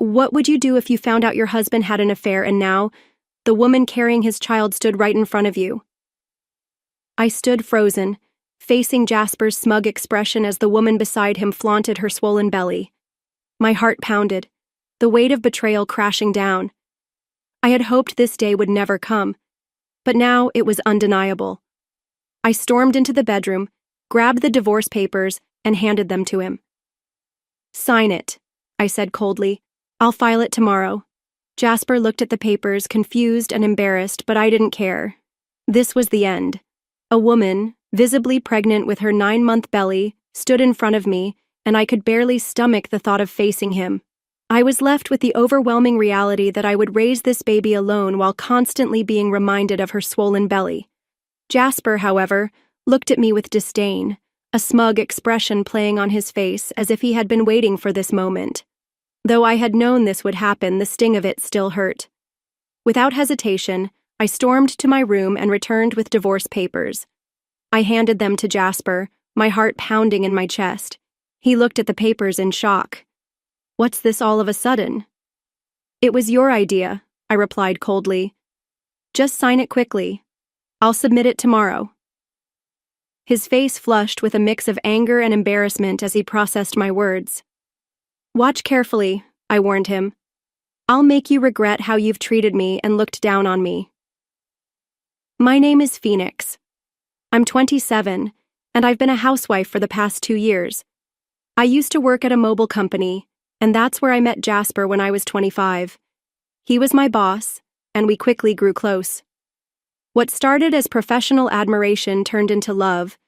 What would you do if you found out your husband had an affair and now the woman carrying his child stood right in front of you? I stood frozen, facing Jasper's smug expression as the woman beside him flaunted her swollen belly. My heart pounded, the weight of betrayal crashing down. I had hoped this day would never come, but now it was undeniable. I stormed into the bedroom, grabbed the divorce papers, and handed them to him. "Sign it," I said coldly. "I'll file it tomorrow." Jasper looked at the papers, confused and embarrassed, but I didn't care. This was the end. A woman, visibly pregnant with her 9-month belly, stood in front of me, and I could barely stomach the thought of facing him. I was left with the overwhelming reality that I would raise this baby alone while constantly being reminded of her swollen belly. Jasper, however, looked at me with disdain, a smug expression playing on his face as if he had been waiting for this moment. Though I had known this would happen, the sting of it still hurt. Without hesitation, I stormed to my room and returned with divorce papers. I handed them to Jasper, my heart pounding in my chest. He looked at the papers in shock. "What's this all of a sudden?" "It was your idea," I replied coldly. "Just sign it quickly. I'll submit it tomorrow." His face flushed with a mix of anger and embarrassment as he processed my words. "Watch carefully," I warned him. "I'll make you regret how you've treated me and looked down on me." My name is Phoenix. I'm 27, and I've been a housewife for the past 2 years. I used to work at a mobile company, and that's where I met Jasper when I was 25. He was my boss, and we quickly grew close. What started as professional admiration turned into love,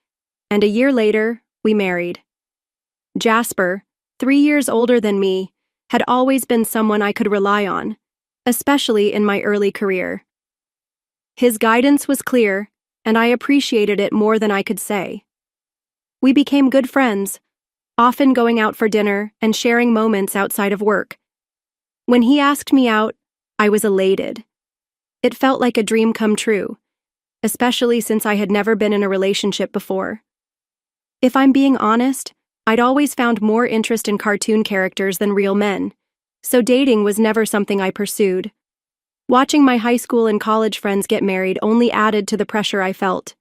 and a year later, we married. Jasper, 3 years older than me, had always been someone I could rely on, especially in my early career. His guidance was clear, and I appreciated it more than I could say. We became good friends, often going out for dinner and sharing moments outside of work. When he asked me out, I was elated. It felt like a dream come true, especially since I had never been in a relationship before. If I'm being honest, I'd always found more interest in cartoon characters than real men, so dating was never something I pursued. Watching my high school and college friends get married only added to the pressure I felt.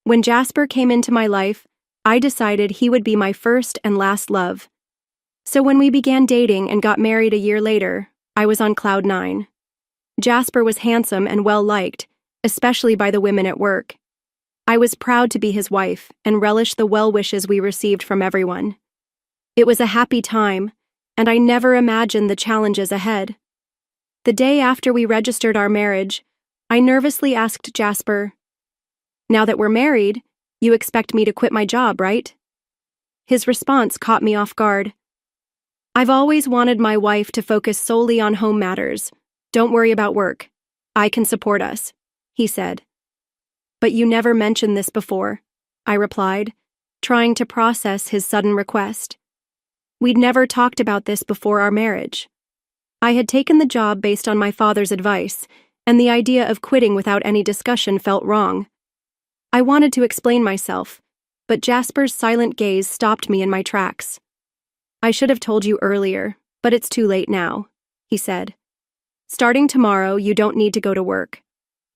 When Jasper came into my life, I decided he would be my first and last love. So when we began dating and got married a year later, I was on cloud 9. Jasper was handsome and well-liked, especially by the women at work. I was proud to be his wife and relished the well wishes we received from everyone. It was a happy time, and I never imagined the challenges ahead. The day after we registered our marriage, I nervously asked Jasper, "Now that we're married, you expect me to quit my job, right?" His response caught me off guard. "I've always wanted my wife to focus solely on home matters. Don't worry about work. I can support us," he said. "But you never mentioned this before," I replied, trying to process his sudden request. We'd never talked about this before our marriage. I had taken the job based on my father's advice, and the idea of quitting without any discussion felt wrong. I wanted to explain myself, but Jasper's silent gaze stopped me in my tracks. "I should have told you earlier, but it's too late now," he said. "Starting tomorrow, you don't need to go to work.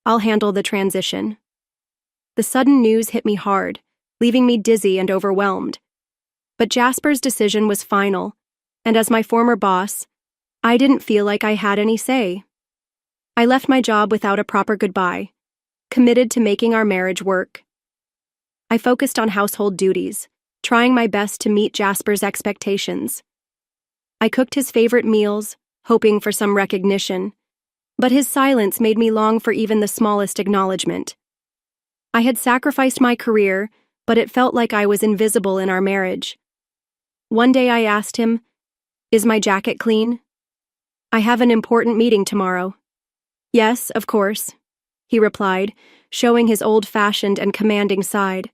I'll handle the transition." The sudden news hit me hard, leaving me dizzy and overwhelmed. But Jasper's decision was final, and as my former boss, I didn't feel like I had any say. I left my job without a proper goodbye, committed to making our marriage work. I focused on household duties, trying my best to meet Jasper's expectations. I cooked his favorite meals, hoping for some recognition, but his silence made me long for even the smallest acknowledgement. I had sacrificed my career, but it felt like I was invisible in our marriage. One day I asked him, "Is my jacket clean? I have an important meeting tomorrow." "Yes, of course," he replied, showing his old-fashioned and commanding side.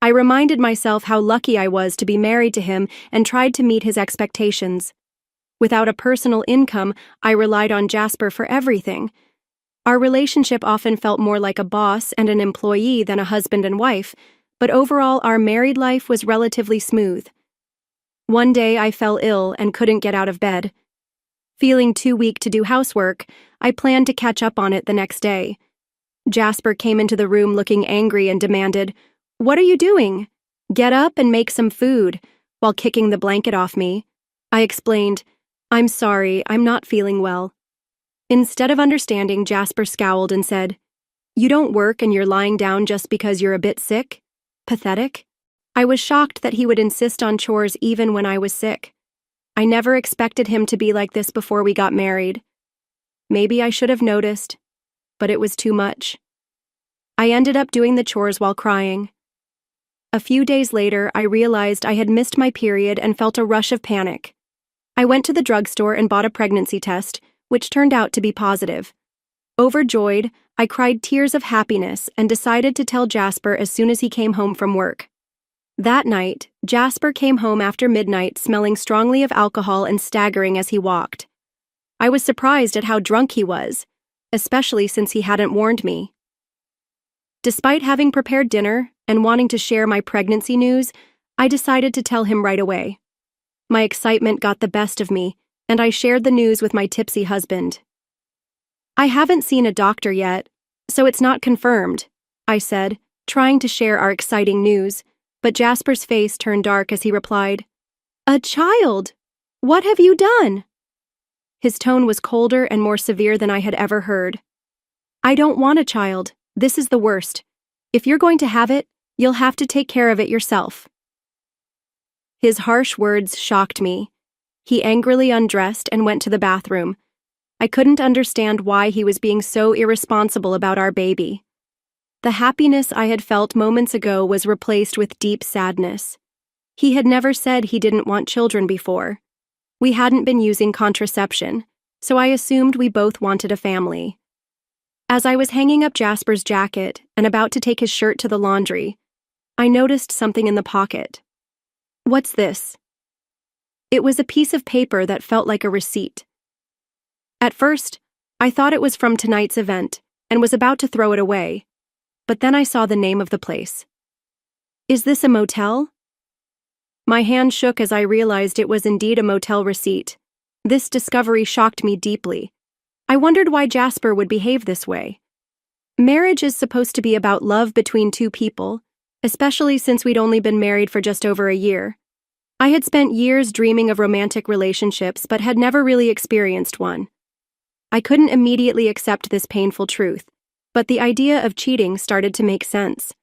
I reminded myself how lucky I was to be married to him and tried to meet his expectations. Without a personal income, I relied on Jasper for everything. Our relationship often felt more like a boss and an employee than a husband and wife, but overall our married life was relatively smooth. One day I fell ill and couldn't get out of bed. Feeling too weak to do housework, I planned to catch up on it the next day. Jasper came into the room looking angry and demanded, "What are you doing? Get up and make some food," while kicking the blanket off me. I explained, "I'm sorry, I'm not feeling well." Instead of understanding, Jasper scowled and said, "You don't work and you're lying down just because you're a bit sick? Pathetic." I was shocked that he would insist on chores even when I was sick. I never expected him to be like this before we got married. Maybe I should have noticed, but it was too much. I ended up doing the chores while crying. A few days later, I realized I had missed my period and felt a rush of panic. I went to the drugstore and bought a pregnancy test, which turned out to be positive. Overjoyed, I cried tears of happiness and decided to tell Jasper as soon as he came home from work. That night, Jasper came home after midnight smelling strongly of alcohol and staggering as he walked. I was surprised at how drunk he was, especially since he hadn't warned me. Despite having prepared dinner and wanting to share my pregnancy news, I decided to tell him right away. My excitement got the best of me, and I shared the news with my tipsy husband. "I haven't seen a doctor yet, so it's not confirmed," I said, trying to share our exciting news, but Jasper's face turned dark as he replied, "A child! What have you done?" His tone was colder and more severe than I had ever heard. "I don't want a child. This is the worst. If you're going to have it, you'll have to take care of it yourself." His harsh words shocked me. He angrily undressed and went to the bathroom. I couldn't understand why he was being so irresponsible about our baby. The happiness I had felt moments ago was replaced with deep sadness. He had never said he didn't want children before. We hadn't been using contraception, so I assumed we both wanted a family. As I was hanging up Jasper's jacket and about to take his shirt to the laundry, I noticed something in the pocket. "What's this?" It was a piece of paper that felt like a receipt. At first, I thought it was from tonight's event and was about to throw it away, but then I saw the name of the place. "Is this a motel?" My hand shook as I realized it was indeed a motel receipt. This discovery shocked me deeply. I wondered why Jasper would behave this way. Marriage is supposed to be about love between two people, especially since we'd only been married for just over a year. I had spent years dreaming of romantic relationships but had never really experienced one. I couldn't immediately accept this painful truth, but the idea of cheating started to make sense.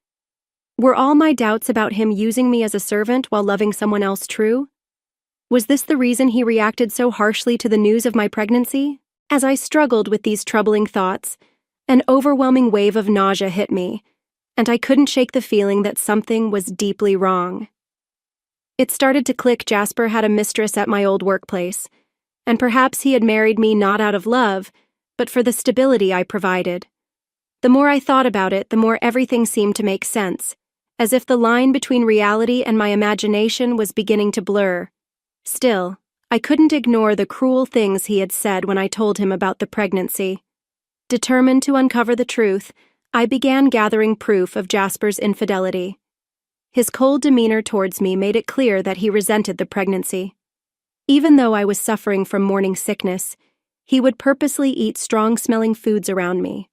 Were all my doubts about him using me as a servant while loving someone else true? Was this the reason he reacted so harshly to the news of my pregnancy? As I struggled with these troubling thoughts, an overwhelming wave of nausea hit me, and I couldn't shake the feeling that something was deeply wrong. It started to click. Jasper had a mistress at my old workplace, and perhaps he had married me not out of love, but for the stability I provided. The more I thought about it, the more everything seemed to make sense, as if the line between reality and my imagination was beginning to blur. Still, I couldn't ignore the cruel things he had said when I told him about the pregnancy. Determined to uncover the truth, I began gathering proof of Jasper's infidelity. His cold demeanor towards me made it clear that he resented the pregnancy. Even though I was suffering from morning sickness, he would purposely eat strong-smelling foods around me,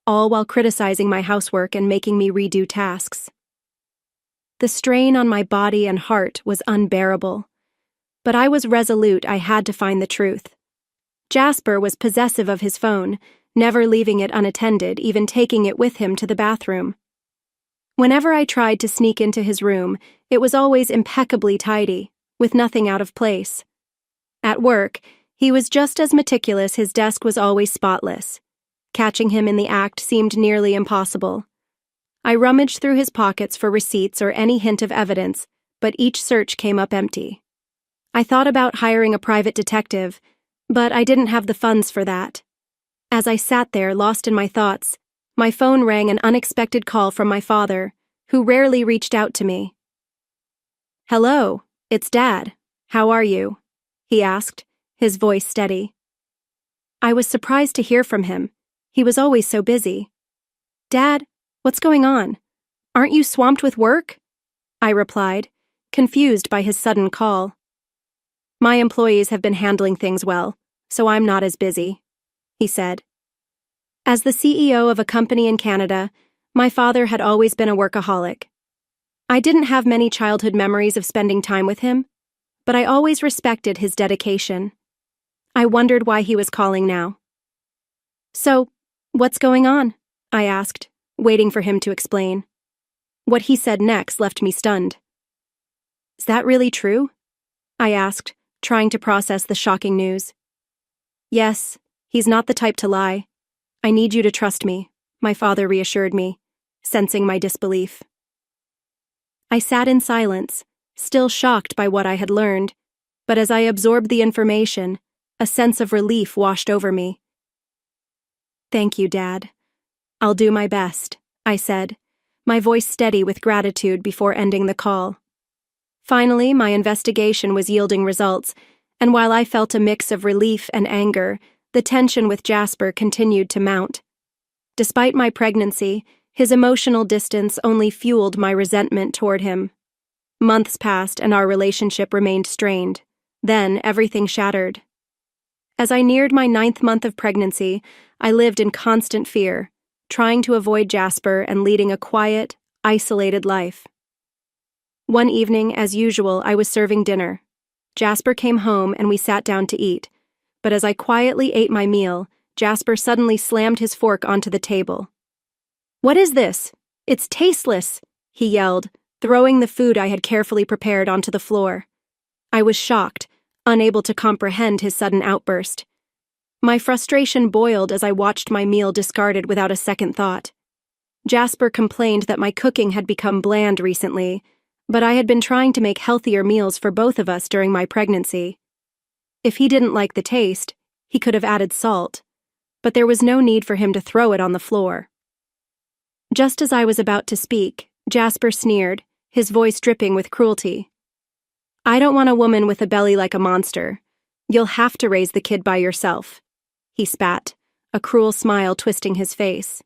all while criticizing my housework and making me redo tasks. The strain on my body and heart was unbearable, but I was resolute. I had to find the truth. Jasper was possessive of his phone, never leaving it unattended, even taking it with him to the bathroom. Whenever I tried to sneak into his room, it was always impeccably tidy, with nothing out of place. At work, he was just as meticulous. His desk was always spotless. Catching him in the act seemed nearly impossible. I rummaged through his pockets for receipts or any hint of evidence, but each search came up empty. I thought about hiring a private detective, but I didn't have the funds for that. As I sat there, lost in my thoughts, my phone rang. An unexpected call from my father, who rarely reached out to me. "Hello, it's Dad. How are you?" he asked, his voice steady. I was surprised to hear from him. He was always so busy. "Dad, what's going on? Aren't you swamped with work?" I replied, confused by his sudden call. "My employees have been handling things well. so I'm not as busy," he said. As the CEO of a company in Canada, my father had always been a workaholic. I didn't have many childhood memories of spending time with him, but I always respected his dedication. I wondered why he was calling now. "So, what's going on?" I asked, waiting for him to explain. What he said next left me stunned. "Is that really true?" I asked, trying to process the shocking news. "Yes, he's not the type to lie. I need you to trust me," my father reassured me, sensing my disbelief. I sat in silence, still shocked by what I had learned, but as I absorbed the information, a sense of relief washed over me. "Thank you, Dad. I'll do my best," I said, my voice steady with gratitude before ending the call. Finally, my investigation was yielding results, and while I felt a mix of relief and anger, the tension with Jasper continued to mount. Despite my pregnancy, his emotional distance only fueled my resentment toward him. Months passed and our relationship remained strained. Then everything shattered. As I neared my 9th month of pregnancy, I lived in constant fear, trying to avoid Jasper and leading a quiet, isolated life. One evening, as usual, I was serving dinner. Jasper came home and we sat down to eat, but as I quietly ate my meal, Jasper suddenly slammed his fork onto the table. "What is this? It's tasteless," he yelled, throwing the food I had carefully prepared onto the floor. I was shocked, unable to comprehend his sudden outburst. My frustration boiled as I watched my meal discarded without a second thought. Jasper complained that my cooking had become bland recently, but I had been trying to make healthier meals for both of us during my pregnancy. If he didn't like the taste, he could have added salt, but there was no need for him to throw it on the floor. Just as I was about to speak, Jasper sneered, his voice dripping with cruelty. "I don't want a woman with a belly like a monster. You'll have to raise the kid by yourself," he spat, a cruel smile twisting his face.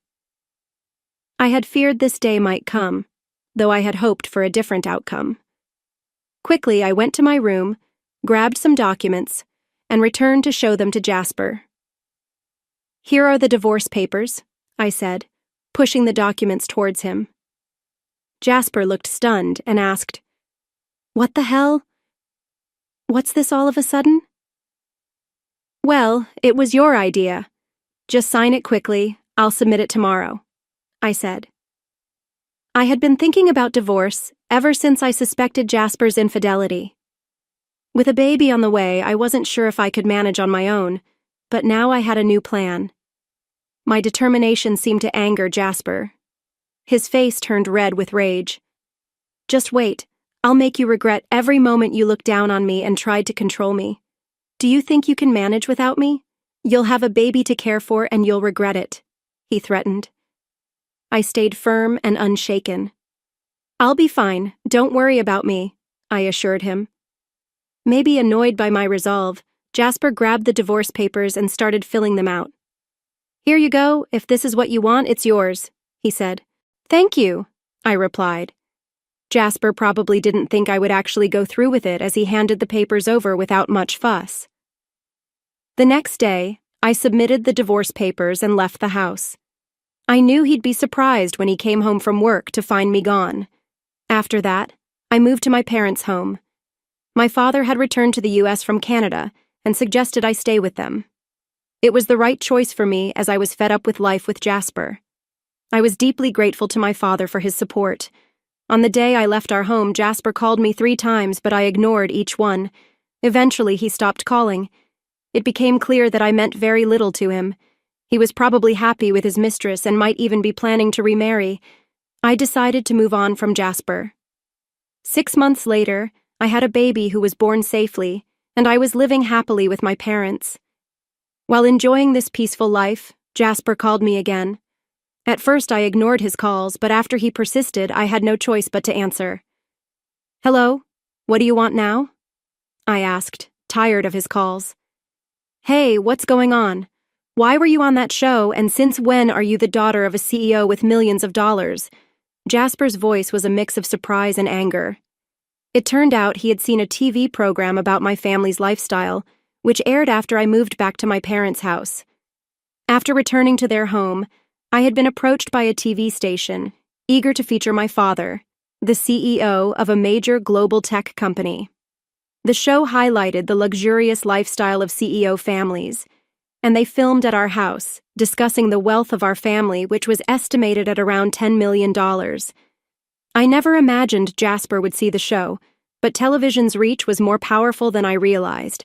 I had feared this day might come, though I had hoped for a different outcome. Quickly, I went to my room, grabbed some documents, and returned to show them to Jasper. "Here are the divorce papers," I said, pushing the documents towards him. Jasper looked stunned and asked, "What the hell? What's this all of a sudden?" "Well, it was your idea. Just sign it quickly, I'll submit it tomorrow," I said. I had been thinking about divorce ever since I suspected Jasper's infidelity. With a baby on the way, I wasn't sure if I could manage on my own, but now I had a new plan. My determination seemed to anger Jasper. His face turned red with rage. "Just wait, I'll make you regret every moment you looked down on me and tried to control me. Do you think you can manage without me? You'll have a baby to care for and you'll regret it," he threatened. I stayed firm and unshaken. "I'll be fine, don't worry about me," I assured him. Maybe annoyed by my resolve, Jasper grabbed the divorce papers and started filling them out. "Here you go, if this is what you want, it's yours," he said. "Thank you," I replied. Jasper probably didn't think I would actually go through with it as he handed the papers over without much fuss. The next day, I submitted the divorce papers and left the house. I knew he'd be surprised when he came home from work to find me gone. After that, I moved to my parents' home. My father had returned to the U.S. from Canada and suggested I stay with them. It was the right choice for me as I was fed up with life with Jasper. I was deeply grateful to my father for his support. On the day I left our home, Jasper called me 3 times, but I ignored each one. Eventually, he stopped calling. It became clear that I meant very little to him. He was probably happy with his mistress and might even be planning to remarry. I decided to move on from Jasper. 6 months later, I had a baby who was born safely, and I was living happily with my parents. While enjoying this peaceful life, Jasper called me again. At first, I ignored his calls, but after he persisted, I had no choice but to answer. "Hello, what do you want now?" I asked, tired of his calls. "Hey, what's going on? Why were you on that show, and since when are you the daughter of a CEO with millions of dollars?" Jasper's voice was a mix of surprise and anger. It turned out he had seen a TV program about my family's lifestyle, which aired after I moved back to my parents' house. After returning to their home, I had been approached by a TV station, eager to feature my father, the CEO of a major global tech company. The show highlighted the luxurious lifestyle of CEO families, and they filmed at our house, discussing the wealth of our family, which was estimated at around $10 million. I never imagined Jasper would see the show, but television's reach was more powerful than I realized.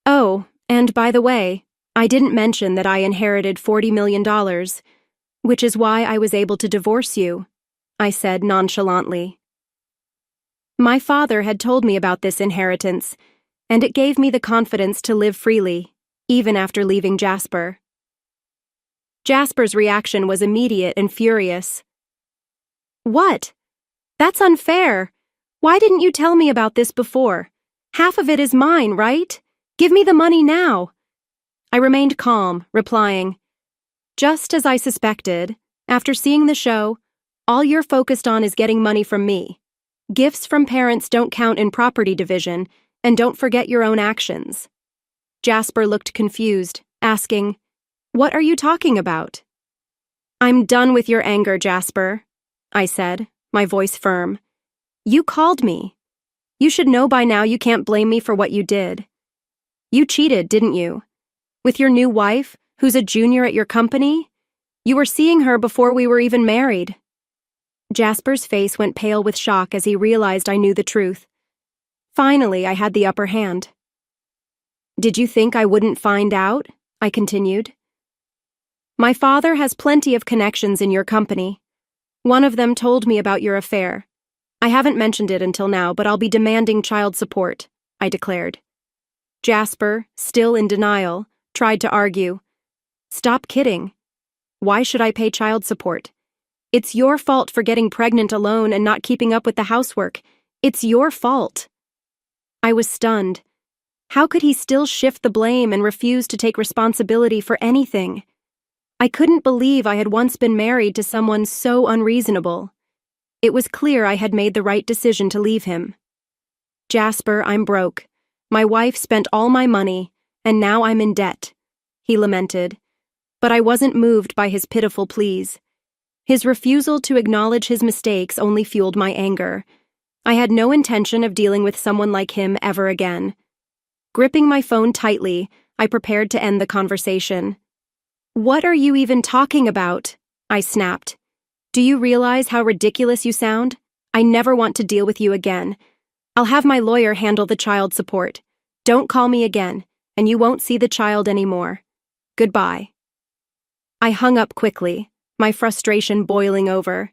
Oh, and by the way, I didn't mention that I inherited $40 million, which is why I was able to divorce you, I said nonchalantly. My father had told me about this inheritance, and it gave me the confidence to live freely, even after leaving Jasper. Jasper's reaction was immediate and furious. What? That's unfair. Why didn't you tell me about this before? Half of it is mine, right? Give me the money now. I remained calm, replying, just as I suspected, after seeing the show, all you're focused on is getting money from me. Gifts from parents don't count in property division, and don't forget your own actions. Jasper looked confused, asking, what are you talking about? I'm done with your anger, Jasper, I said, my voice firm. You called me. You should know by now you can't blame me for what you did. You cheated, didn't you? With your new wife, who's a junior at your company? You were seeing her before we were even married. Jasper's face went pale with shock as he realized I knew the truth. Finally, I had the upper hand. Did you think I wouldn't find out? I continued. My father has plenty of connections in your company. One of them told me about your affair. I haven't mentioned it until now, but I'll be demanding child support, I declared. Jasper, still in denial, tried to argue. Stop kidding. Why should I pay child support? It's your fault for getting pregnant alone and not keeping up with the housework. It's your fault. I was stunned. How could he still shift the blame and refuse to take responsibility for anything? I couldn't believe I had once been married to someone so unreasonable. It was clear I had made the right decision to leave him. Jasper, I'm broke. My wife spent all my money, and now I'm in debt, he lamented. But I wasn't moved by his pitiful pleas. His refusal to acknowledge his mistakes only fueled my anger. I had no intention of dealing with someone like him ever again. Gripping my phone tightly, I prepared to end the conversation. What are you even talking about? I snapped. Do you realize how ridiculous you sound? I never want to deal with you again. I'll have my lawyer handle the child support. Don't call me again, and you won't see the child anymore. Goodbye. I hung up quickly, my frustration boiling over.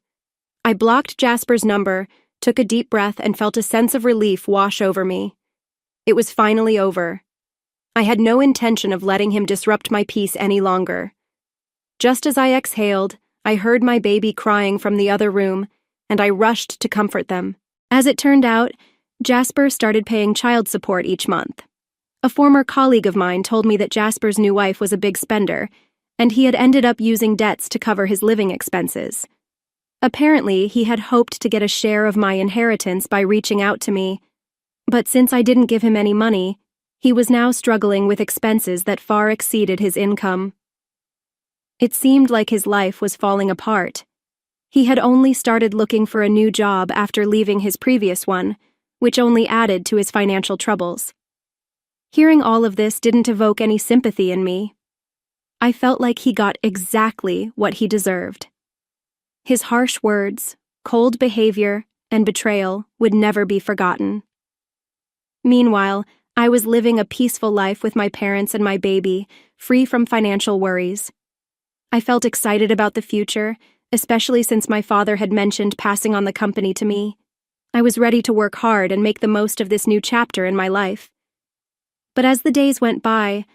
I blocked Jasper's number, took a deep breath, and felt a sense of relief wash over me. It was finally over. I had no intention of letting him disrupt my peace any longer. Just as I exhaled, I heard my baby crying from the other room, and I rushed to comfort them. As it turned out, Jasper started paying child support each month. A former colleague of mine told me that Jasper's new wife was a big spender, and he had ended up using debts to cover his living expenses. Apparently, he had hoped to get a share of my inheritance by reaching out to me, but since I didn't give him any money, he was now struggling with expenses that far exceeded his income. It seemed like his life was falling apart. He had only started looking for a new job after leaving his previous one, which only added to his financial troubles. Hearing all of this didn't evoke any sympathy in me. I felt like he got exactly what he deserved. His harsh words, cold behavior, and betrayal would never be forgotten. Meanwhile, I was living a peaceful life with my parents and my baby, free from financial worries. I felt excited about the future, especially since my father had mentioned passing on the company to me. I was ready to work hard and make the most of this new chapter in my life. But as the days went by,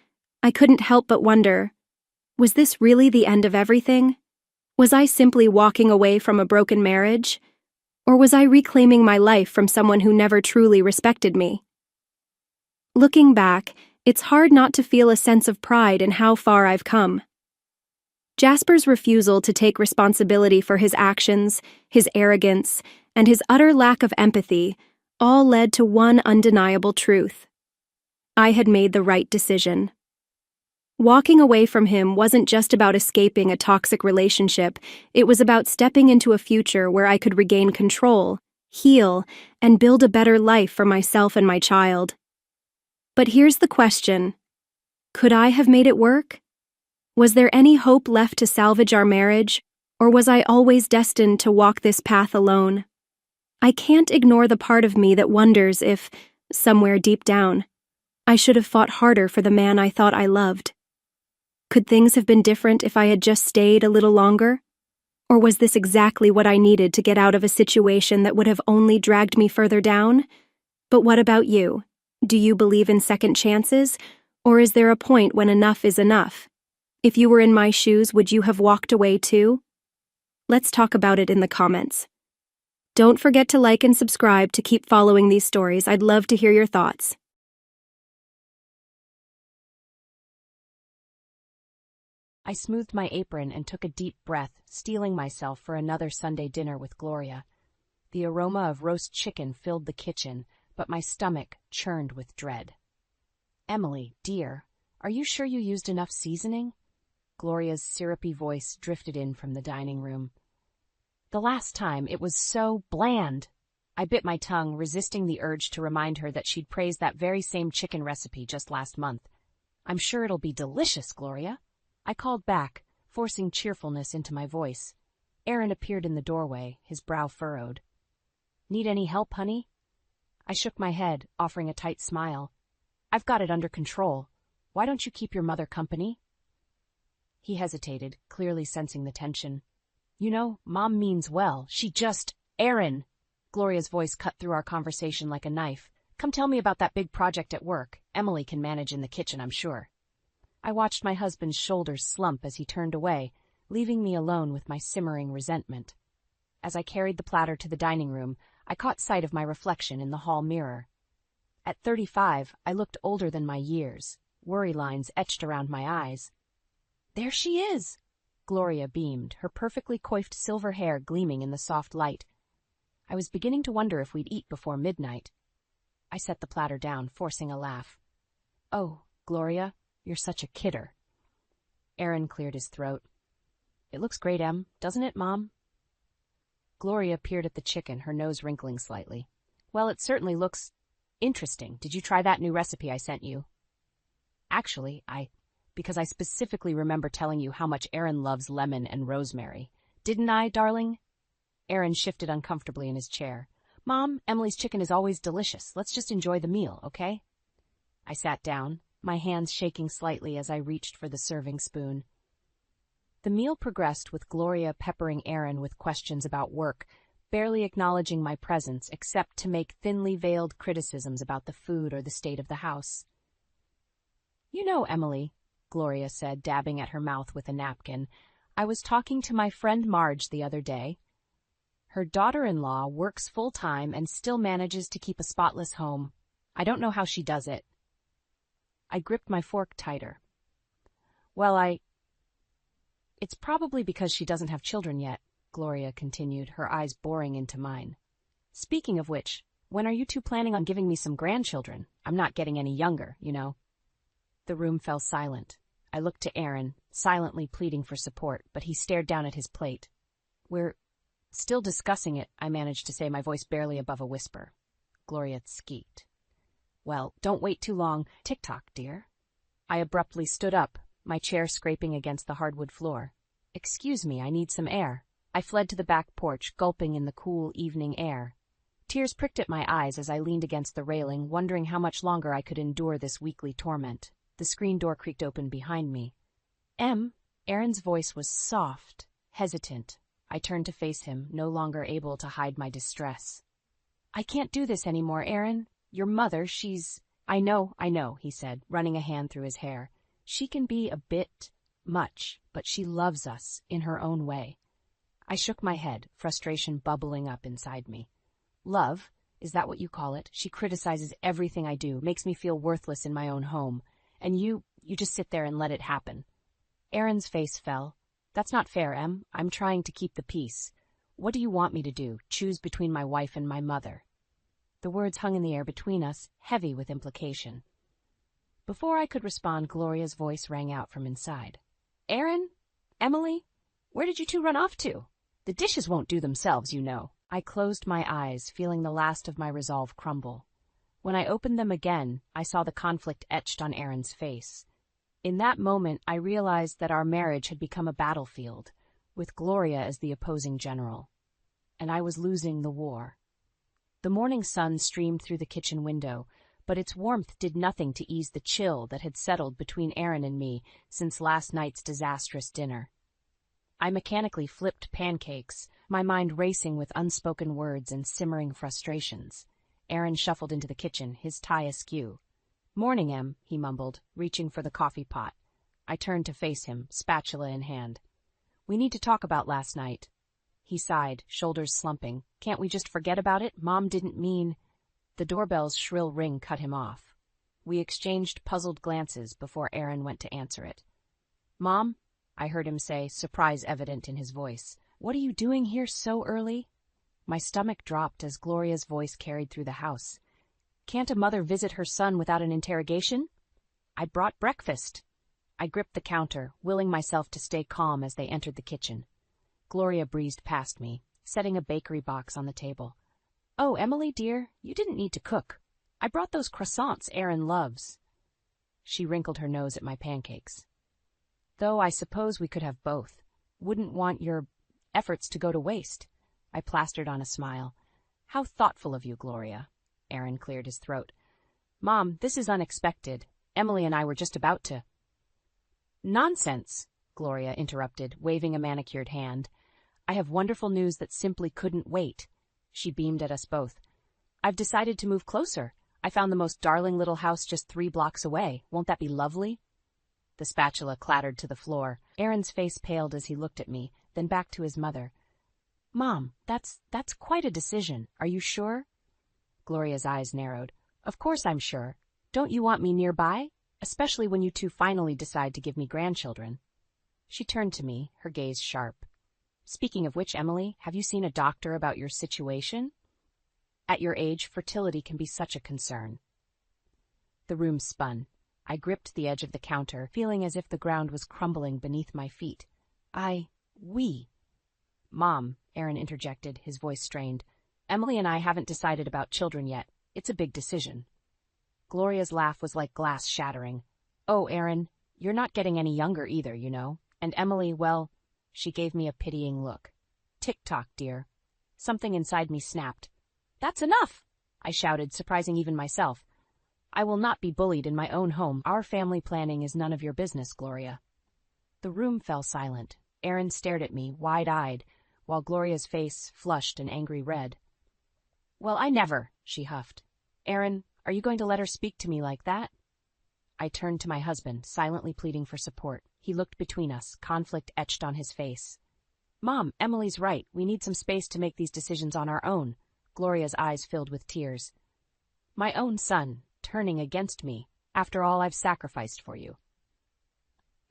I couldn't help but wonder, was this really the end of everything? Was I simply walking away from a broken marriage? Or was I reclaiming my life from someone who never truly respected me? Looking back, it's hard not to feel a sense of pride in how far I've come. Jasper's refusal to take responsibility for his actions, his arrogance, and his utter lack of empathy all led to one undeniable truth. I had made the right decision. Walking away from him wasn't just about escaping a toxic relationship, it was about stepping into a future where I could regain control, heal, and build a better life for myself and my child. But here's the question: could I have made it work? Was there any hope left to salvage our marriage, or was I always destined to walk this path alone? I can't ignore the part of me that wonders if, somewhere deep down, I should have fought harder for the man I thought I loved. Could things have been different if I had just stayed a little longer? Or was this exactly what I needed to get out of a situation that would have only dragged me further down? But what about you? Do you believe in second chances? Or is there a point when enough is enough? If you were in my shoes, would you have walked away too? Let's talk about it in the comments. Don't forget to like and subscribe to keep following these stories. I'd love to hear your thoughts. I smoothed my apron and took a deep breath, steeling myself for another Sunday dinner with Gloria. The aroma of roast chicken filled the kitchen, but my stomach churned with dread. "Emily, dear, are you sure you used enough seasoning?" Gloria's syrupy voice drifted in from the dining room. "The last time it was so bland." I bit my tongue, resisting the urge to remind her that she'd praised that very same chicken recipe just last month. "I'm sure it'll be delicious, Gloria," I called back, forcing cheerfulness into my voice. Aaron appeared in the doorway, his brow furrowed. "Need any help, honey?" I shook my head, offering a tight smile. "I've got it under control. Why don't you keep your mother company?" He hesitated, clearly sensing the tension. "You know, Mom means well. She just—" "Aaron!" Gloria's voice cut through our conversation like a knife. "Come tell me about that big project at work. Emily can manage in the kitchen, I'm sure." I watched my husband's shoulders slump as he turned away, leaving me alone with my simmering resentment. As I carried the platter to the dining room, I caught sight of my reflection in the hall mirror. At 35, I looked older than my years, worry lines etched around my eyes. "There she is!" Gloria beamed, her perfectly coiffed silver hair gleaming in the soft light. I was beginning to wonder if we'd eat before midnight. I set the platter down, forcing a laugh. "Oh, Gloria, you're such a kidder." Aaron cleared his throat. "It looks great, Em, doesn't it, Mom?" Gloria peered at the chicken, her nose wrinkling slightly. "Well, it certainly looks interesting. Did you try that new recipe I sent you?" "Actually, because I specifically remember telling you how much Aaron loves lemon and rosemary. Didn't I, darling?" Aaron shifted uncomfortably in his chair. "Mom, Emily's chicken is always delicious. Let's just enjoy the meal, okay?" I sat down, my hands shaking slightly as I reached for the serving spoon. The meal progressed with Gloria peppering Aaron with questions about work, barely acknowledging my presence except to make thinly veiled criticisms about the food or the state of the house. "You know, Emily," Gloria said, dabbing at her mouth with a napkin, "I was talking to my friend Marge the other day. Her daughter-in-law works full-time and still manages to keep a spotless home. I don't know how she does it." I gripped my fork tighter. "Well, it's probably because she doesn't have children yet," Gloria continued, her eyes boring into mine. "Speaking of which, when are you two planning on giving me some grandchildren? I'm not getting any younger, you know." The room fell silent. I looked to Aaron, silently pleading for support, but he stared down at his plate. "We're still discussing it," I managed to say, my voice barely above a whisper. Gloria squeaked. "Well, don't wait too long. Tick-tock, dear." I abruptly stood up, my chair scraping against the hardwood floor. "Excuse me, I need some air." I fled to the back porch, gulping in the cool evening air. Tears pricked at my eyes as I leaned against the railing, wondering how much longer I could endure this weekly torment. The screen door creaked open behind me. "Em?" Aaron's voice was soft, hesitant. I turned to face him, no longer able to hide my distress. "I can't do this anymore, Aaron. Your mother, she's—" I know, he said, running a hand through his hair. "She can be a bit much, but she loves us in her own way." I shook my head, frustration bubbling up inside me. "Love? Is that what you call it? She criticizes everything I do, makes me feel worthless in my own home. And you just sit there and let it happen." Aaron's face fell. "That's not fair, Em. I'm trying to keep the peace. What do you want me to do? Choose between my wife and my mother?" The words hung in the air between us, heavy with implication. Before I could respond, Gloria's voice rang out from inside. "Aaron? Emily? Where did you two run off to? The dishes won't do themselves, you know." I closed my eyes, feeling the last of my resolve crumble. When I opened them again, I saw the conflict etched on Aaron's face. In that moment, I realized that our marriage had become a battlefield, with Gloria as the opposing general. And I was losing the war. The morning sun streamed through the kitchen window, but its warmth did nothing to ease the chill that had settled between Aaron and me since last night's disastrous dinner. I mechanically flipped pancakes, my mind racing with unspoken words and simmering frustrations. Aaron shuffled into the kitchen, his tie askew. "Morning, Em," he mumbled, reaching for the coffee pot. I turned to face him, spatula in hand. "We need to talk about last night." He sighed, shoulders slumping. "Can't we just forget about it? Mom didn't mean—" The doorbell's shrill ring cut him off. We exchanged puzzled glances before Aaron went to answer it. "Mom?" I heard him say, surprise evident in his voice. "What are you doing here so early?" My stomach dropped as Gloria's voice carried through the house. "Can't a mother visit her son without an interrogation?" "I brought breakfast." I gripped the counter, willing myself to stay calm as they entered the kitchen. Gloria breezed past me, setting a bakery box on the table. "Oh, Emily, dear, you didn't need to cook. I brought those croissants Aaron loves." She wrinkled her nose at my pancakes. "Though I suppose we could have both. Wouldn't want your efforts to go to waste." I plastered on a smile. "How thoughtful of you, Gloria." Aaron cleared his throat. "Mom, this is unexpected. Emily and I were just about to—" "Nonsense," Gloria interrupted, waving a manicured hand. "I have wonderful news that simply couldn't wait." She beamed at us both. "I've decided to move closer. I found the most darling little house just 3 blocks away. Won't that be lovely?" The spatula clattered to the floor. Aaron's face paled as he looked at me, then back to his mother. "Mom, that's quite a decision. Are you sure?" Gloria's eyes narrowed. "Of course I'm sure. Don't you want me nearby? Especially when you two finally decide to give me grandchildren." She turned to me, her gaze sharp. "Speaking of which, Emily, have you seen a doctor about your situation? At your age, fertility can be such a concern." The room spun. I gripped the edge of the counter, feeling as if the ground was crumbling beneath my feet. We. "Mom," Aaron interjected, his voice strained. "Emily and I haven't decided about children yet. It's a big decision." Gloria's laugh was like glass shattering. "Oh, Aaron, you're not getting any younger either, you know. And Emily, well," she gave me a pitying look. "Tick-tock, dear." Something inside me snapped. "That's enough!" I shouted, surprising even myself. "I will not be bullied in my own home. Our family planning is none of your business, Gloria." The room fell silent. Aaron stared at me, wide-eyed, while Gloria's face flushed an angry red. "Well, I never," she huffed. "Aaron, are you going to let her speak to me like that?" I turned to my husband, silently pleading for support. He looked between us, conflict etched on his face. "Mom, Emily's right. We need some space to make these decisions on our own." Gloria's eyes filled with tears. "My own son, turning against me, after all I've sacrificed for you."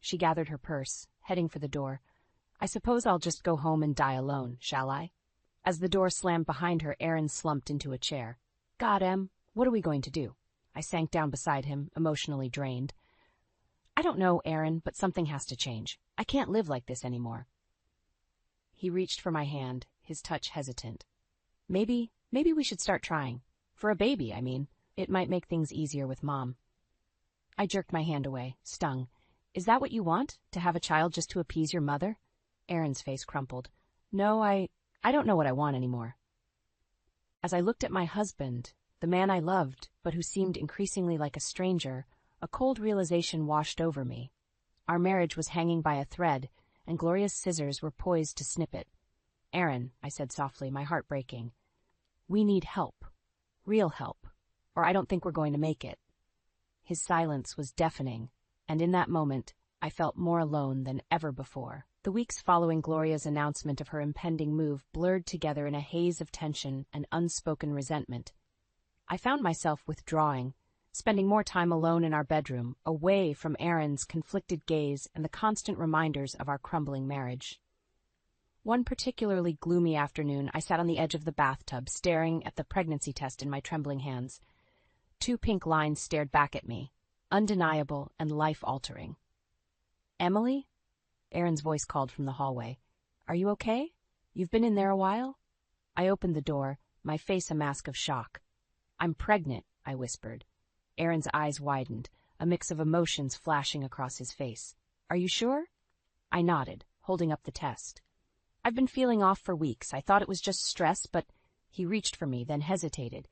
She gathered her purse, heading for the door. "I suppose I'll just go home and die alone, shall I?" As the door slammed behind her, Aaron slumped into a chair. "God, Em, what are we going to do?" I sank down beside him, emotionally drained. "I don't know, Aaron, but something has to change. I can't live like this anymore." He reached for my hand, his touch hesitant. Maybe we should start trying. For a baby, I mean. It might make things easier with Mom." I jerked my hand away, stung. "Is that what you want, to have a child just to appease your mother?" Aaron's face crumpled. "No, I don't know what I want anymore." As I looked at my husband, the man I loved, but who seemed increasingly like a stranger, a cold realization washed over me. Our marriage was hanging by a thread, and Gloria's scissors were poised to snip it. "Aaron," I said softly, my heart breaking, "we need help. Real help. Or I don't think we're going to make it." His silence was deafening, and in that moment, I felt more alone than ever before. The weeks following Gloria's announcement of her impending move blurred together in a haze of tension and unspoken resentment. I found myself withdrawing, spending more time alone in our bedroom, away from Aaron's conflicted gaze and the constant reminders of our crumbling marriage. One particularly gloomy afternoon, I sat on the edge of the bathtub, staring at the pregnancy test in my trembling hands. 2 pink lines stared back at me. undeniable and life-altering. "Emily?" Aaron's voice called from the hallway. "Are you okay? You've been in there a while?" I opened the door, my face a mask of shock. "I'm pregnant," I whispered. Aaron's eyes widened, a mix of emotions flashing across his face. "Are you sure?" I nodded, holding up the test. "I've been feeling off for weeks. I thought it was just stress, but—" He reached for me, then hesitated.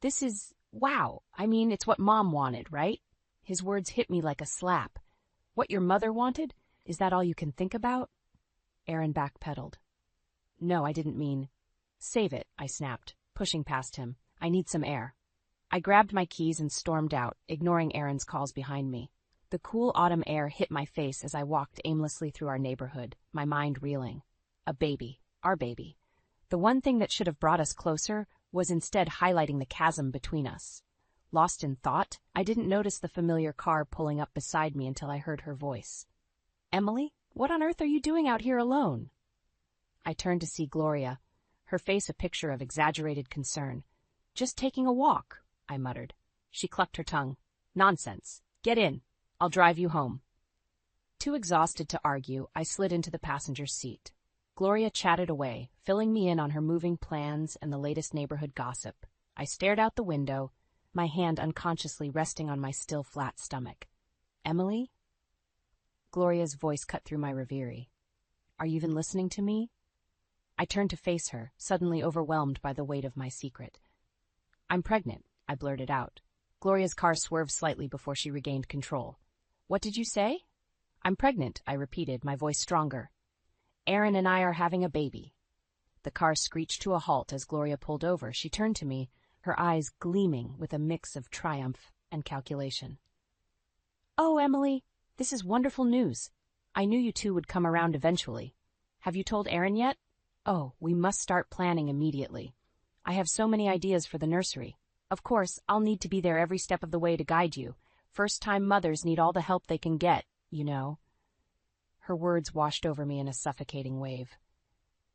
"This is... wow. I mean, it's what Mom wanted, right?" His words hit me like a slap. "What your mother wanted? Is that all you can think about?" Aaron backpedaled. "No, I didn't mean—" "Save it," I snapped, pushing past him. "I need some air." I grabbed my keys and stormed out, ignoring Aaron's calls behind me. The cool autumn air hit my face as I walked aimlessly through our neighborhood, my mind reeling. A baby. Our baby. The one thing that should have brought us closer was instead highlighting the chasm between us. Lost in thought, I didn't notice the familiar car pulling up beside me until I heard her voice. "Emily, what on earth are you doing out here alone?" I turned to see Gloria, her face a picture of exaggerated concern. "Just taking a walk," I muttered. She clucked her tongue. "Nonsense. Get in. I'll drive you home." Too exhausted to argue, I slid into the passenger's seat. Gloria chatted away, filling me in on her moving plans and the latest neighborhood gossip. I stared out the window, my hand unconsciously resting on my still flat stomach. "Emily?" Gloria's voice cut through my reverie. "Are you even listening to me?" I turned to face her, suddenly overwhelmed by the weight of my secret. "I'm pregnant," I blurted out. Gloria's car swerved slightly before she regained control. "What did you say?" "I'm pregnant," I repeated, my voice stronger. "Aaron and I are having a baby." The car screeched to a halt as Gloria pulled over. She turned to me, her eyes gleaming with a mix of triumph and calculation. "Oh, Emily, this is wonderful news. I knew you two would come around eventually. Have you told Aaron yet? Oh, we must start planning immediately. I have so many ideas for the nursery. Of course, I'll need to be there every step of the way to guide you. First-time mothers need all the help they can get, you know." Her words washed over me in a suffocating wave.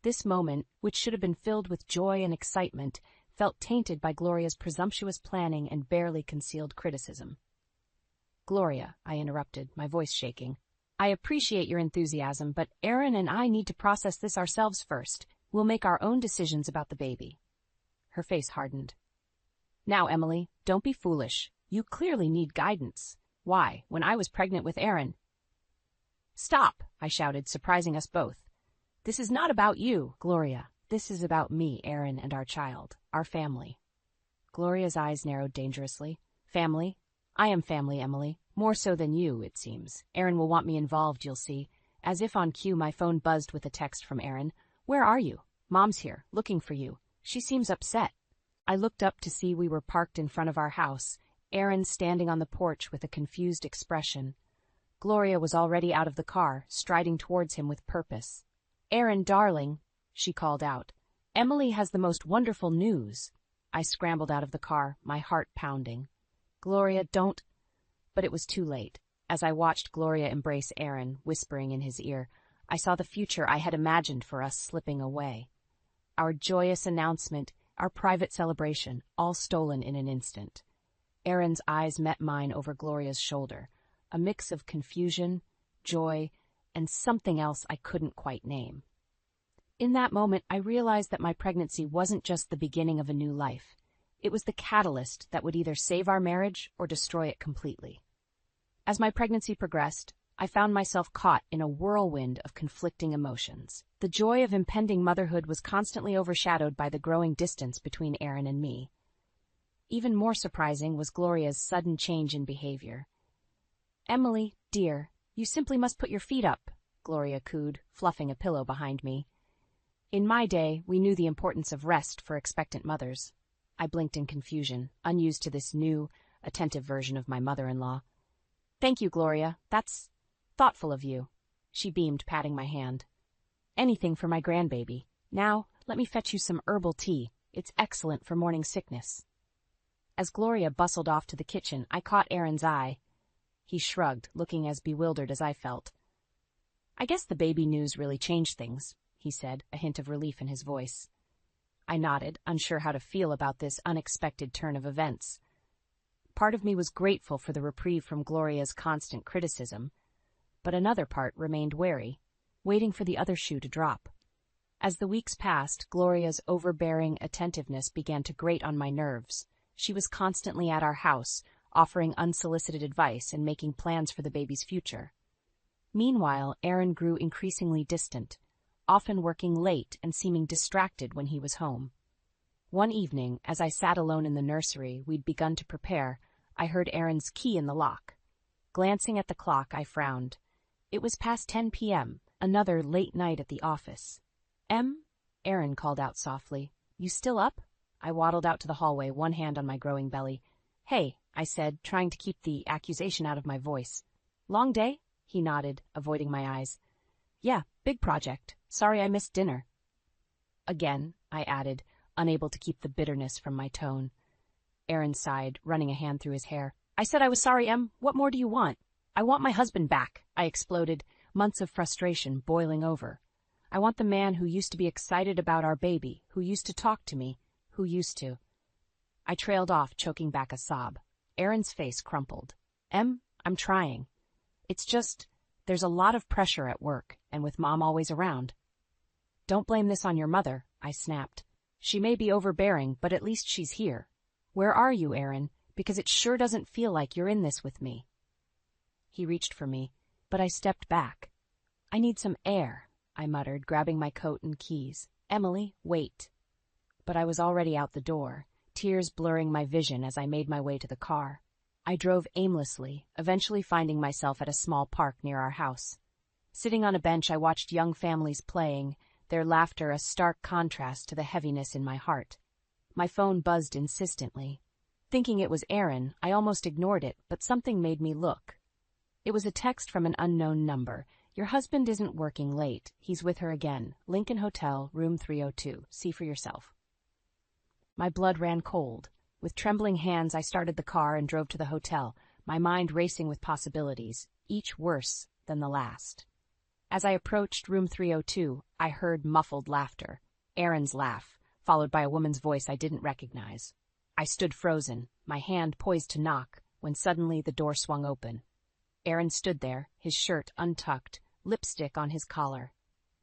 This moment, which should have been filled with joy and excitement, felt tainted by Gloria's presumptuous planning and barely concealed criticism. "Gloria," I interrupted, my voice shaking, "I appreciate your enthusiasm, but Aaron and I need to process this ourselves first. We'll make our own decisions about the baby." Her face hardened. "Now, Emily, don't be foolish. You clearly need guidance. Why, when I was pregnant with Aaron—" "Stop!" I shouted, surprising us both. "This is not about you, Gloria. This is about me, Aaron, and our child, our family." Gloria's eyes narrowed dangerously. "Family? I am family, Emily. More so than you, it seems. Aaron will want me involved, you'll see." As if on cue, my phone buzzed with a text from Aaron. "Where are you? Mom's here, looking for you. She seems upset." I looked up to see we were parked in front of our house, Aaron standing on the porch with a confused expression. Gloria was already out of the car, striding towards him with purpose. "Aaron, darling," she called out. "Emily has the most wonderful news." I scrambled out of the car, my heart pounding. "Gloria, don't—" But it was too late. As I watched Gloria embrace Aaron, whispering in his ear, I saw the future I had imagined for us slipping away. Our joyous announcement, our private celebration, all stolen in an instant. Aaron's eyes met mine over Gloria's shoulder, a mix of confusion, joy, and something else I couldn't quite name. In that moment, I realized that my pregnancy wasn't just the beginning of a new life. It was the catalyst that would either save our marriage or destroy it completely. As my pregnancy progressed, I found myself caught in a whirlwind of conflicting emotions. The joy of impending motherhood was constantly overshadowed by the growing distance between Aaron and me. Even more surprising was Gloria's sudden change in behavior. "Emily, dear, you simply must put your feet up," Gloria cooed, fluffing a pillow behind me. In my day, we knew the importance of rest for expectant mothers. I blinked in confusion, unused to this new, attentive version of my mother-in-law. "Thank you, Gloria. That's thoughtful of you." She beamed, patting my hand. "Anything for my grandbaby. Now, let me fetch you some herbal tea. It's excellent for morning sickness." As Gloria bustled off to the kitchen, I caught Aaron's eye. He shrugged, looking as bewildered as I felt. "I guess the baby news really changed things," he said, a hint of relief in his voice. I nodded, unsure how to feel about this unexpected turn of events. Part of me was grateful for the reprieve from Gloria's constant criticism, but another part remained wary, waiting for the other shoe to drop. As the weeks passed, Gloria's overbearing attentiveness began to grate on my nerves. She was constantly at our house, offering unsolicited advice and making plans for the baby's future. Meanwhile, Aaron grew increasingly distant, often working late and seeming distracted when he was home. One evening, as I sat alone in the nursery we'd begun to prepare, I heard Aaron's key in the lock. Glancing at the clock, I frowned. It was past 10 p.m., another late night at the office. Aaron called out softly. You still up? I waddled out to the hallway, one hand on my growing belly. Hey, I said, trying to keep the accusation out of my voice. Long day? He nodded, avoiding my eyes. Yeah, big project. Sorry I missed dinner. Again, I added, unable to keep the bitterness from my tone. Aaron sighed, running a hand through his hair. I said I was sorry, Em. What more do you want? I want my husband back, I exploded, months of frustration boiling over. I want the man who used to be excited about our baby, who used to talk to me, who used to. I trailed off, choking back a sob. Aaron's face crumpled. Em, I'm trying. It's just, there's a lot of pressure at work, and with Mom always around. Don't blame this on your mother, I snapped. She may be overbearing, but at least she's here. Where are you, Aaron? Because it sure doesn't feel like you're in this with me. He reached for me, but I stepped back. I need some air, I muttered, grabbing my coat and keys. Emily, wait. But I was already out the door, tears blurring my vision as I made my way to the car. I drove aimlessly, eventually finding myself at a small park near our house. Sitting on a bench, I watched young families playing, their laughter a stark contrast to the heaviness in my heart. My phone buzzed insistently. Thinking it was Aaron, I almost ignored it, but something made me look. It was a text from an unknown number. Your husband isn't working late. He's with her again. Lincoln Hotel, room 302. See for yourself. My blood ran cold. With trembling hands, I started the car and drove to the hotel, my mind racing with possibilities, each worse than the last. As I approached room 302, I heard muffled laughter. Aaron's laugh, followed by a woman's voice I didn't recognize. I stood frozen, my hand poised to knock, when suddenly the door swung open. Aaron stood there, his shirt untucked, lipstick on his collar.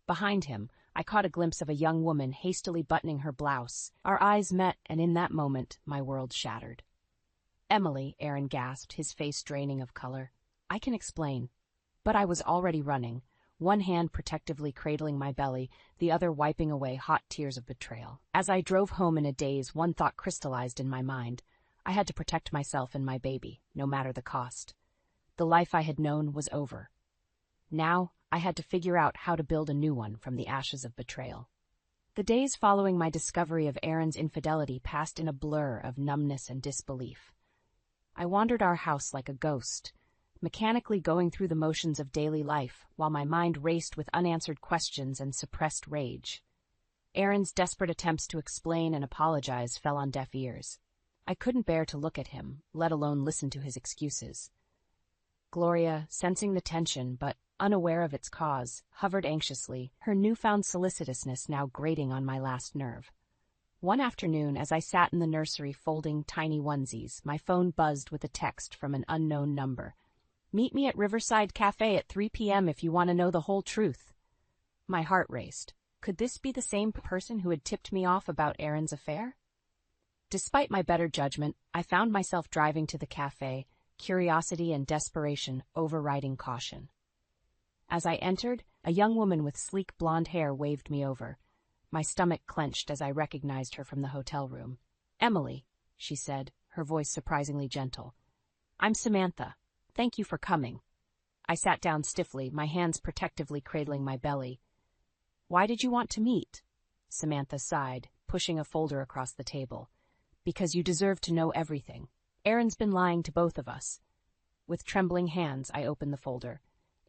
Behind him, I caught a glimpse of a young woman hastily buttoning her blouse. Our eyes met, and in that moment, my world shattered. Emily, Aaron gasped, his face draining of color. I can explain. But I was already running, one hand protectively cradling my belly, the other wiping away hot tears of betrayal. As I drove home in a daze, one thought crystallized in my mind. I had to protect myself and my baby, no matter the cost. The life I had known was over. Now, I had to figure out how to build a new one from the ashes of betrayal. The days following my discovery of Aaron's infidelity passed in a blur of numbness and disbelief. I wandered our house like a ghost, mechanically going through the motions of daily life while my mind raced with unanswered questions and suppressed rage. Aaron's desperate attempts to explain and apologize fell on deaf ears. I couldn't bear to look at him, let alone listen to his excuses. Gloria, sensing the tension but unaware of its cause, hovered anxiously, her newfound solicitousness now grating on my last nerve. One afternoon, as I sat in the nursery folding tiny onesies, my phone buzzed with a text from an unknown number. Meet me at Riverside Cafe at 3 p.m. if you want to know the whole truth. My heart raced. Could this be the same person who had tipped me off about Aaron's affair? Despite my better judgment, I found myself driving to the cafe, curiosity and desperation overriding caution. As I entered, a young woman with sleek blonde hair waved me over. My stomach clenched as I recognized her from the hotel room. Emily, she said, her voice surprisingly gentle. I'm Samantha. Thank you for coming. I sat down stiffly, my hands protectively cradling my belly. Why did you want to meet? Samantha sighed, pushing a folder across the table. Because you deserve to know everything. Aaron's been lying to both of us. With trembling hands, I opened the folder.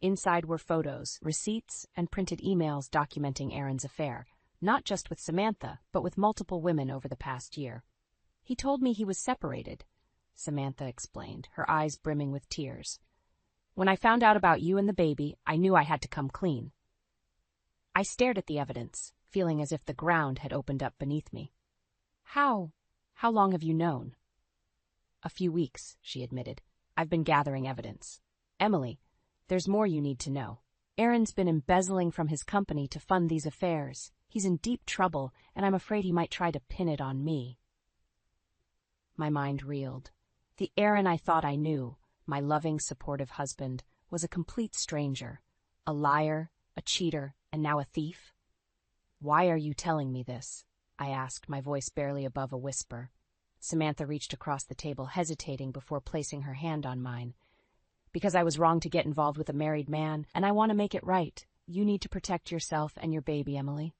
Inside were photos, receipts, and printed emails documenting Aaron's affair, not just with Samantha, but with multiple women over the past year. He told me he was separated, Samantha explained, her eyes brimming with tears. When I found out about you and the baby, I knew I had to come clean. I stared at the evidence, feeling as if the ground had opened up beneath me. How long have you known? A few weeks, she admitted. I've been gathering evidence. Emily, there's more you need to know. Aaron's been embezzling from his company to fund these affairs. He's in deep trouble, and I'm afraid he might try to pin it on me. My mind reeled. The Aaron I thought I knew, my loving, supportive husband, was a complete stranger. A liar, a cheater, and now a thief? Why are you telling me this? I asked, my voice barely above a whisper. Samantha reached across the table, hesitating before placing her hand on mine. Because I was wrong to get involved with a married man, and I want to make it right. You need to protect yourself and your baby, Emily.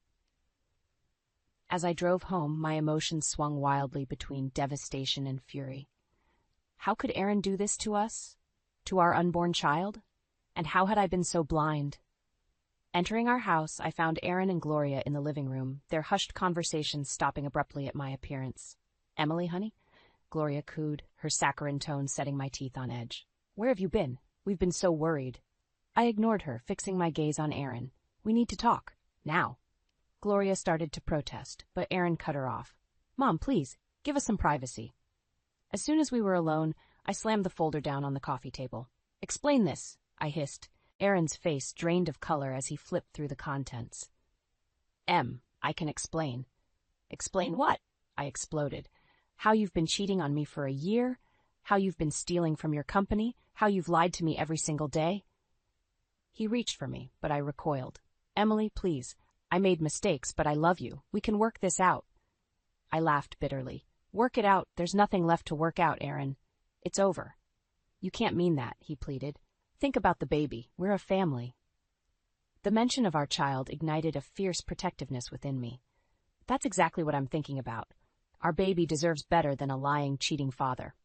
As I drove home, my emotions swung wildly between devastation and fury. How could Aaron do this to us? To our unborn child? And how had I been so blind? Entering our house, I found Aaron and Gloria in the living room, their hushed conversations stopping abruptly at my appearance. Emily, honey? Gloria cooed, her saccharine tone setting my teeth on edge. Where have you been? We've been so worried. I ignored her, fixing my gaze on Aaron. We need to talk. Now. Gloria started to protest, but Aaron cut her off. Mom, please, give us some privacy. As soon as we were alone, I slammed the folder down on the coffee table. Explain this, I hissed, Aaron's face drained of color as he flipped through the contents. I can explain. Explain what? I exploded. How you've been cheating on me for a year, how you've been stealing from your company, how you've lied to me every single day. He reached for me, but I recoiled. Emily, please. I made mistakes, but I love you. We can work this out. I laughed bitterly. Work it out. There's nothing left to work out, Aaron. It's over. You can't mean that, he pleaded. Think about the baby. We're a family. The mention of our child ignited a fierce protectiveness within me. That's exactly what I'm thinking about. Our baby deserves better than a lying, cheating father.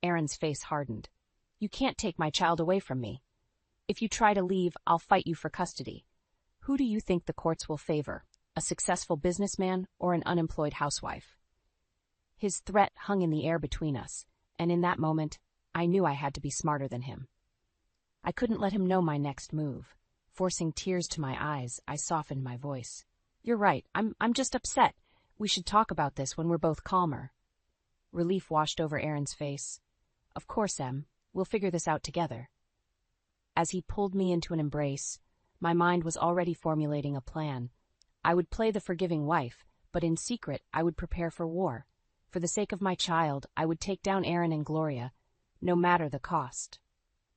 Aaron's face hardened. You can't take my child away from me. If you try to leave, I'll fight you for custody. Who do you think the courts will favor, a successful businessman or an unemployed housewife? His threat hung in the air between us, and in that moment, I knew I had to be smarter than him. I couldn't let him know my next move. Forcing tears to my eyes, I softened my voice. You're right, I'm just upset. We should talk about this when we're both calmer. Relief washed over Aaron's face. Of course, Em, we'll figure this out together. As he pulled me into an embrace, my mind was already formulating a plan. I would play the forgiving wife, but in secret I would prepare for war. For the sake of my child, I would take down Aaron and Gloria, no matter the cost.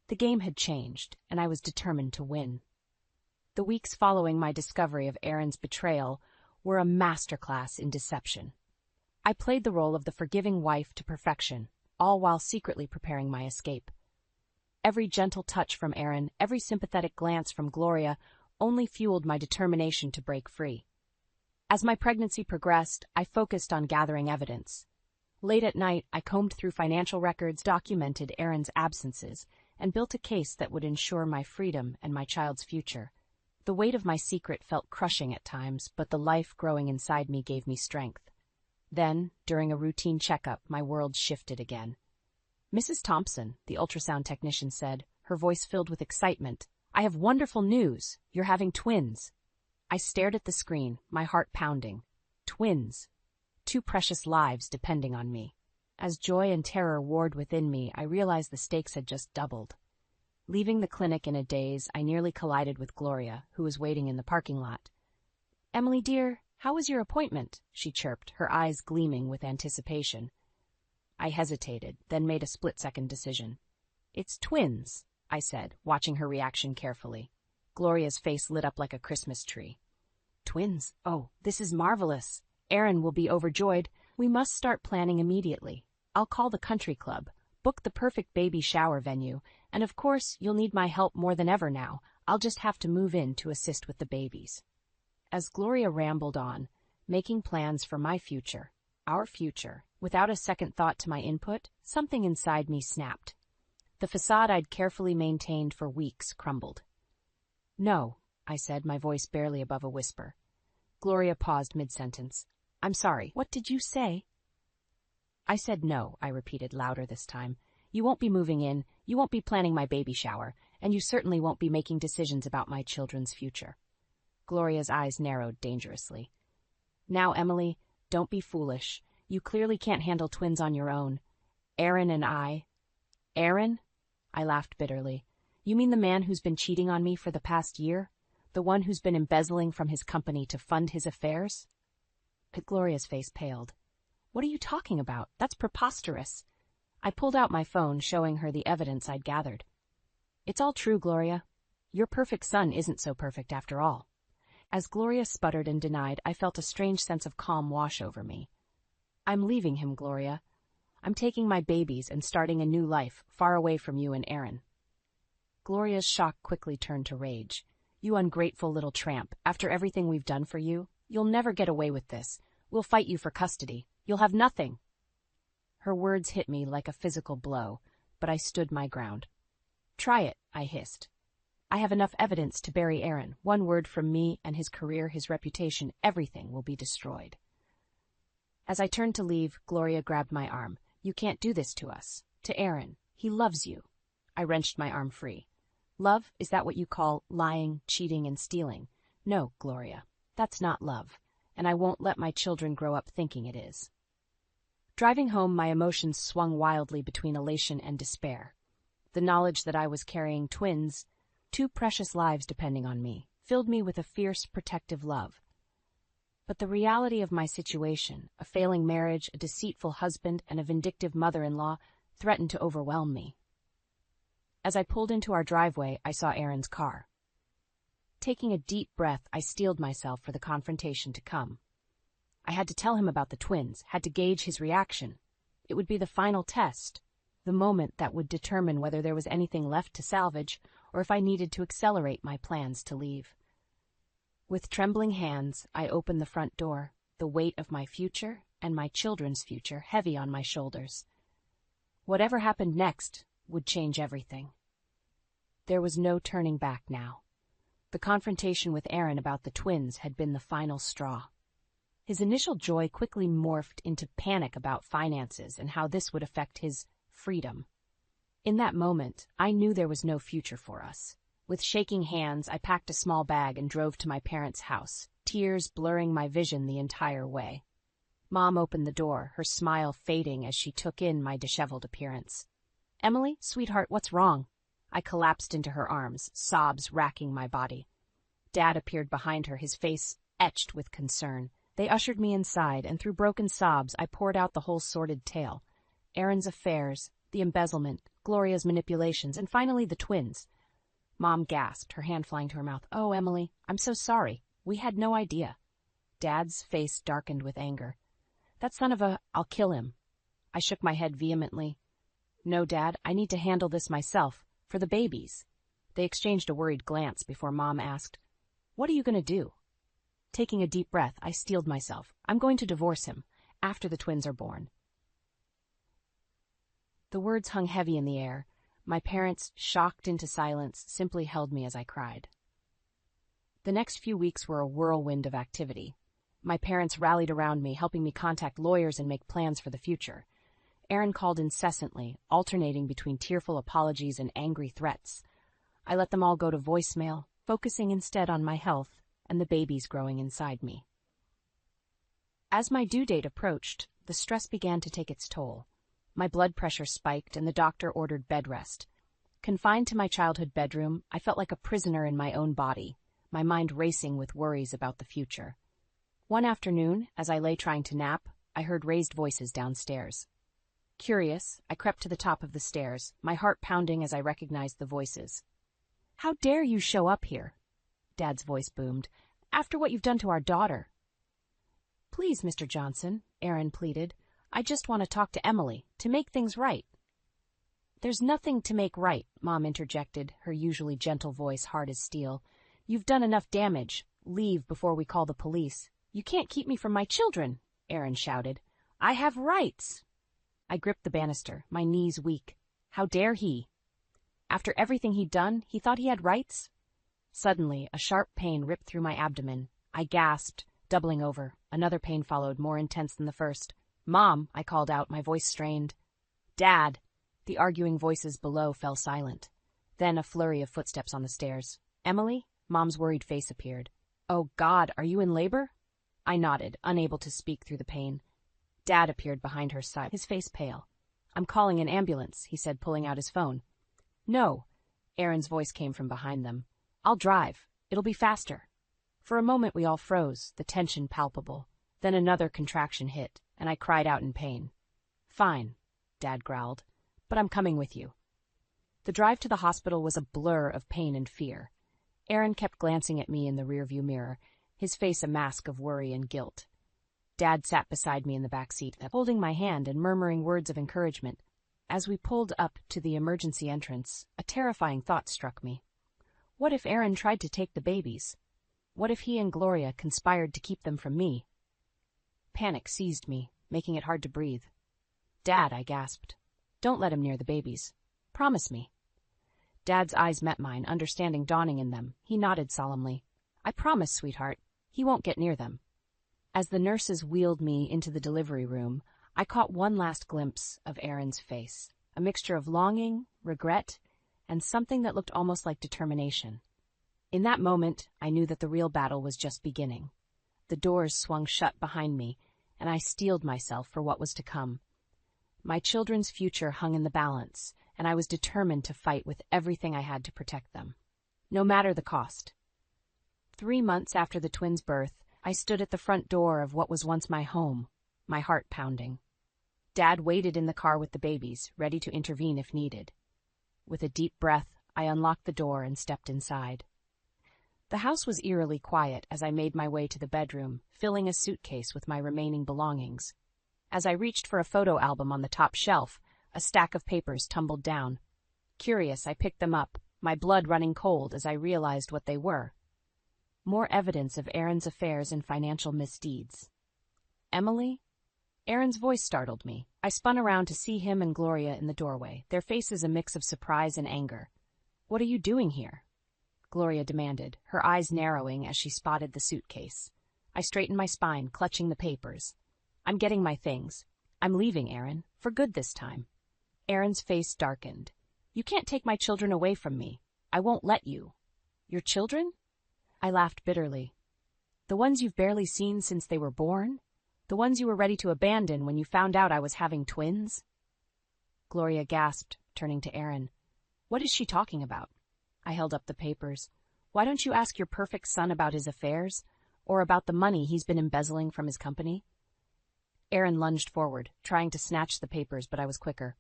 The game had changed, and I was determined to win. The weeks following my discovery of Aaron's betrayal were a masterclass in deception. I played the role of the forgiving wife to perfection, all while secretly preparing my escape. Every gentle touch from Aaron, every sympathetic glance from Gloria only fueled my determination to break free. As my pregnancy progressed, I focused on gathering evidence. Late at night, I combed through financial records, documented Aaron's absences, and built a case that would ensure my freedom and my child's future. The weight of my secret felt crushing at times, but the life growing inside me gave me strength. Then, during a routine checkup, my world shifted again. Mrs. Thompson, the ultrasound technician, said, her voice filled with excitement, I have wonderful news. You're having twins. I stared at the screen, my heart pounding. Twins. 2 precious lives depending on me. As joy and terror warred within me, I realized the stakes had just doubled. Leaving the clinic in a daze, I nearly collided with Gloria, who was waiting in the parking lot. Emily, dear, how was your appointment? She chirped, her eyes gleaming with anticipation. I hesitated, then made a split-second decision. It's twins, I said, watching her reaction carefully. Gloria's face lit up like a Christmas tree. Twins? Oh, this is marvelous. Aaron will be overjoyed. We must start planning immediately. I'll call the country club, book the perfect baby shower venue, and of course, you'll need my help more than ever now. I'll just have to move in to assist with the babies. As Gloria rambled on, making plans for my future, our future, without a second thought to my input, something inside me snapped. The facade I'd carefully maintained for weeks crumbled. No, I said, my voice barely above a whisper. Gloria paused mid-sentence. I'm sorry, what did you say? I said no, I repeated louder this time. You won't be moving in, you won't be planning my baby shower, and you certainly won't be making decisions about my children's future. Gloria's eyes narrowed dangerously. Now, Emily, don't be foolish. You clearly can't handle twins on your own. Aaron and I. Aaron? I laughed bitterly. You mean the man who's been cheating on me for the past year? The one who's been embezzling from his company to fund his affairs? Gloria's face paled. What are you talking about? That's preposterous. I pulled out my phone, showing her the evidence I'd gathered. It's all true, Gloria. Your perfect son isn't so perfect after all. As Gloria sputtered and denied, I felt a strange sense of calm wash over me. I'm leaving him, Gloria. I'm taking my babies and starting a new life, far away from you and Aaron. Gloria's shock quickly turned to rage. You ungrateful little tramp, after everything we've done for you, you'll never get away with this. We'll fight you for custody. You'll have nothing. Her words hit me like a physical blow, but I stood my ground. Try it, I hissed. I have enough evidence to bury Aaron. One word from me and his career, his reputation, everything will be destroyed. As I turned to leave, Gloria grabbed my arm. You can't do this to us. To Aaron. He loves you. I wrenched my arm free. Love, is that what you call lying, cheating, and stealing? No, Gloria, that's not love, and I won't let my children grow up thinking it is. Driving home, my emotions swung wildly between elation and despair. The knowledge that I was carrying twins, 2 precious lives depending on me, filled me with a fierce, protective love. But the reality of my situation, a failing marriage, a deceitful husband, and a vindictive mother-in-law, threatened to overwhelm me. As I pulled into our driveway, I saw Aaron's car. Taking a deep breath, I steeled myself for the confrontation to come. I had to tell him about the twins, had to gauge his reaction. It would be the final test, the moment that would determine whether there was anything left to salvage or if I needed to accelerate my plans to leave. With trembling hands, I opened the front door, the weight of my future and my children's future heavy on my shoulders. Whatever happened next would change everything. There was no turning back now. The confrontation with Aaron about the twins had been the final straw. His initial joy quickly morphed into panic about finances and how this would affect his freedom. In that moment, I knew there was no future for us. With shaking hands, I packed a small bag and drove to my parents' house, tears blurring my vision the entire way. Mom opened the door, her smile fading as she took in my disheveled appearance. Emily, sweetheart, what's wrong? I collapsed into her arms, sobs racking my body. Dad appeared behind her, his face etched with concern. They ushered me inside, and through broken sobs, I poured out the whole sordid tale. Aaron's affairs, the embezzlement, Gloria's manipulations, and finally the twins. Mom gasped, her hand flying to her mouth. Oh, Emily, I'm so sorry. We had no idea. Dad's face darkened with anger. That son of a... I'll kill him. I shook my head vehemently. No, Dad, I need to handle this myself. For the babies. They exchanged a worried glance before Mom asked, What are you going to do? Taking a deep breath, I steeled myself. I'm going to divorce him, after the twins are born. The words hung heavy in the air. My parents, shocked into silence, simply held me as I cried. The next few weeks were a whirlwind of activity. My parents rallied around me, helping me contact lawyers and make plans for the future. Aaron called incessantly, alternating between tearful apologies and angry threats. I let them all go to voicemail, focusing instead on my health and the babies growing inside me. As my due date approached, the stress began to take its toll. My blood pressure spiked and the doctor ordered bed rest. Confined to my childhood bedroom, I felt like a prisoner in my own body, my mind racing with worries about the future. One afternoon, as I lay trying to nap, I heard raised voices downstairs. Curious, I crept to the top of the stairs, my heart pounding as I recognized the voices. How dare you show up here? Dad's voice boomed. After what you've done to our daughter. Please, Mr. Johnson, Aaron pleaded. I just want to talk to Emily, to make things right. There's nothing to make right, Mom interjected, her usually gentle voice hard as steel. You've done enough damage. Leave before we call the police. You can't keep me from my children, Aaron shouted. I have rights. I gripped the banister, my knees weak. How dare he? After everything he'd done, he thought he had rights? Suddenly, a sharp pain ripped through my abdomen. I gasped, doubling over. Another pain followed, more intense than the first. Mom, I called out, my voice strained. Dad. The arguing voices below fell silent. Then a flurry of footsteps on the stairs. Emily? Mom's worried face appeared. Oh, God, are you in labor? I nodded, unable to speak through the pain. Dad appeared behind her side, his face pale. "I'm calling an ambulance," he said, pulling out his phone. "No," Aaron's voice came from behind them. "I'll drive. It'll be faster." For a moment we all froze, the tension palpable. Then another contraction hit, and I cried out in pain. "Fine," Dad growled, "but I'm coming with you." The drive to the hospital was a blur of pain and fear. Aaron kept glancing at me in the rearview mirror, his face a mask of worry and guilt. Dad sat beside me in the back seat, holding my hand and murmuring words of encouragement. As we pulled up to the emergency entrance, a terrifying thought struck me. What if Aaron tried to take the babies? What if he and Gloria conspired to keep them from me? Panic seized me, making it hard to breathe. "Dad," I gasped, "don't let him near the babies. Promise me." Dad's eyes met mine, understanding dawning in them. He nodded solemnly. "I promise, sweetheart. He won't get near them." As the nurses wheeled me into the delivery room, I caught one last glimpse of Aaron's face, a mixture of longing, regret, and something that looked almost like determination. In that moment, I knew that the real battle was just beginning. The doors swung shut behind me, and I steeled myself for what was to come. My children's future hung in the balance, and I was determined to fight with everything I had to protect them, no matter the cost. 3 months after the twins' birth, I stood at the front door of what was once my home, my heart pounding. Dad waited in the car with the babies, ready to intervene if needed. With a deep breath, I unlocked the door and stepped inside. The house was eerily quiet as I made my way to the bedroom, filling a suitcase with my remaining belongings. As I reached for a photo album on the top shelf, a stack of papers tumbled down. Curious, I picked them up, my blood running cold as I realized what they were. More evidence of Aaron's affairs and financial misdeeds. "Emily?" Aaron's voice startled me. I spun around to see him and Gloria in the doorway, their faces a mix of surprise and anger. "What are you doing here?" Gloria demanded, her eyes narrowing as she spotted the suitcase. I straightened my spine, clutching the papers. "I'm getting my things. I'm leaving, Aaron, for good this time." Aaron's face darkened. "You can't take my children away from me. I won't let you." "Your children?" I laughed bitterly. "The ones you've barely seen since they were born? The ones you were ready to abandon when you found out I was having twins?" Gloria gasped, turning to Aaron. "What is she talking about?" I held up the papers. "Why don't you ask your perfect son about his affairs? Or about the money he's been embezzling from his company?" Aaron lunged forward, trying to snatch the papers, but I was quicker.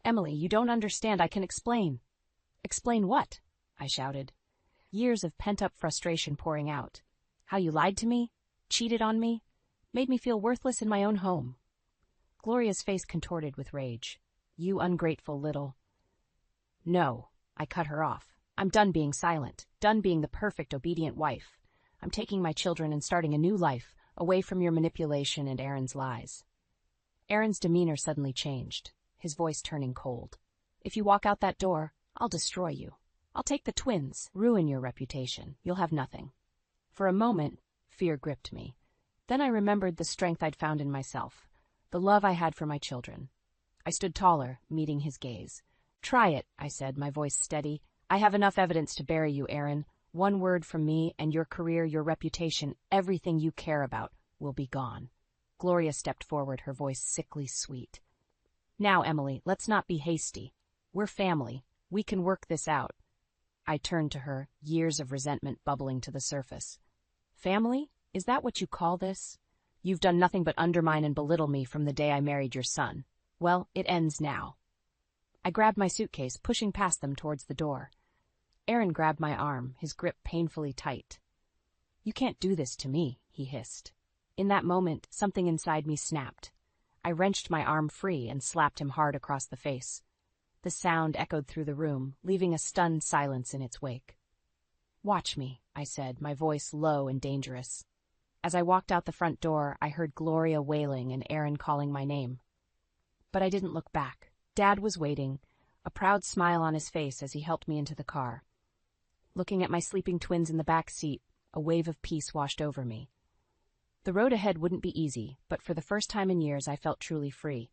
"Emily, you don't understand. I can explain." "Explain what?" I shouted. Years of pent-up frustration pouring out. How you lied to me, cheated on me, made me feel worthless in my own home. Gloria's face contorted with rage. "You ungrateful little—" "No," I cut her off. "I'm done being silent, done being the perfect, obedient wife. I'm taking my children and starting a new life, away from your manipulation and Aaron's lies." Aaron's demeanor suddenly changed, his voice turning cold. "If you walk out that door, I'll destroy you. I'll take the twins, ruin your reputation. You'll have nothing." For a moment, fear gripped me. Then I remembered the strength I'd found in myself, the love I had for my children. I stood taller, meeting his gaze. "Try it," I said, my voice steady. "I have enough evidence to bury you, Aaron. One word from me, and your career, your reputation, everything you care about, will be gone." Gloria stepped forward, her voice sickly sweet. "Now, Emily, let's not be hasty. We're family. We can work this out." I turned to her, years of resentment bubbling to the surface. "Family? Is that what you call this? You've done nothing but undermine and belittle me from the day I married your son. Well, it ends now." I grabbed my suitcase, pushing past them towards the door. Aaron grabbed my arm, his grip painfully tight. "You can't do this to me," he hissed. In that moment, something inside me snapped. I wrenched my arm free and slapped him hard across the face. The sound echoed through the room, leaving a stunned silence in its wake. "Watch me," I said, my voice low and dangerous. As I walked out the front door, I heard Gloria wailing and Aaron calling my name. But I didn't look back. Dad was waiting, a proud smile on his face as he helped me into the car. Looking at my sleeping twins in the back seat, a wave of peace washed over me. The road ahead wouldn't be easy, but for the first time in years I felt truly free.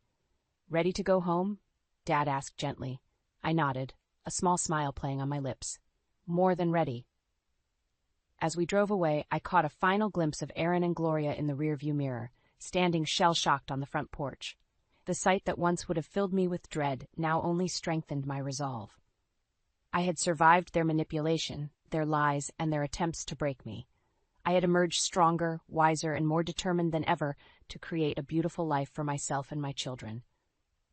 "Ready to go home?" Dad asked gently. I nodded, a small smile playing on my lips. "More than ready." As we drove away, I caught a final glimpse of Aaron and Gloria in the rearview mirror, standing shell-shocked on the front porch. The sight that once would have filled me with dread now only strengthened my resolve. I had survived their manipulation, their lies, and their attempts to break me. I had emerged stronger, wiser, and more determined than ever to create a beautiful life for myself and my children.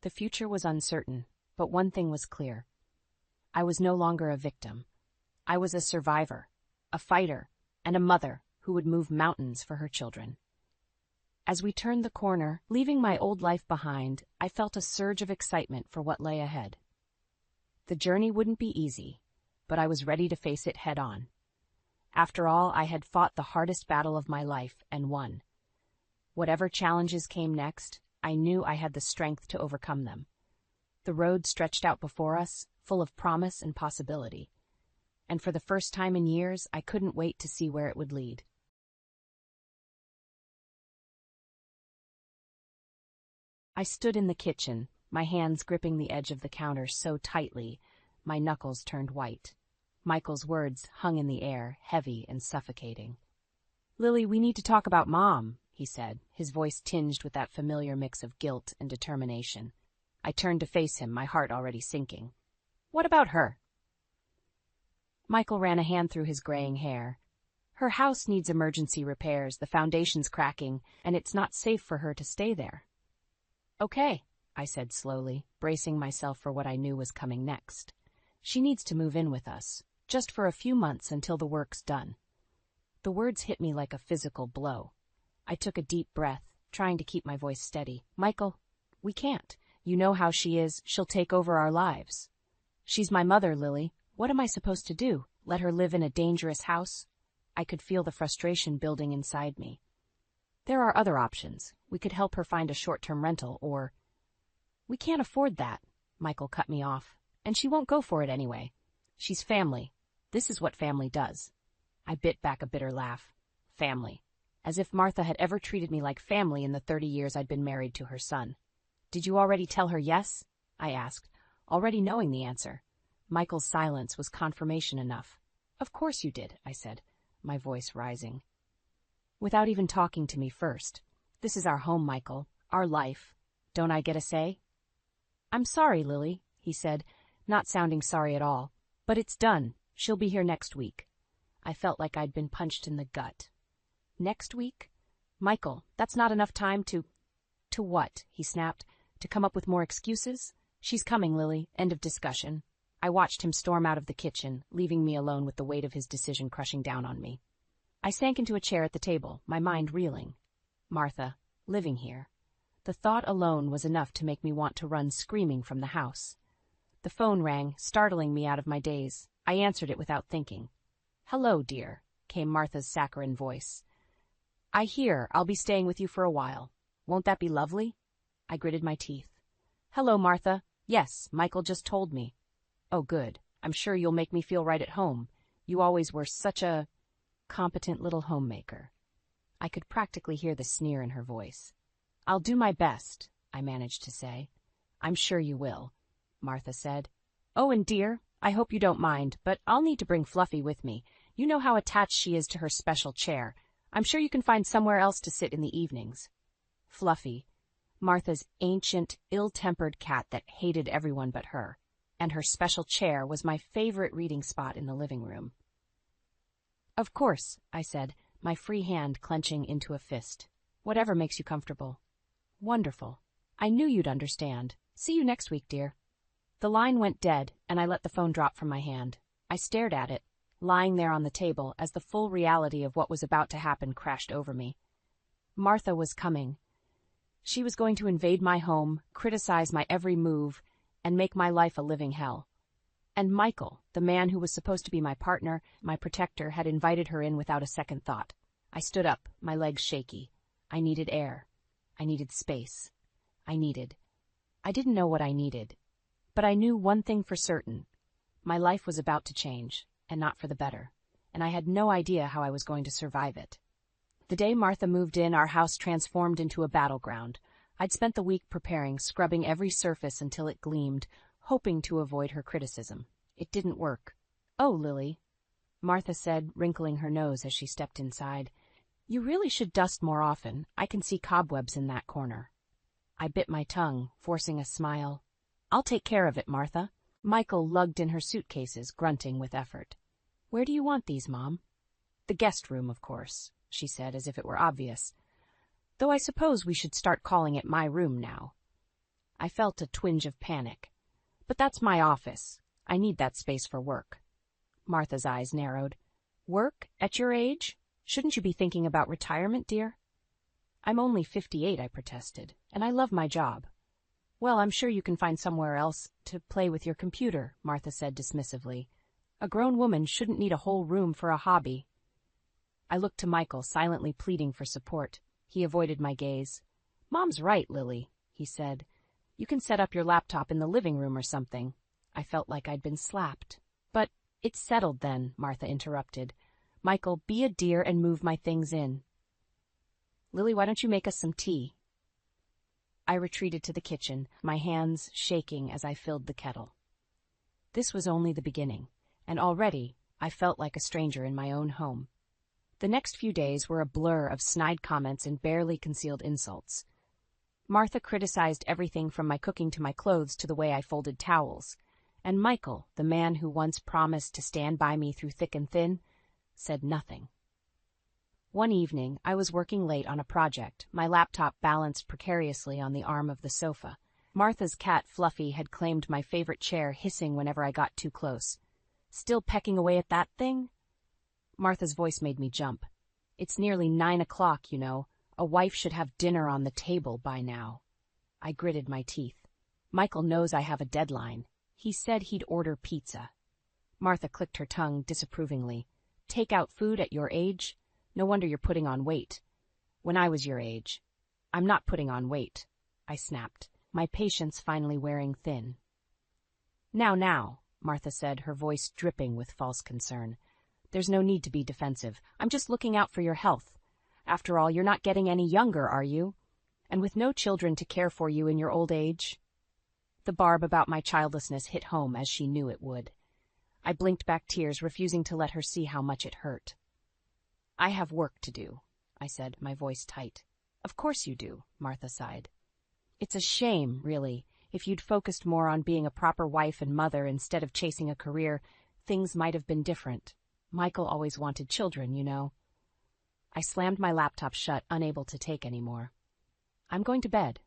The future was uncertain, but one thing was clear. I was no longer a victim. I was a survivor, a fighter, and a mother who would move mountains for her children. As we turned the corner, leaving my old life behind, I felt a surge of excitement for what lay ahead. The journey wouldn't be easy, but I was ready to face it head-on. After all, I had fought the hardest battle of my life and won. Whatever challenges came next, I knew I had the strength to overcome them. The road stretched out before us, full of promise and possibility. And for the first time in years, I couldn't wait to see where it would lead. I stood in the kitchen, my hands gripping the edge of the counter so tightly, my knuckles turned white. Michael's words hung in the air, heavy and suffocating. "Lily, we need to talk about Mom," he said, his voice tinged with that familiar mix of guilt and determination. I turned to face him, my heart already sinking. "What about her?" Michael ran a hand through his graying hair. "Her house needs emergency repairs, the foundation's cracking, and it's not safe for her to stay there." "Okay," I said slowly, bracing myself for what I knew was coming next. "She needs to move in with us, just for a few months until the work's done." The words hit me like a physical blow. I took a deep breath, trying to keep my voice steady. "Michael, we can't. You know how she is. She'll take over our lives." "She's my mother, Lily. What am I supposed to do? Let her live in a dangerous house?" I could feel the frustration building inside me. "There are other options. We could help her find a short-term rental, or—" "We can't afford that," Michael cut me off. "And she won't go for it anyway. She's family. This is what family does." I bit back a bitter laugh. Family. As if Martha had ever treated me like family in the 30 years I'd been married to her son. "Did you already tell her yes?" I asked, already knowing the answer. Michael's silence was confirmation enough. "Of course you did," I said, my voice rising. "Without even talking to me first. This is our home, Michael, our life. Don't I get a say?" "I'm sorry, Lily," he said, not sounding sorry at all. "But it's done. She'll be here next week." I felt like I'd been punched in the gut. "Next week? Michael, that's not enough time to—" "To what?" he snapped. "To come up with more excuses? She's coming, Lily. End of discussion." I watched him storm out of the kitchen, leaving me alone with the weight of his decision crushing down on me. I sank into a chair at the table, my mind reeling. Martha, living here. The thought alone was enough to make me want to run screaming from the house. The phone rang, startling me out of my daze. I answered it without thinking. "Hello, dear," came Martha's saccharine voice. "I hear I'll be staying with you for a while. Won't that be lovely?" I gritted my teeth. "Hello, Martha. Yes, Michael just told me." "Oh, good. I'm sure you'll make me feel right at home. You always were such a competent little homemaker." I could practically hear the sneer in her voice. "I'll do my best," I managed to say. "I'm sure you will," Martha said. "Oh, and dear, I hope you don't mind, but I'll need to bring Fluffy with me. You know how attached she is to her special chair. I'm sure you can find somewhere else to sit in the evenings." Fluffy, Martha's ancient, ill-tempered cat that hated everyone but her, and her special chair was my favorite reading spot in the living room. "Of course," I said, my free hand clenching into a fist. "Whatever makes you comfortable." "Wonderful. I knew you'd understand. See you next week, dear." The line went dead, and I let the phone drop from my hand. I stared at it, lying there on the table as the full reality of what was about to happen crashed over me. Martha was coming. She was going to invade my home, criticize my every move, and make my life a living hell. And Michael, the man who was supposed to be my partner, my protector, had invited her in without a second thought. I stood up, my legs shaky. I needed air. I needed space. I didn't know what I needed. But I knew one thing for certain. My life was about to change, and not for the better, and I had no idea how I was going to survive it. The day Martha moved in, our house transformed into a battleground. I'd spent the week preparing, scrubbing every surface until it gleamed, hoping to avoid her criticism. It didn't work. "Oh, Lily," Martha said, wrinkling her nose as she stepped inside. "You really should dust more often. I can see cobwebs in that corner." I bit my tongue, forcing a smile. "I'll take care of it, Martha." Michael lugged in her suitcases, grunting with effort. "Where do you want these, Mom?" "The guest room, of course," she said, as if it were obvious. "Though I suppose we should start calling it my room now." I felt a twinge of panic. "But that's my office. I need that space for work." Martha's eyes narrowed. "Work? At your age? Shouldn't you be thinking about retirement, dear?" "I'm only 58, I protested, "and I love my job." "Well, I'm sure you can find somewhere else to play with your computer," Martha said dismissively. "A grown woman shouldn't need a whole room for a hobby." I looked to Michael, silently pleading for support. He avoided my gaze. "Mom's right, Lily," he said. "You can set up your laptop in the living room or something." I felt like I'd been slapped. "But it's settled then," Martha interrupted. "Michael, be a dear and move my things in." "Lily, why don't you make us some tea?" I retreated to the kitchen, my hands shaking as I filled the kettle. This was only the beginning, and already I felt like a stranger in my own home. The next few days were a blur of snide comments and barely concealed insults. Martha criticized everything from my cooking to my clothes to the way I folded towels, and Michael, the man who once promised to stand by me through thick and thin, said nothing. One evening, I was working late on a project, my laptop balanced precariously on the arm of the sofa. Martha's cat Fluffy had claimed my favorite chair, hissing whenever I got too close. "Still pecking away at that thing?" Martha's voice made me jump. "It's nearly 9 o'clock, you know. A wife should have dinner on the table by now." I gritted my teeth. "Michael knows I have a deadline. He said he'd order pizza." Martha clicked her tongue disapprovingly. "Take out food at your age? No wonder you're putting on weight." "When I was your age." "I'm not putting on weight," I snapped, my patience finally wearing thin. Now, Martha said, her voice dripping with false concern. "There's no need to be defensive. I'm just looking out for your health. After all, you're not getting any younger, are you? And with no children to care for you in your old age?" The barb about my childlessness hit home as she knew it would. I blinked back tears, refusing to let her see how much it hurt. "I have work to do," I said, my voice tight. "Of course you do," Martha sighed. "It's a shame, really. If you'd focused more on being a proper wife and mother instead of chasing a career, things might have been different. Michael always wanted children, you know." I slammed my laptop shut, unable to take any more. "I'm going to bed."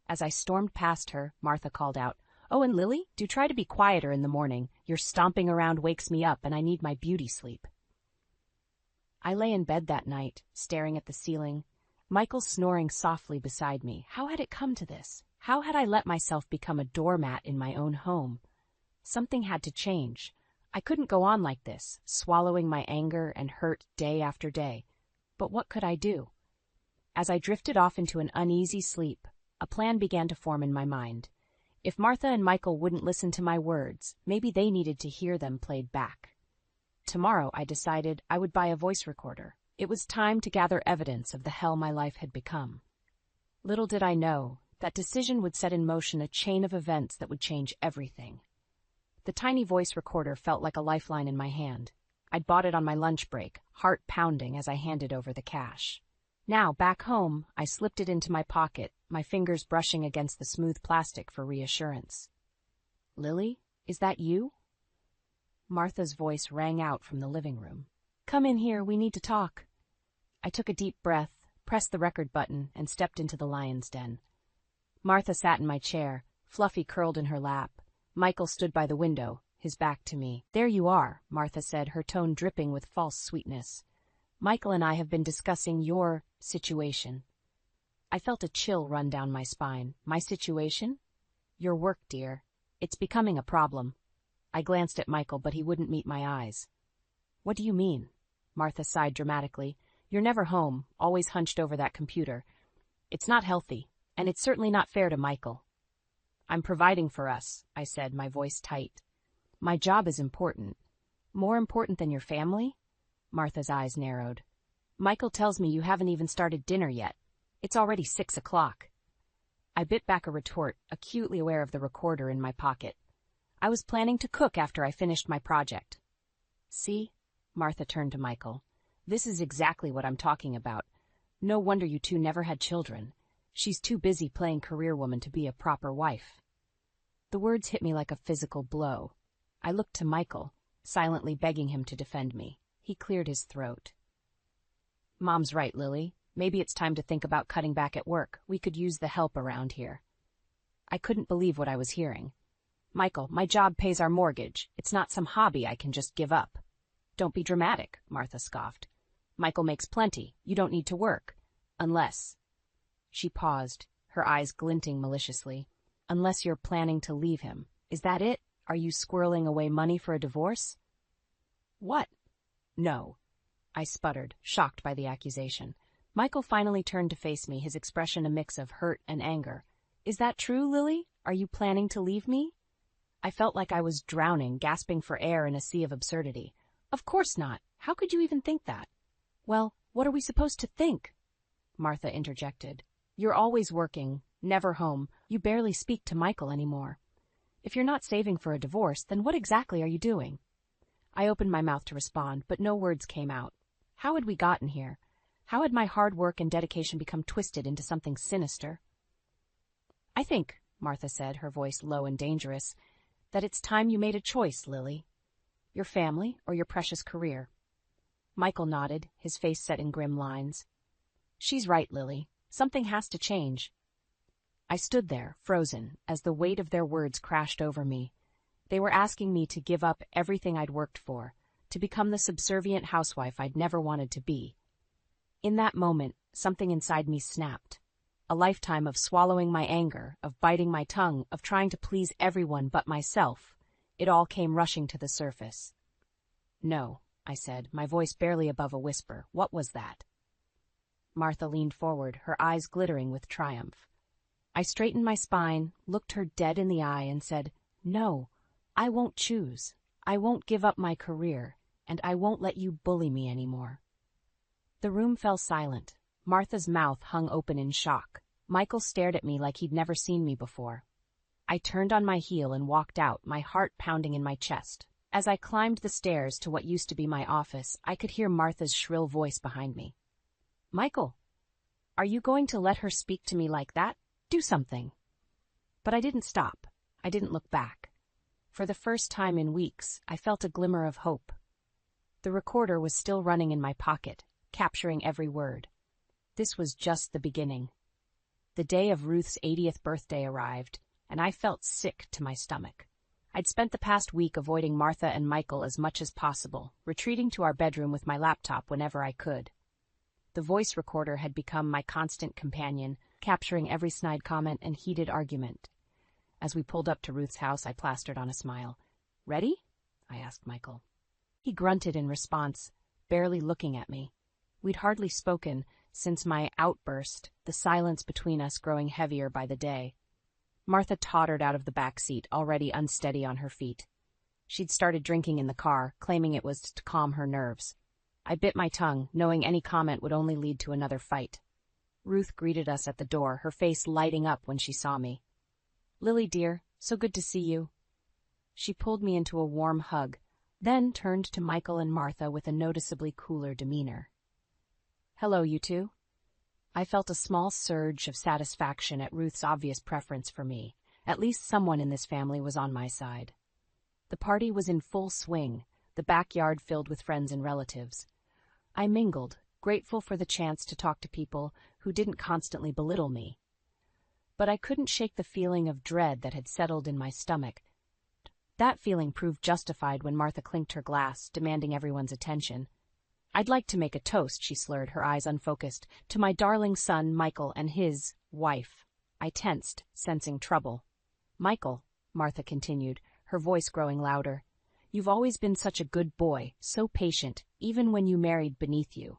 As I stormed past her, Martha called out, "Oh, and Lily, do try to be quieter in the morning. Your stomping around wakes me up, and I need my beauty sleep." I lay in bed that night, staring at the ceiling, Michael snoring softly beside me. How had it come to this? How had I let myself become a doormat in my own home? Something had to change. I couldn't go on like this, swallowing my anger and hurt day after day. But what could I do? As I drifted off into an uneasy sleep, a plan began to form in my mind. If Martha and Michael wouldn't listen to my words, maybe they needed to hear them played back. Tomorrow, I decided, I would buy a voice recorder. It was time to gather evidence of the hell my life had become. Little did I know, that decision would set in motion a chain of events that would change everything. The tiny voice recorder felt like a lifeline in my hand. I'd bought it on my lunch break, heart pounding as I handed over the cash. Now, back home, I slipped it into my pocket, my fingers brushing against the smooth plastic for reassurance. "Lily, is that you?" Martha's voice rang out from the living room. "Come in here, we need to talk." I took a deep breath, pressed the record button, and stepped into the lion's den. Martha sat in my chair, Fluffy curled in her lap. Michael stood by the window, his back to me. "There you are," Martha said, her tone dripping with false sweetness. "Michael and I have been discussing your situation." I felt a chill run down my spine. "My situation?" "Your work, dear. It's becoming a problem." I glanced at Michael, but he wouldn't meet my eyes. "What do you mean?" Martha sighed dramatically. "You're never home, always hunched over that computer. It's not healthy, and it's certainly not fair to Michael." "I'm providing for us," I said, my voice tight. "My job is important." "More important than your family?" Martha's eyes narrowed. "Michael tells me you haven't even started dinner yet. It's already 6 o'clock. I bit back a retort, acutely aware of the recorder in my pocket. "I was planning to cook after I finished my project." "See?" Martha turned to Michael. "This is exactly what I'm talking about. No wonder you two never had children. She's too busy playing career woman to be a proper wife. The words hit me like a physical blow. I looked to Michael, silently begging him to defend me. He cleared his throat. Mom's right, Lily. Maybe it's time to think about cutting back at work. We could use the help around here. I couldn't believe what I was hearing. Michael, my job pays our mortgage. It's not some hobby I can just give up. Don't be dramatic, Martha scoffed. Michael makes plenty. You don't need to work. Unless... She paused, her eyes glinting maliciously. Unless you're planning to leave him. Is that it? Are you squirreling away money for a divorce? What? No. I sputtered, shocked by the accusation. Michael finally turned to face me, his expression a mix of hurt and anger. Is that true, Lily? Are you planning to leave me? I felt like I was drowning, gasping for air in a sea of absurdity. Of course not. How could you even think that? Well, what are we supposed to think? Martha interjected. You're always working, never home. You barely speak to Michael anymore. If you're not saving for a divorce, then what exactly are you doing? I opened my mouth to respond, but no words came out. How had we gotten here? How had my hard work and dedication become twisted into something sinister? I think, Martha said, her voice low and dangerous, that it's time you made a choice, Lily. Your family or your precious career. Michael nodded, his face set in grim lines. She's right, Lily. Something has to change. I stood there, frozen, as the weight of their words crashed over me. They were asking me to give up everything I'd worked for, to become the subservient housewife I'd never wanted to be. In that moment, something inside me snapped. A lifetime of swallowing my anger, of biting my tongue, of trying to please everyone but myself. It all came rushing to the surface. No, I said, my voice barely above a whisper. What was that? Martha leaned forward, her eyes glittering with triumph. I straightened my spine, looked her dead in the eye, and said, No, I won't choose. I won't give up my career, and I won't let you bully me anymore. The room fell silent. Martha's mouth hung open in shock. Michael stared at me like he'd never seen me before. I turned on my heel and walked out, my heart pounding in my chest. As I climbed the stairs to what used to be my office, I could hear Martha's shrill voice behind me. Michael, are you going to let her speak to me like that? Do something. But I didn't stop. I didn't look back. For the first time in weeks, I felt a glimmer of hope. The recorder was still running in my pocket, capturing every word. This was just the beginning. The day of Ruth's 80th birthday arrived, and I felt sick to my stomach. I'd spent the past week avoiding Martha and Michael as much as possible, retreating to our bedroom with my laptop whenever I could. The voice recorder had become my constant companion, capturing every snide comment and heated argument. As we pulled up to Ruth's house, I plastered on a smile. Ready? I asked Michael. He grunted in response, barely looking at me. We'd hardly spoken since my outburst, the silence between us growing heavier by the day. Martha tottered out of the back seat, already unsteady on her feet. She'd started drinking in the car, claiming it was to calm her nerves. I bit my tongue, knowing any comment would only lead to another fight. Ruth greeted us at the door, her face lighting up when she saw me. Lily, dear, so good to see you. She pulled me into a warm hug, then turned to Michael and Martha with a noticeably cooler demeanor. Hello, you two. I felt a small surge of satisfaction at Ruth's obvious preference for me. At least someone in this family was on my side. The party was in full swing, the backyard filled with friends and relatives. I mingled, grateful for the chance to talk to people who didn't constantly belittle me. But I couldn't shake the feeling of dread that had settled in my stomach. That feeling proved justified when Martha clinked her glass, demanding everyone's attention. I'd like to make a toast, she slurred, her eyes unfocused, to my darling son, Michael, and his wife. I tensed, sensing trouble. Michael, Martha continued, her voice growing louder, you've always been such a good boy, so patient, even when you married beneath you.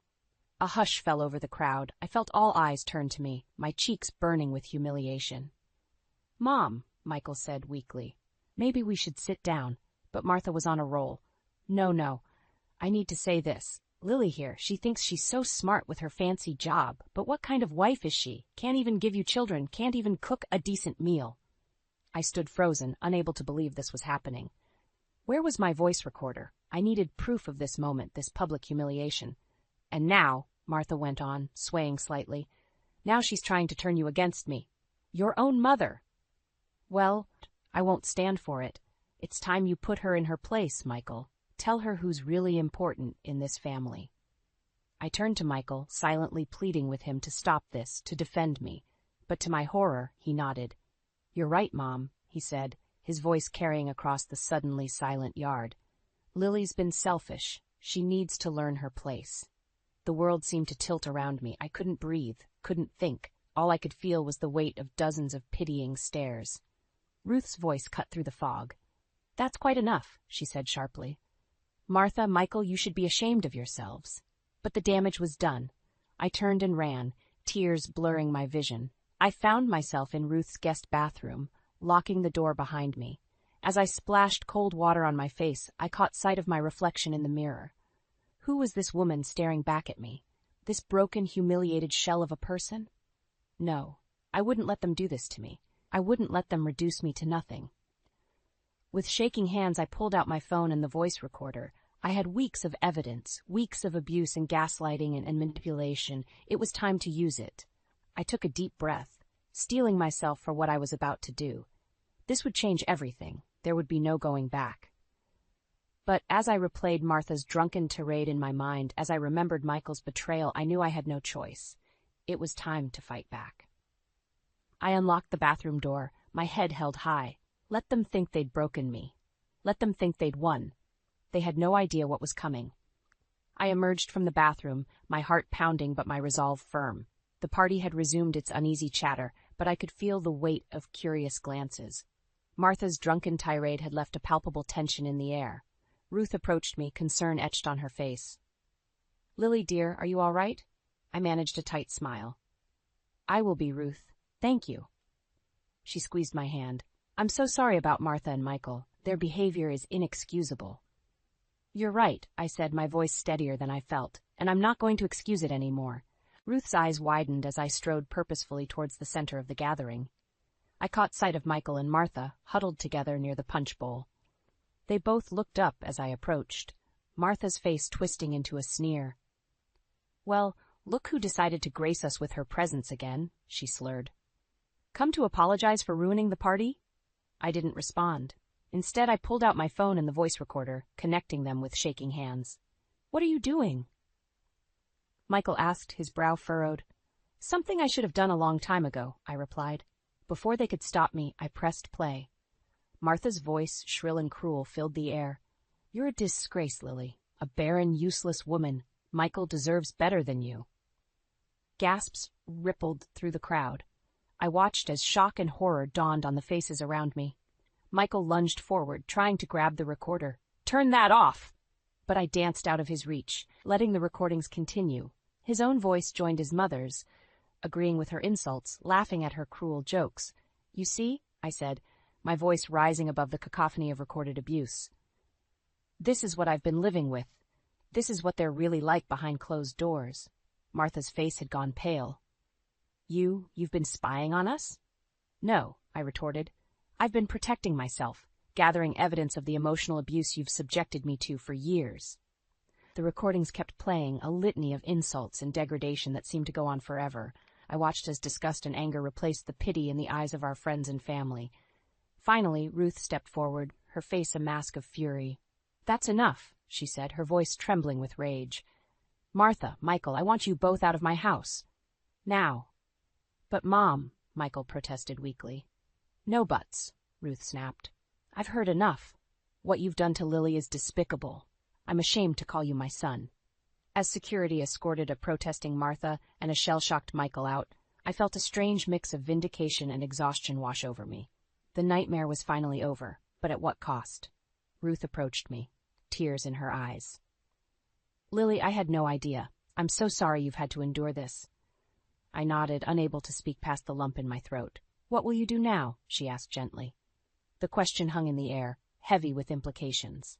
A hush fell over the crowd. I felt all eyes turn to me, my cheeks burning with humiliation. Mom, Michael said weakly, maybe we should sit down, but Martha was on a roll. No, I need to say this. Lily here, she thinks she's so smart with her fancy job, but what kind of wife is she? Can't even give you children, can't even cook a decent meal. I stood frozen, unable to believe this was happening. Where was my voice recorder? I needed proof of this moment, this public humiliation. And now, Martha went on, swaying slightly, Now she's trying to turn you against me. Your own mother. Well, I won't stand for it. It's time you put her in her place, Michael. Tell her who's really important in this family. I turned to Michael, silently pleading with him to stop this, to defend me. But to my horror, he nodded. You're right, Mom, he said, his voice carrying across the suddenly silent yard. Lily's been selfish. She needs to learn her place. The world seemed to tilt around me. I couldn't breathe, couldn't think. All I could feel was the weight of dozens of pitying stares. Ruth's voice cut through the fog. That's quite enough, she said sharply. Martha, Michael, you should be ashamed of yourselves. But the damage was done. I turned and ran, tears blurring my vision. I found myself in Ruth's guest bathroom, locking the door behind me. As I splashed cold water on my face, I caught sight of my reflection in the mirror. Who was this woman staring back at me? This broken, humiliated shell of a person? No, I wouldn't let them do this to me. I wouldn't let them reduce me to nothing. With shaking hands, I pulled out my phone and the voice recorder. I had weeks of evidence, weeks of abuse and gaslighting and manipulation. It was time to use it. I took a deep breath, steeling myself for what I was about to do. This would change everything. There would be no going back. But as I replayed Martha's drunken tirade in my mind, as I remembered Michael's betrayal, I knew I had no choice. It was time to fight back. I unlocked the bathroom door, my head held high. Let them think they'd broken me. Let them think they'd won. They had no idea what was coming. I emerged from the bathroom, my heart pounding but my resolve firm. The party had resumed its uneasy chatter, but I could feel the weight of curious glances. Martha's drunken tirade had left a palpable tension in the air. Ruth approached me, concern etched on her face. Lily, dear, are you all right? I managed a tight smile. I will be, Ruth. Thank you. She squeezed my hand. I'm so sorry about Martha and Michael. Their behavior is inexcusable. You're right, I said, my voice steadier than I felt, and I'm not going to excuse it anymore. Ruth's eyes widened as I strode purposefully towards the center of the gathering. I caught sight of Michael and Martha, huddled together near the punch bowl. They both looked up as I approached, Martha's face twisting into a sneer. Well, look who decided to grace us with her presence again, she slurred. Come to apologize for ruining the party? I didn't respond. Instead, I pulled out my phone and the voice recorder, connecting them with shaking hands. What are you doing? Michael asked, his brow furrowed. Something I should have done a long time ago, I replied. Before they could stop me, I pressed play. Martha's voice, shrill and cruel, filled the air. You're a disgrace, Lily. A barren, useless woman. Michael deserves better than you. Gasps rippled through the crowd. I watched as shock and horror dawned on the faces around me. Michael lunged forward, trying to grab the recorder. Turn that off! But I danced out of his reach, letting the recordings continue. His own voice joined his mother's, agreeing with her insults, laughing at her cruel jokes. You see, I said, my voice rising above the cacophony of recorded abuse. This is what I've been living with. This is what they're really like behind closed doors. Martha's face had gone pale. You've been spying on us? No, I retorted. I've been protecting myself, gathering evidence of the emotional abuse you've subjected me to for years. The recordings kept playing, a litany of insults and degradation that seemed to go on forever. I watched as disgust and anger replaced the pity in the eyes of our friends and family. Finally, Ruth stepped forward, her face a mask of fury. That's enough, she said, her voice trembling with rage. Martha, Michael, I want you both out of my house. Now. But Mom, Michael protested weakly. No buts, Ruth snapped. I've heard enough. What you've done to Lily is despicable. I'm ashamed to call you my son. As security escorted a protesting Martha and a shell-shocked Michael out, I felt a strange mix of vindication and exhaustion wash over me. The nightmare was finally over, but at what cost? Ruth approached me, tears in her eyes. Lily, I had no idea. I'm so sorry you've had to endure this. I nodded, unable to speak past the lump in my throat. What will you do now? She asked gently. The question hung in the air, heavy with implications.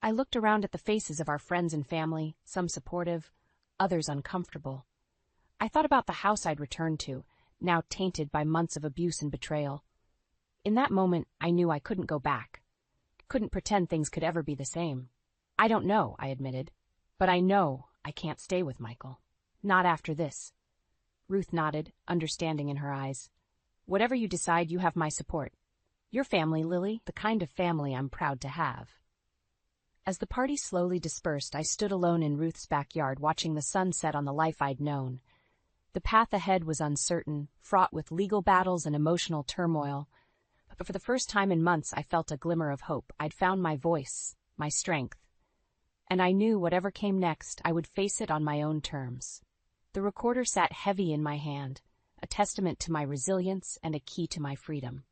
I looked around at the faces of our friends and family, some supportive, others uncomfortable. I thought about the house I'd returned to, now tainted by months of abuse and betrayal. In that moment, I knew I couldn't go back. Couldn't pretend things could ever be the same. I don't know, I admitted, but I know I can't stay with Michael. Not after this. Ruth nodded, understanding in her eyes. Whatever you decide, you have my support. Your family, Lily, the kind of family I'm proud to have. As the party slowly dispersed, I stood alone in Ruth's backyard, watching the sun set on the life I'd known. The path ahead was uncertain, fraught with legal battles and emotional turmoil. But for the first time in months, I felt a glimmer of hope. I'd found my voice, my strength. And I knew whatever came next, I would face it on my own terms. The recorder sat heavy in my hand, a testament to my resilience and a key to my freedom.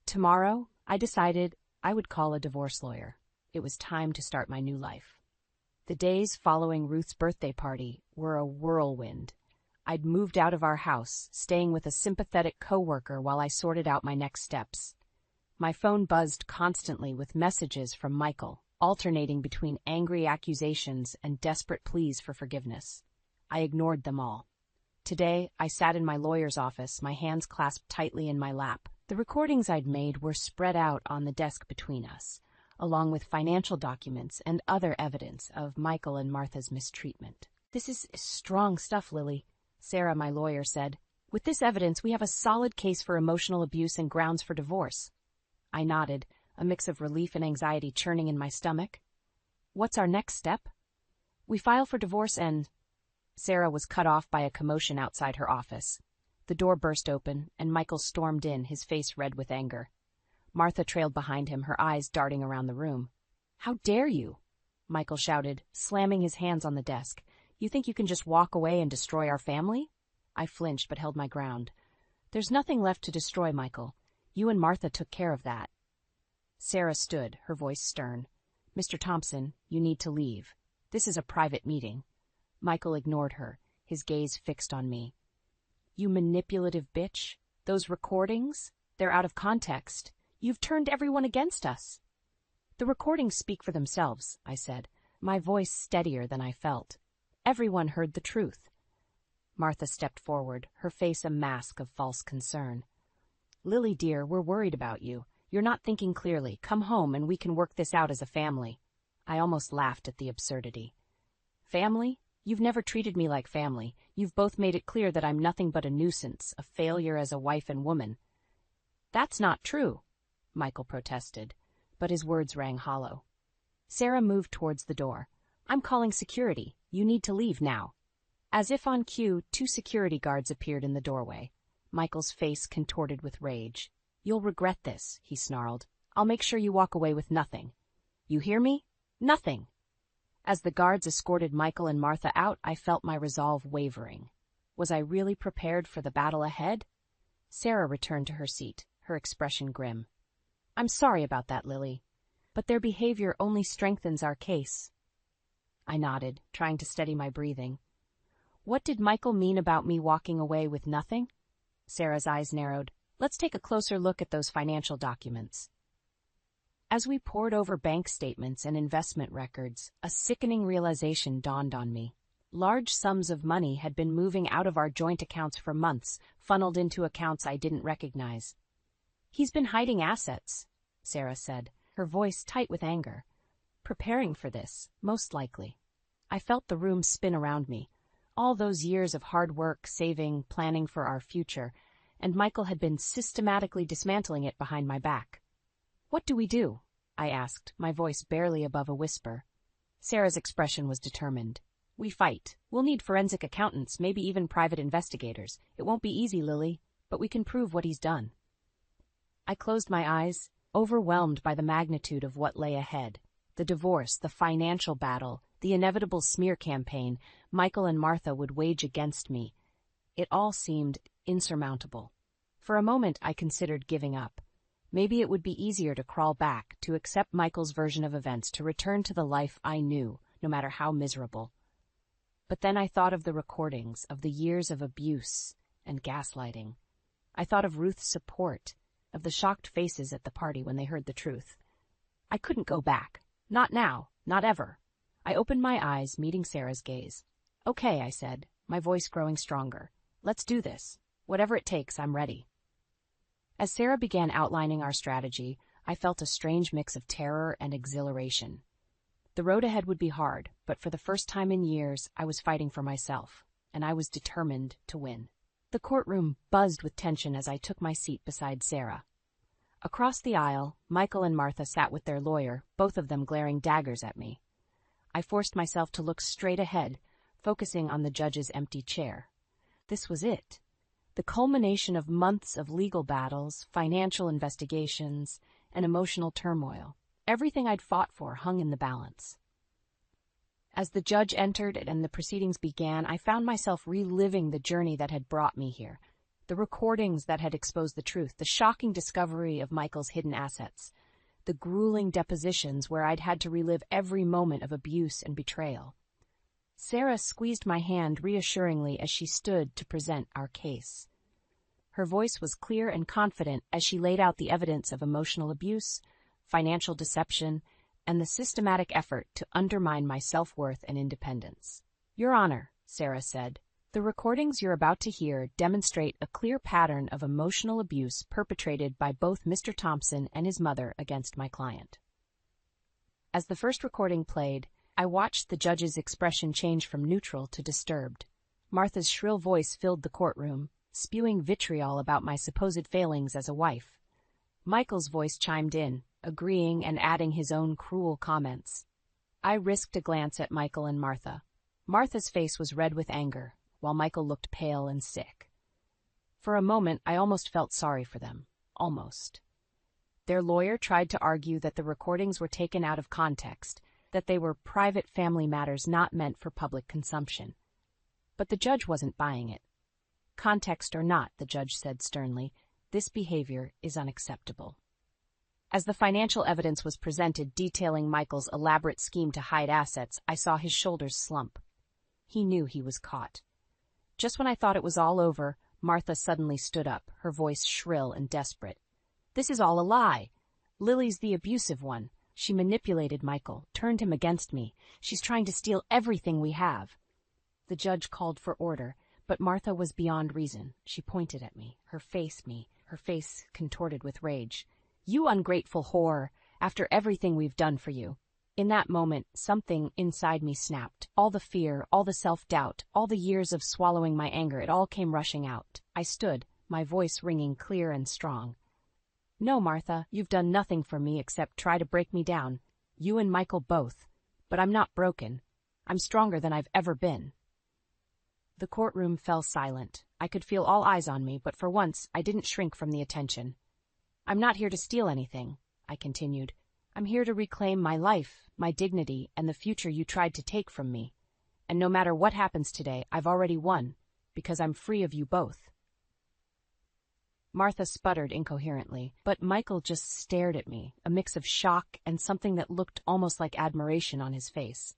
Tomorrow, I decided I would call a divorce lawyer. It was time to start my new life. The days following Ruth's birthday party were a whirlwind. I'd moved out of our house, staying with a sympathetic coworker while I sorted out my next steps. My phone buzzed constantly with messages from Michael, alternating between angry accusations and desperate pleas for forgiveness. I ignored them all. Today, I sat in my lawyer's office, my hands clasped tightly in my lap. The recordings I'd made were spread out on the desk between us, along with financial documents and other evidence of Michael and Martha's mistreatment. "This is strong stuff, Lily," Sarah, my lawyer, said. "With this evidence, we have a solid case for emotional abuse and grounds for divorce." I nodded, a mix of relief and anxiety churning in my stomach. "What's our next step?" "We file for divorce and—" Sarah was cut off by a commotion outside her office. The door burst open, and Michael stormed in, his face red with anger. Martha trailed behind him, her eyes darting around the room. "How dare you?" Michael shouted, slamming his hands on the desk. "You think you can just walk away and destroy our family?" I flinched but held my ground. "There's nothing left to destroy, Michael. You and Martha took care of that." Sarah stood, her voice stern. "Mr. Thompson, you need to leave. This is a private meeting." Michael ignored her, his gaze fixed on me. "You manipulative bitch. Those recordings? They're out of context. You've turned everyone against us." "The recordings speak for themselves," I said, my voice steadier than I felt. "Everyone heard the truth." Martha stepped forward, her face a mask of false concern. "Lily, dear, we're worried about you. You're not thinking clearly. Come home and we can work this out as a family." I almost laughed at the absurdity. "Family? You've never treated me like family. You've both made it clear that I'm nothing but a nuisance, a failure as a wife and woman." "That's not true," Michael protested, but his words rang hollow. Sarah moved towards the door. "I'm calling security. You need to leave now." As if on cue, 2 security guards appeared in the doorway. Michael's face contorted with rage. "You'll regret this," he snarled. "I'll make sure you walk away with nothing. You hear me? Nothing." As the guards escorted Michael and Martha out, I felt my resolve wavering. Was I really prepared for the battle ahead? Sarah returned to her seat, her expression grim. "I'm sorry about that, Lily, but their behavior only strengthens our case." I nodded, trying to steady my breathing. "What did Michael mean about me walking away with nothing?" Sarah's eyes narrowed. "Let's take a closer look at those financial documents." As we pored over bank statements and investment records, a sickening realization dawned on me. Large sums of money had been moving out of our joint accounts for months, funneled into accounts I didn't recognize. "He's been hiding assets," Sarah said, her voice tight with anger. "Preparing for this, most likely." I felt the room spin around me. All those years of hard work, saving, planning for our future, and Michael had been systematically dismantling it behind my back. "What do we do?" I asked, my voice barely above a whisper. Sarah's expression was determined. "We fight. We'll need forensic accountants, maybe even private investigators. It won't be easy, Lily, but we can prove what he's done." I closed my eyes, overwhelmed by the magnitude of what lay ahead. The divorce, the financial battle, the inevitable smear campaign Michael and Martha would wage against me. It all seemed insurmountable. For a moment, I considered giving up. Maybe it would be easier to crawl back, to accept Michael's version of events, to return to the life I knew, no matter how miserable. But then I thought of the recordings, of the years of abuse and gaslighting. I thought of Ruth's support, of the shocked faces at the party when they heard the truth. I couldn't go back. Not now, not ever. I opened my eyes, meeting Sarah's gaze. "Okay," I said, my voice growing stronger. "Let's do this. Whatever it takes, I'm ready." As Sarah began outlining our strategy, I felt a strange mix of terror and exhilaration. The road ahead would be hard, but for the first time in years, I was fighting for myself, and I was determined to win. The courtroom buzzed with tension as I took my seat beside Sarah. Across the aisle, Michael and Martha sat with their lawyer, both of them glaring daggers at me. I forced myself to look straight ahead, focusing on the judge's empty chair. This was it. The culmination of months of legal battles, financial investigations, and emotional turmoil. Everything I'd fought for hung in the balance. As the judge entered and the proceedings began, I found myself reliving the journey that had brought me here. The recordings that had exposed the truth, the shocking discovery of Michael's hidden assets, the grueling depositions where I'd had to relive every moment of abuse and betrayal. Sarah squeezed my hand reassuringly as she stood to present our case. Her voice was clear and confident as she laid out the evidence of emotional abuse, financial deception, and the systematic effort to undermine my self-worth and independence. "Your Honor," Sarah said, "the recordings you're about to hear demonstrate a clear pattern of emotional abuse perpetrated by both Mr. Thompson and his mother against my client." As the first recording played, I watched the judge's expression change from neutral to disturbed. Martha's shrill voice filled the courtroom, spewing vitriol about my supposed failings as a wife. Michael's voice chimed in, agreeing and adding his own cruel comments. I risked a glance at Michael and Martha. Martha's face was red with anger, while Michael looked pale and sick. For a moment, I almost felt sorry for them. Almost. Their lawyer tried to argue that the recordings were taken out of context, that they were private family matters not meant for public consumption. But the judge wasn't buying it. "Context or not," the judge said sternly, "this behavior is unacceptable." As the financial evidence was presented detailing Michael's elaborate scheme to hide assets, I saw his shoulders slump. He knew he was caught. Just when I thought it was all over, Martha suddenly stood up, her voice shrill and desperate. "This is all a lie. Lily's the abusive one. She manipulated Michael, turned him against me. She's trying to steal everything we have." The judge called for order, but Martha was beyond reason. She pointed at me, her face contorted with rage. "You ungrateful whore, after everything we've done for you." In that moment, something inside me snapped. All the fear, all the self-doubt, all the years of swallowing my anger, it all came rushing out. I stood, my voice ringing clear and strong. "No, Martha, you've done nothing for me except try to break me down. You and Michael both. But I'm not broken. I'm stronger than I've ever been." The courtroom fell silent. I could feel all eyes on me, but for once, I didn't shrink from the attention. "I'm not here to steal anything," I continued. "I'm here to reclaim my life, my dignity, and the future you tried to take from me. And no matter what happens today, I've already won, because I'm free of you both." Martha sputtered incoherently, but Michael just stared at me, a mix of shock and something that looked almost like admiration on his face.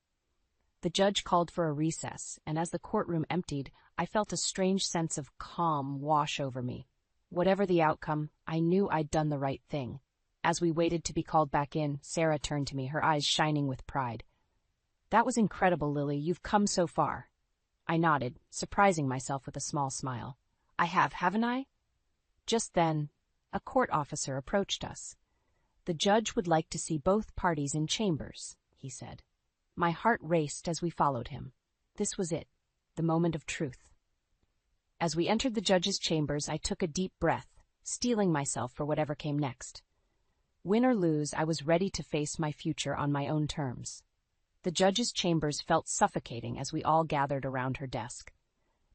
The judge called for a recess, and as the courtroom emptied, I felt a strange sense of calm wash over me. Whatever the outcome, I knew I'd done the right thing. As we waited to be called back in, Sarah turned to me, her eyes shining with pride. "That was incredible, Lily. You've come so far." I nodded, surprising myself with a small smile. "I have, haven't I?" Just then, a court officer approached us. "The judge would like to see both parties in chambers," he said. My heart raced as we followed him. This was it, the moment of truth. As we entered the judge's chambers, I took a deep breath, steeling myself for whatever came next. Win or lose, I was ready to face my future on my own terms. The judge's chambers felt suffocating as we all gathered around her desk.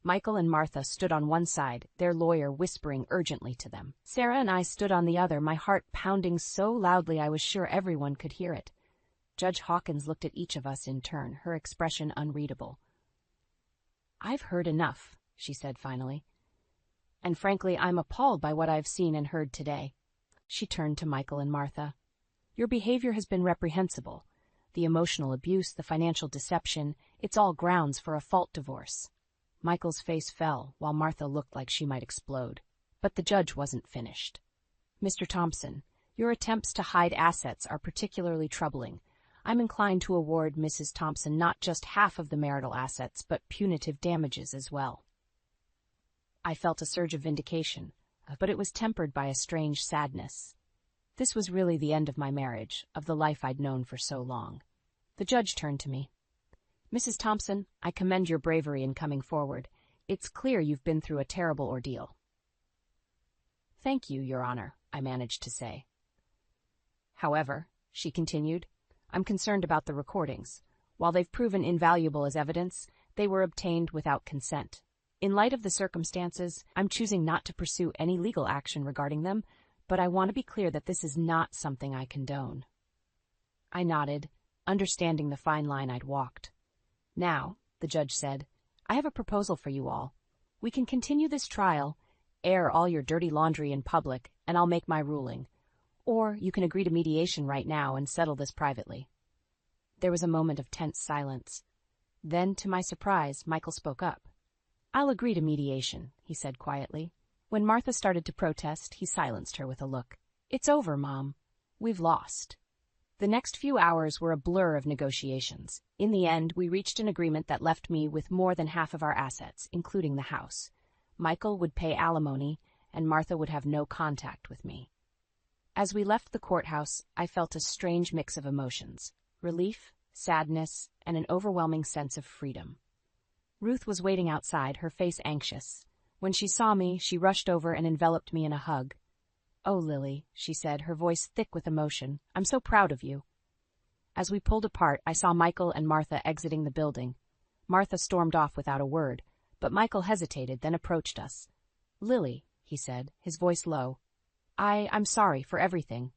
Michael and Martha stood on one side, their lawyer whispering urgently to them. Sarah and I stood on the other, my heart pounding so loudly I was sure everyone could hear it. Judge Hawkins looked at each of us in turn, her expression unreadable. "I've heard enough," she said finally. "And frankly, I'm appalled by what I've seen and heard today." She turned to Michael and Martha. "Your behavior has been reprehensible. The emotional abuse, the financial deception, it's all grounds for a fault divorce." Michael's face fell, while Martha looked like she might explode. But the judge wasn't finished. "Mr. Thompson, your attempts to hide assets are particularly troubling. I'm inclined to award Mrs. Thompson not just half of the marital assets, but punitive damages as well." I felt a surge of vindication, but it was tempered by a strange sadness. This was really the end of my marriage, of the life I'd known for so long. The judge turned to me. "Mrs. Thompson, I commend your bravery in coming forward. It's clear you've been through a terrible ordeal. Thank you, Your Honor, I managed to say. However, she continued, I'm concerned about the recordings. While they've proven invaluable as evidence, they were obtained without consent. In light of the circumstances, I'm choosing not to pursue any legal action regarding them, but I want to be clear that this is not something I condone. I nodded, understanding the fine line I'd walked. Now, the judge said, I have a proposal for you all. We can continue this trial, air all your dirty laundry in public, and I'll make my ruling. Or you can agree to mediation right now and settle this privately. There was a moment of tense silence. Then, to my surprise, Michael spoke up. I'll agree to mediation, he said quietly. When Martha started to protest, he silenced her with a look. It's over, Mom. We've lost. The next few hours were a blur of negotiations. In the end, we reached an agreement that left me with more than half of our assets, including the house. Michael would pay alimony, and Martha would have no contact with me. As we left the courthouse, I felt a strange mix of emotions: relief, sadness, and an overwhelming sense of freedom. Ruth was waiting outside, her face anxious. When she saw me, she rushed over and enveloped me in a hug. Oh, Lily, she said, her voice thick with emotion, I'm so proud of you. As we pulled apart, I saw Michael and Martha exiting the building. Martha stormed off without a word, but Michael hesitated, then approached us. Lily, he said, his voice low, I'm sorry for everything.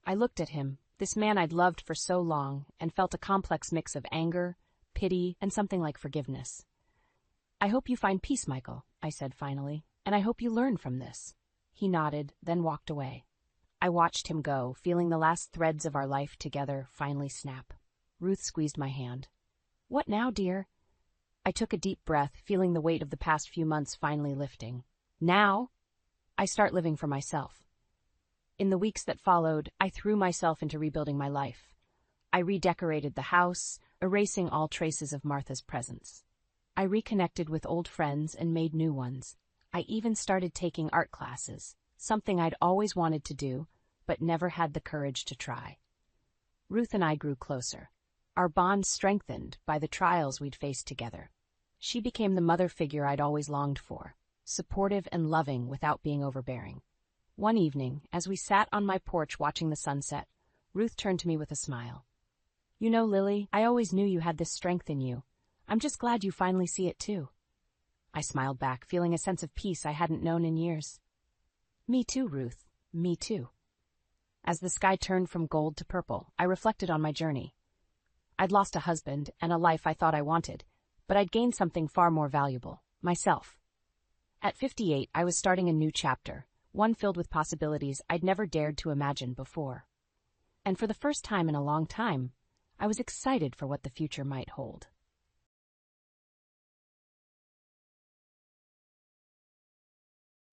I looked at him, this man I'd loved for so long, and felt a complex mix of anger, pity, and something like forgiveness. I hope you find peace, Michael, I said finally, and I hope you learn from this. He nodded, then walked away. I watched him go, feeling the last threads of our life together finally snap. Ruth squeezed my hand. What now, dear? I took a deep breath, feeling the weight of the past few months finally lifting. Now, I start living for myself. In the weeks that followed, I threw myself into rebuilding my life. I redecorated the house, erasing all traces of Martha's presence. I reconnected with old friends and made new ones. I even started taking art classes, something I'd always wanted to do, but never had the courage to try. Ruth and I grew closer. Our bond strengthened by the trials we'd faced together. She became the mother figure I'd always longed for, supportive and loving without being overbearing. One evening, as we sat on my porch watching the sunset, Ruth turned to me with a smile. You know, Lily, I always knew you had this strength in you. I'm just glad you finally see it too. I smiled back, feeling a sense of peace I hadn't known in years. Me too, Ruth. Me too. As the sky turned from gold to purple, I reflected on my journey. I'd lost a husband and a life I thought I wanted, but I'd gained something far more valuable, myself. At 58, I was starting a new chapter, one filled with possibilities I'd never dared to imagine before. And for the first time in a long time, I was excited for what the future might hold.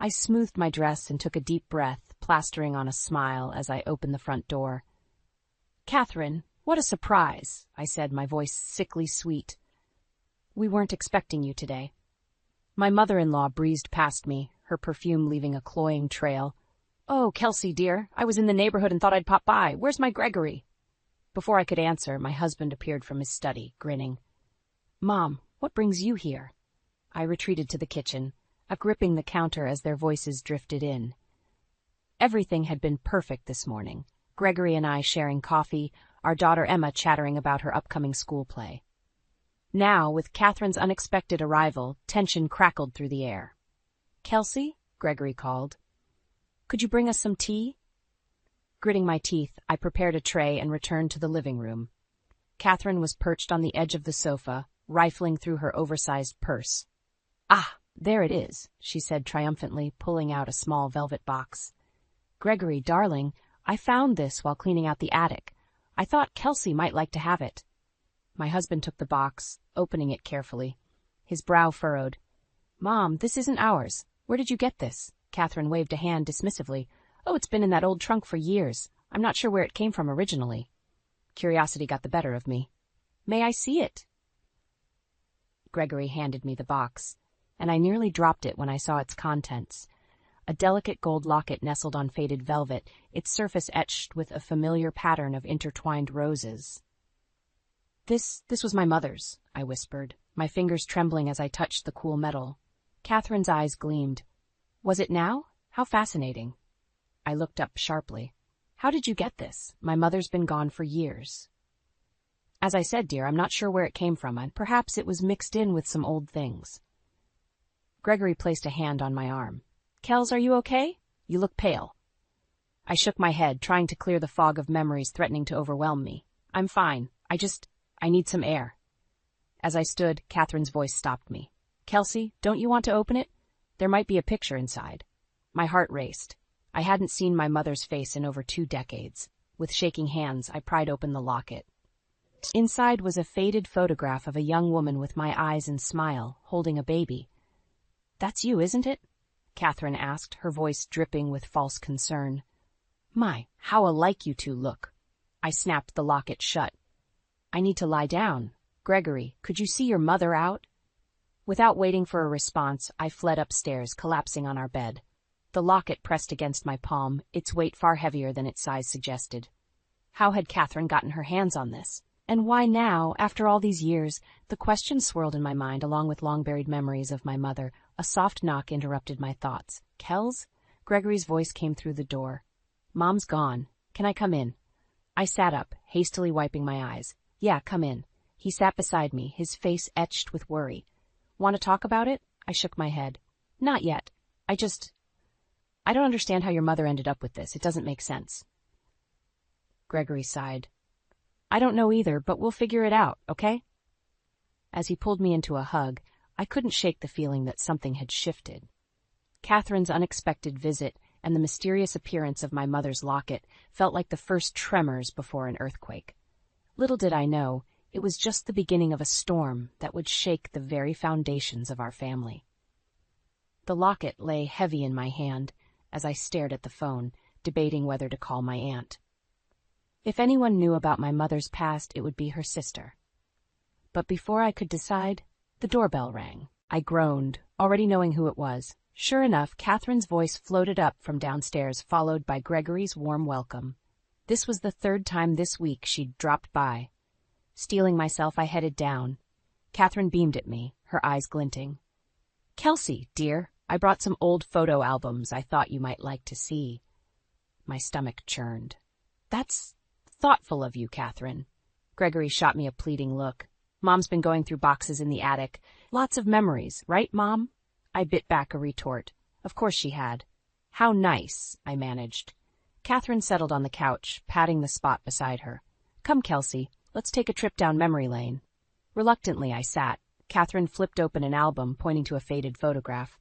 I smoothed my dress and took a deep breath, plastering on a smile as I opened the front door. Catherine, what a surprise, I said, my voice sickly sweet. We weren't expecting you today. My mother-in-law breezed past me, her perfume leaving a cloying trail. Oh, Kelsey, dear, I was in the neighborhood and thought I'd pop by. Where's my Gregory? Before I could answer, my husband appeared from his study, grinning. Mom, what brings you here? I retreated to the kitchen, gripping the counter as their voices drifted in. Everything had been perfect this morning. Gregory and I sharing coffee, our daughter Emma chattering about her upcoming school play. Now, with Catherine's unexpected arrival, tension crackled through the air. Kelsey, Gregory called. Could you bring us some tea? Gritting my teeth, I prepared a tray and returned to the living room. Catherine was perched on the edge of the sofa, rifling through her oversized purse. Ah! There it is, she said triumphantly, pulling out a small velvet box. Gregory, darling, I found this while cleaning out the attic. I thought Kelsey might like to have it. My husband took the box, opening it carefully. His brow furrowed. Mom, this isn't ours. Where did you get this? Catherine waved a hand dismissively. Oh, it's been in that old trunk for years. I'm not sure where it came from originally. Curiosity got the better of me. May I see it? Gregory handed me the box, and I nearly dropped it when I saw its contents. A delicate gold locket nestled on faded velvet, its surface etched with a familiar pattern of intertwined roses. This was my mother's, I whispered, my fingers trembling as I touched the cool metal. Catherine's eyes gleamed. Was it now? How fascinating. I looked up sharply. How did you get this? My mother's been gone for years. As I said, dear, I'm not sure where it came from, and perhaps it was mixed in with some old things. Gregory placed a hand on my arm. Kels, are you okay? You look pale. I shook my head, trying to clear the fog of memories threatening to overwhelm me. I'm fine. I need some air. As I stood, Catherine's voice stopped me. Kelsey, don't you want to open it? There might be a picture inside. My heart raced. I hadn't seen my mother's face in over 2 decades. With shaking hands, I pried open the locket. Inside was a faded photograph of a young woman with my eyes and smile, holding a baby. That's you, isn't it? Catherine asked, her voice dripping with false concern. My, how alike you two look. I snapped the locket shut. I need to lie down. Gregory, could you see your mother out? Without waiting for a response, I fled upstairs, collapsing on our bed. The locket pressed against my palm, its weight far heavier than its size suggested. How had Catherine gotten her hands on this? And why now, after all these years? The question swirled in my mind along with long-buried memories of my mother. A soft knock interrupted my thoughts. Kels? Gregory's voice came through the door. Mom's gone. Can I come in? I sat up, hastily wiping my eyes. Yeah, come in. He sat beside me, his face etched with worry. Want to talk about it? I shook my head. Not yet. I don't understand how your mother ended up with this. It doesn't make sense. Gregory sighed. I don't know either, but we'll figure it out, okay? As he pulled me into a hug, I couldn't shake the feeling that something had shifted. Catherine's unexpected visit and the mysterious appearance of my mother's locket felt like the first tremors before an earthquake. Little did I know, it was just the beginning of a storm that would shake the very foundations of our family. The locket lay heavy in my hand as I stared at the phone, debating whether to call my aunt. If anyone knew about my mother's past, it would be her sister. But before I could decide, the doorbell rang. I groaned, already knowing who it was. Sure enough, Catherine's voice floated up from downstairs, followed by Gregory's warm welcome. This was the 3rd time this week she'd dropped by. Steeling myself, I headed down. Catherine beamed at me, her eyes glinting. Kelsey, dear, I brought some old photo albums I thought you might like to see. My stomach churned. That's thoughtful of you, Catherine. Gregory shot me a pleading look. Mom's been going through boxes in the attic. Lots of memories, right, Mom? I bit back a retort. Of course she had. How nice, I managed. Catherine settled on the couch, patting the spot beside her. Come, Kelsey, let's take a trip down memory lane. Reluctantly, I sat. Catherine flipped open an album, pointing to a faded photograph.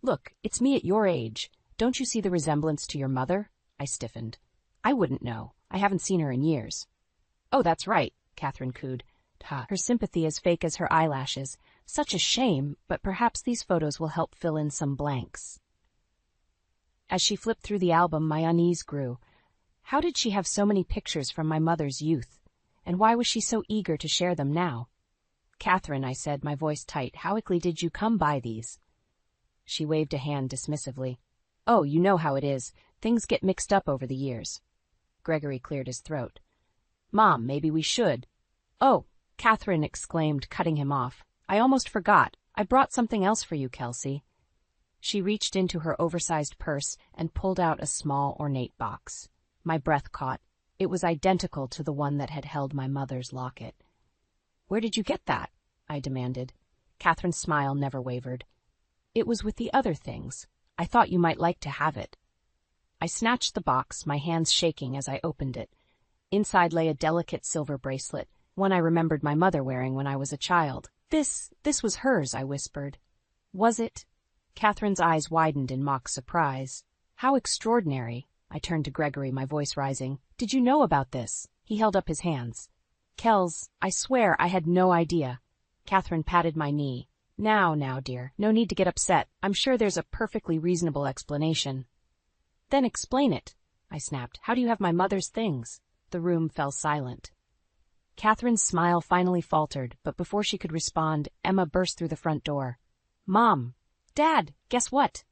Look, it's me at your age. Don't you see the resemblance to your mother? I stiffened. I wouldn't know. I haven't seen her in years. Oh, that's right, Catherine cooed. Her sympathy as fake as her eyelashes. Such a shame, but perhaps these photos will help fill in some blanks. As she flipped through the album, my unease grew. How did she have so many pictures from my mother's youth? And why was she so eager to share them now? Catherine, I said, my voice tight, how quickly did you come by these? She waved a hand dismissively. Oh, you know how it is. Things get mixed up over the years. Gregory cleared his throat. Mom, maybe we should. Oh, Catherine exclaimed, cutting him off. I almost forgot. I brought something else for you, Kelsey. She reached into her oversized purse and pulled out a small, ornate box. My breath caught. It was identical to the one that had held my mother's locket. Where did you get that? I demanded. Catherine's smile never wavered. It was with the other things. I thought you might like to have it. I snatched the box, my hands shaking as I opened it. Inside lay a delicate silver bracelet, one I remembered my mother wearing when I was a child. This was hers, I whispered. Was it? Catherine's eyes widened in mock surprise. How extraordinary. I turned to Gregory, my voice rising. Did you know about this? He held up his hands. Kels, I swear I had no idea. Catherine patted my knee. Now, dear, no need to get upset. I'm sure there's a perfectly reasonable explanation. Then explain it, I snapped. How do you have my mother's things? The room fell silent. Catherine's smile finally faltered, but before she could respond, Emma burst through the front door. Mom! Dad! Guess what?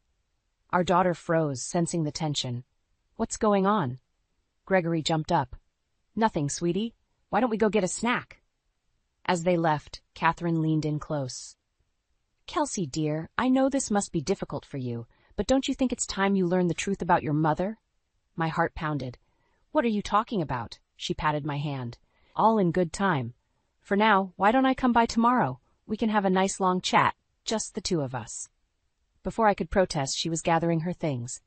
Our daughter froze, sensing the tension. What's going on? Gregory jumped up. Nothing, sweetie. Why don't we go get a snack? As they left, Catherine leaned in close. Kelsey, dear, I know this must be difficult for you, but don't you think it's time you learn the truth about your mother? My heart pounded. What are you talking about? She patted my hand. All in good time. For now, why don't I come by tomorrow? We can have a nice long chat, just the two of us. Before I could protest, she was gathering her things.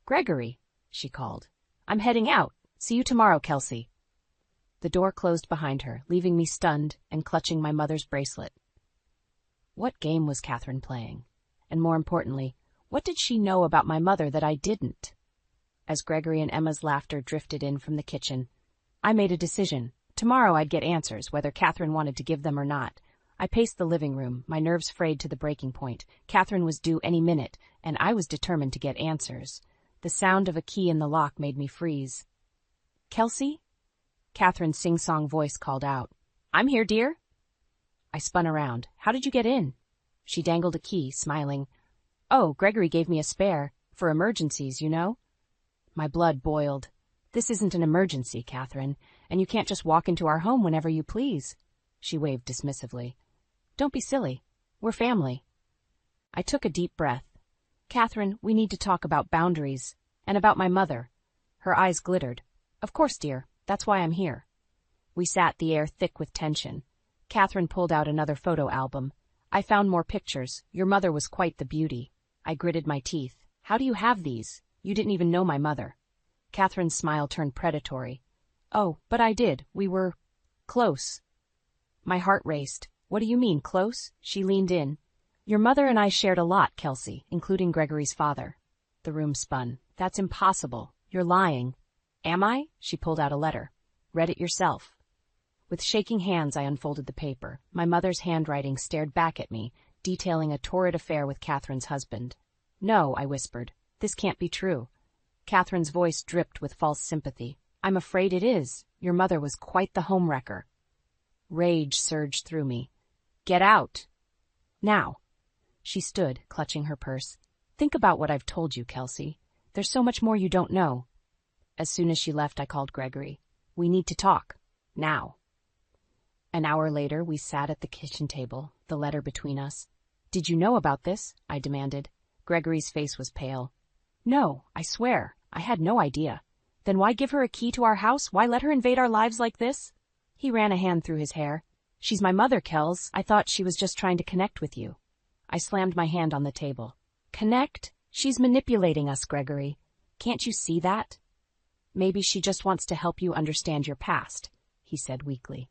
Gregory, she called. I'm heading out. See you tomorrow, Kelsey. The door closed behind her, leaving me stunned and clutching my mother's bracelet. What game was Catherine playing? And more importantly, what did she know about my mother that I didn't? As Gregory and Emma's laughter drifted in from the kitchen, I made a decision. Tomorrow I'd get answers, whether Catherine wanted to give them or not. I paced the living room, my nerves frayed to the breaking point. Catherine was due any minute, and I was determined to get answers. The sound of a key in the lock made me freeze. Kelsey? Catherine's sing-song voice called out. I'm here, dear. I spun around. How did you get in? She dangled a key, smiling. Oh, Gregory gave me a spare. For emergencies, you know. My blood boiled. This isn't an emergency, Catherine, and you can't just walk into our home whenever you please. She waved dismissively. Don't be silly. We're family. I took a deep breath. Catherine, we need to talk about boundaries, and about my mother. Her eyes glittered. Of course, dear. That's why I'm here. We sat, the air thick with tension. Catherine pulled out another photo album. I found more pictures. Your mother was quite the beauty. I gritted my teeth. How do you have these? You didn't even know my mother. Catherine's smile turned predatory. Oh, but I did. We were close. My heart raced. What do you mean, close? She leaned in. Your mother and I shared a lot, Kelsey, including Gregory's father. The room spun. That's impossible. You're lying. Am I? She pulled out a letter. Read it yourself. With shaking hands, I unfolded the paper. My mother's handwriting stared back at me, detailing a torrid affair with Catherine's husband. No, I whispered. This can't be true. Catherine's voice dripped with false sympathy. I'm afraid it is. Your mother was quite the homewrecker. Rage surged through me. Get out. Now. She stood, clutching her purse. Think about what I've told you, Kelsey. There's so much more you don't know. As soon as she left, I called Gregory. We need to talk. Now. An hour later, we sat at the kitchen table, the letter between us. Did you know about this? I demanded. Gregory's face was pale. No, I swear. I had no idea. Then why give her a key to our house? Why let her invade our lives like this? He ran a hand through his hair. She's my mother, Kels. I thought she was just trying to connect with you. I slammed my hand on the table. Connect? She's manipulating us, Gregory. Can't you see that? Maybe she just wants to help you understand your past, he said weakly.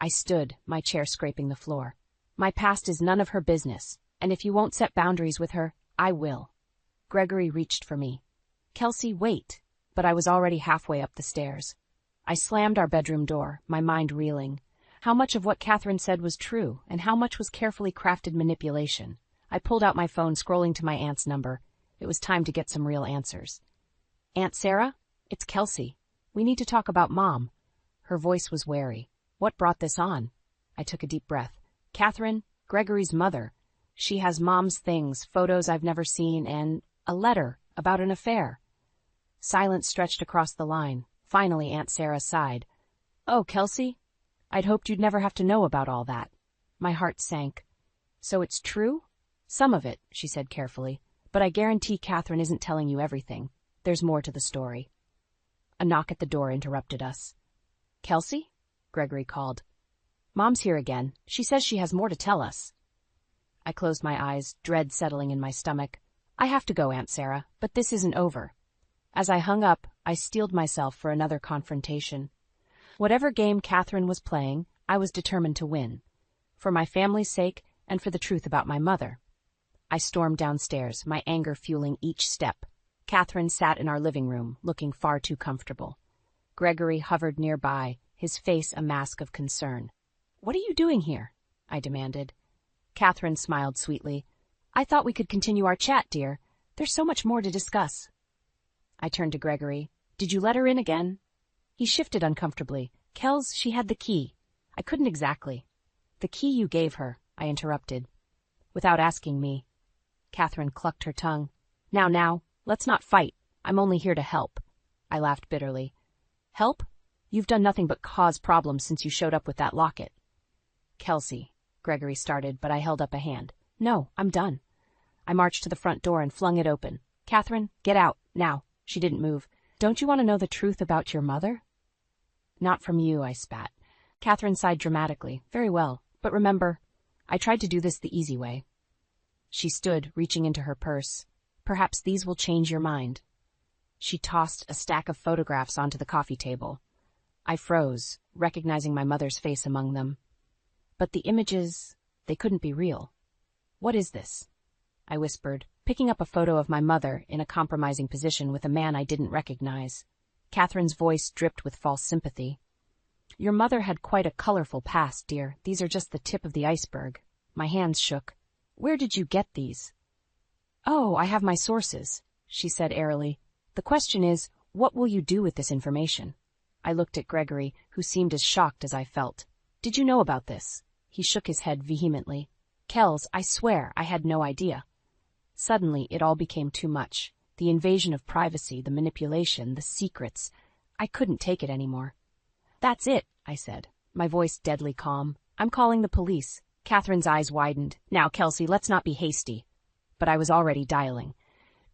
I stood, my chair scraping the floor. My past is none of her business, and if you won't set boundaries with her, I will. Gregory reached for me. Kelsey, wait. But I was already halfway up the stairs. I slammed our bedroom door, my mind reeling. How much of what Catherine said was true, and how much was carefully crafted manipulation? I pulled out my phone, scrolling to my aunt's number. It was time to get some real answers. Aunt Sarah? It's Kelsey. We need to talk about Mom. Her voice was wary. What brought this on? I took a deep breath. Catherine, Gregory's mother. She has Mom's things, photos I've never seen, and a letter about an affair. Silence stretched across the line. Finally, Aunt Sarah sighed. Oh, Kelsey? I'd hoped you'd never have to know about all that. My heart sank. So it's true? Some of it, she said carefully. But I guarantee Catherine isn't telling you everything. There's more to the story. A knock at the door interrupted us. Kelsey? Gregory called. Mom's here again. She says she has more to tell us. I closed my eyes, dread settling in my stomach. I have to go, Aunt Sarah, but this isn't over. As I hung up, I steeled myself for another confrontation. Whatever game Catherine was playing, I was determined to win. For my family's sake and for the truth about my mother. I stormed downstairs, my anger fueling each step. Catherine sat in our living room, looking far too comfortable. Gregory hovered nearby, his face a mask of concern. What are you doing here? I demanded. Catherine smiled sweetly. I thought we could continue our chat, dear. There's so much more to discuss. I turned to Gregory. Did you let her in again? He shifted uncomfortably. Kels, she had the key. I couldn't exactly. The key you gave her, I interrupted. Without asking me. Catherine clucked her tongue. Now, let's not fight. I'm only here to help. I laughed bitterly. Help? You've done nothing but cause problems since you showed up with that locket. Kelsey, Gregory started, but I held up a hand. No, I'm done. I marched to the front door and flung it open. Catherine, get out, now. She didn't move. Don't you want to know the truth about your mother? Not from you, I spat. Catherine sighed dramatically. Very well, but remember, I tried to do this the easy way. She stood, reaching into her purse. Perhaps these will change your mind. She tossed a stack of photographs onto the coffee table. I froze, recognizing my mother's face among them. But the images, they couldn't be real. What is this? I whispered, picking up a photo of my mother in a compromising position with a man I didn't recognize. Catherine's voice dripped with false sympathy. Your mother had quite a colorful past, dear. These are just the tip of the iceberg. My hands shook. Where did you get these? Oh, I have my sources, she said airily. The question is, what will you do with this information? I looked at Gregory, who seemed as shocked as I felt. Did you know about this? He shook his head vehemently. Kells, I swear I had no idea. Suddenly, it all became too much. The invasion of privacy, the manipulation, the secrets. I couldn't take it anymore. That's it, I said, my voice deadly calm. I'm calling the police. Catherine's eyes widened. Now, Kelsey, let's not be hasty. But I was already dialing.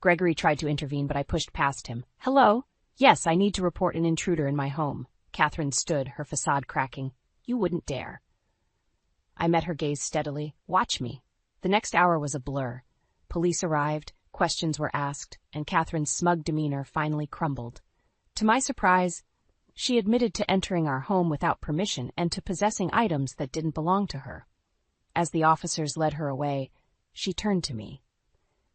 Gregory tried to intervene, but I pushed past him. Hello? Yes, I need to report an intruder in my home. Catherine stood, her facade cracking. You wouldn't dare. I met her gaze steadily. Watch me. The next hour was a blur. Police arrived, questions were asked, and Catherine's smug demeanor finally crumbled. To my surprise, she admitted to entering our home without permission and to possessing items that didn't belong to her. As the officers led her away, she turned to me.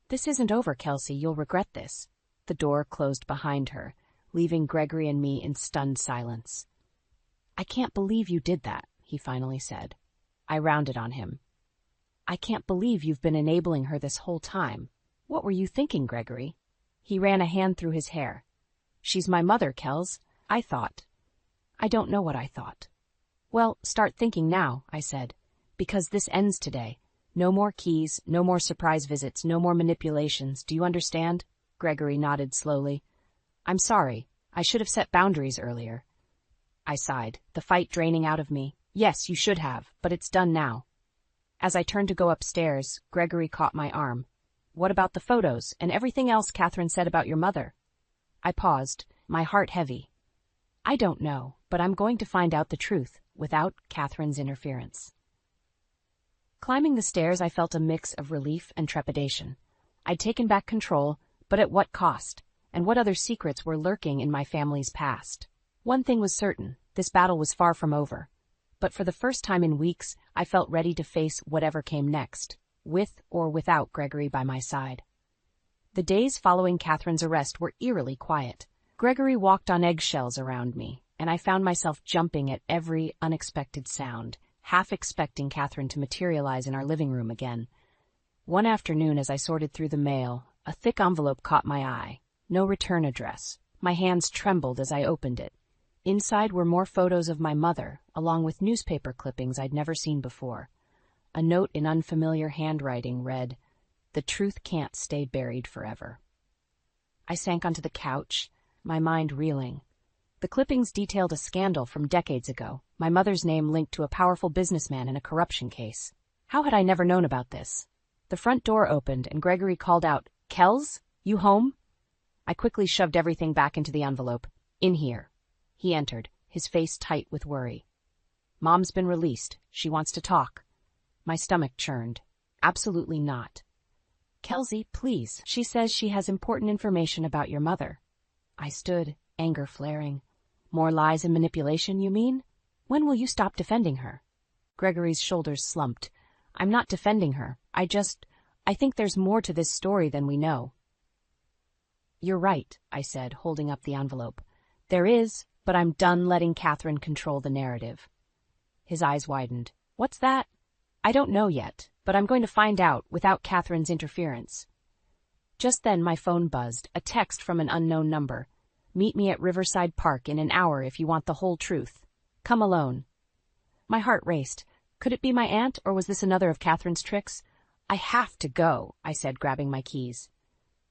This isn't over, Kelsey. You'll regret this. The door closed behind her, leaving Gregory and me in stunned silence. I can't believe you did that, he finally said. I rounded on him. I can't believe you've been enabling her this whole time. What were you thinking, Gregory? He ran a hand through his hair. She's my mother, Kells. I thought. I don't know what I thought. Well, start thinking now, I said, because this ends today. No more keys, no more surprise visits, no more manipulations. Do you understand? Gregory nodded slowly. I'm sorry. I should have set boundaries earlier. I sighed, the fight draining out of me. Yes, you should have, but it's done now. As I turned to go upstairs, Gregory caught my arm. What about the photos and everything else Catherine said about your mother? I paused, my heart heavy. I don't know, but I'm going to find out the truth without Catherine's interference. Climbing the stairs, I felt a mix of relief and trepidation. I'd taken back control, but at what cost? And what other secrets were lurking in my family's past? One thing was certain, this battle was far from over. But for the first time in weeks, I felt ready to face whatever came next, with or without Gregory by my side. The days following Catherine's arrest were eerily quiet. Gregory walked on eggshells around me, and I found myself jumping at every unexpected sound, half expecting Catherine to materialize in our living room again. One afternoon, as I sorted through the mail, a thick envelope caught my eye. No return address. My hands trembled as I opened it. Inside were more photos of my mother, along with newspaper clippings I'd never seen before. A note in unfamiliar handwriting read, "The truth can't stay buried forever." I sank onto the couch, my mind reeling. The clippings detailed a scandal from decades ago, my mother's name linked to a powerful businessman in a corruption case. How had I never known about this? The front door opened and Gregory called out, "Kells, you home?" I quickly shoved everything back into the envelope. "In here." He entered, his face tight with worry. "Mom's been released. She wants to talk." My stomach churned. Absolutely not. "Kelsey, please. She says she has important information about your mother." I stood, anger flaring. "More lies and manipulation, you mean? When will you stop defending her?" Gregory's shoulders slumped. "I'm not defending her. I think there's more to this story than we know." "You're right," I said, holding up the envelope. "There is, but I'm done letting Catherine control the narrative." His eyes widened. "What's that?" "I don't know yet, but I'm going to find out without Catherine's interference." Just then my phone buzzed, a text from an unknown number. "Meet me at Riverside Park in an hour if you want the whole truth. Come alone." My heart raced. Could it be my aunt, or was this another of Catherine's tricks? "I have to go," I said, grabbing my keys.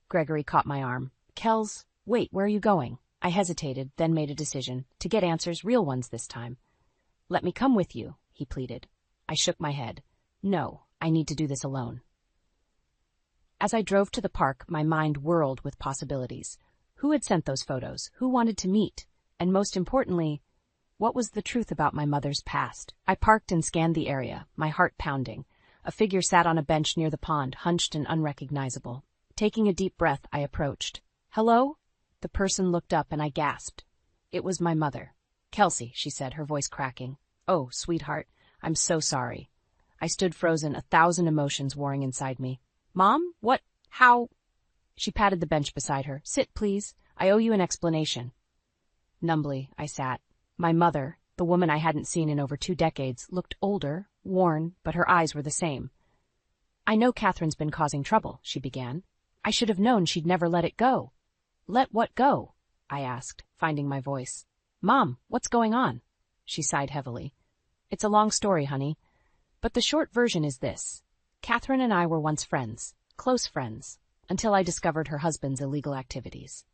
Gregory caught my arm. "Kells, wait, where are you going?" I hesitated, then made a decision, to get answers, real ones this time. "Let me come with you," he pleaded. I shook my head. "No, I need to do this alone. As I drove to the park, my mind whirled with possibilities. Who had sent those photos? Who wanted to meet? And most importantly, what was the truth about my mother's past? I parked and scanned the area, my heart pounding. A figure sat on a bench near the pond, hunched and unrecognizable. Taking a deep breath, I approached. "Hello?" The person looked up and I gasped. It was my mother. "Kelsey," she said, her voice cracking. "Oh, sweetheart, I'm so sorry." I stood frozen, 1,000 emotions warring inside me. "Mom? What? How?" She patted the bench beside her. "Sit, please. I owe you an explanation." Numbly, I sat. My mother, the woman I hadn't seen in over 2 decades, looked older, worn, but her eyes were the same. "I know Catherine's been causing trouble," she began. "I should have known she'd never let it go." "Let what go?" I asked, finding my voice. "Mom, what's going on?" She sighed heavily. "It's a long story, honey, but the short version is this. Catherine and I were once friends, close friends, until I discovered her husband's illegal activities."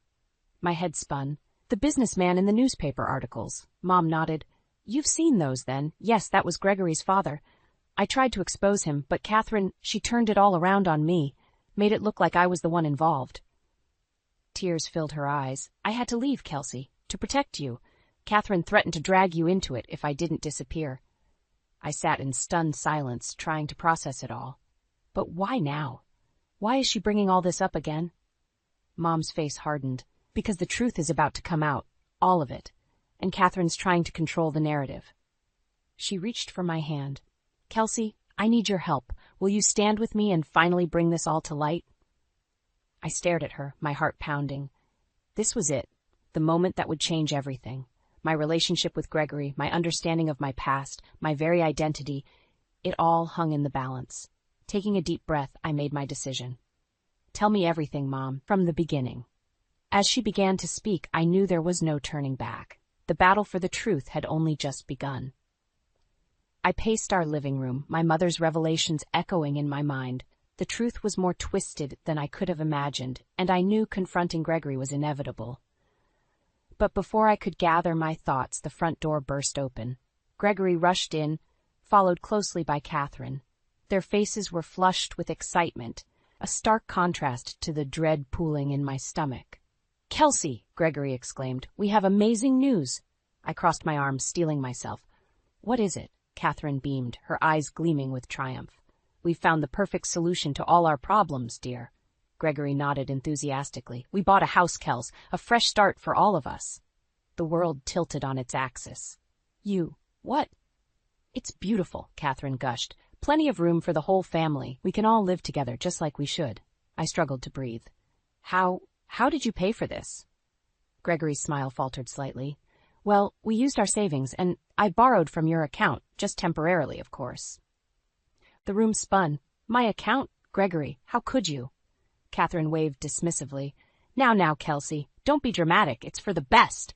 My head spun. "The businessman in the newspaper articles." Mom nodded. "You've seen those, then?" "Yes, that was Gregory's father. I tried to expose him, but Catherine, she turned it all around on me, made it look like I was the one involved." Tears filled her eyes. "I had to leave, Kelsey, to protect you. Catherine threatened to drag you into it if I didn't disappear." I sat in stunned silence, trying to process it all. But why now? Why is she bringing all this up again? Mom's face hardened. "Because the truth is about to come out, all of it, and Catherine's trying to control the narrative." She reached for my hand. "Kelsey, I need your help. Will you stand with me and finally bring this all to light?" I stared at her, my heart pounding. This was it, the moment that would change everything. My relationship with Gregory, my understanding of my past, my very identity, it all hung in the balance. Taking a deep breath, I made my decision. "Tell me everything, Mom, from the beginning." As she began to speak, I knew there was no turning back. The battle for the truth had only just begun. I paced our living room, my mother's revelations echoing in my mind. The truth was more twisted than I could have imagined, and I knew confronting Gregory was inevitable. But before I could gather my thoughts, the front door burst open. Gregory rushed in, followed closely by Catherine. Their faces were flushed with excitement, a stark contrast to the dread pooling in my stomach. "Kelsey!" Gregory exclaimed. "We have amazing news!" I crossed my arms, steeling myself. "What is it?" Catherine beamed, her eyes gleaming with triumph. "We've found the perfect solution to all our problems, dear." Gregory nodded enthusiastically. "We bought a house, Kels, a fresh start for all of us." The world tilted on its axis. What?" "It's beautiful," Catherine gushed. "Plenty of room for the whole family. We can all live together just like we should." I struggled to breathe. How did you pay for this?" Gregory's smile faltered slightly. "Well, we used our savings, and I borrowed from your account, just temporarily, of course." The room spun. "My account? Gregory, how could you?" Catherine waved dismissively. Now, Kelsey, don't be dramatic. It's for the best."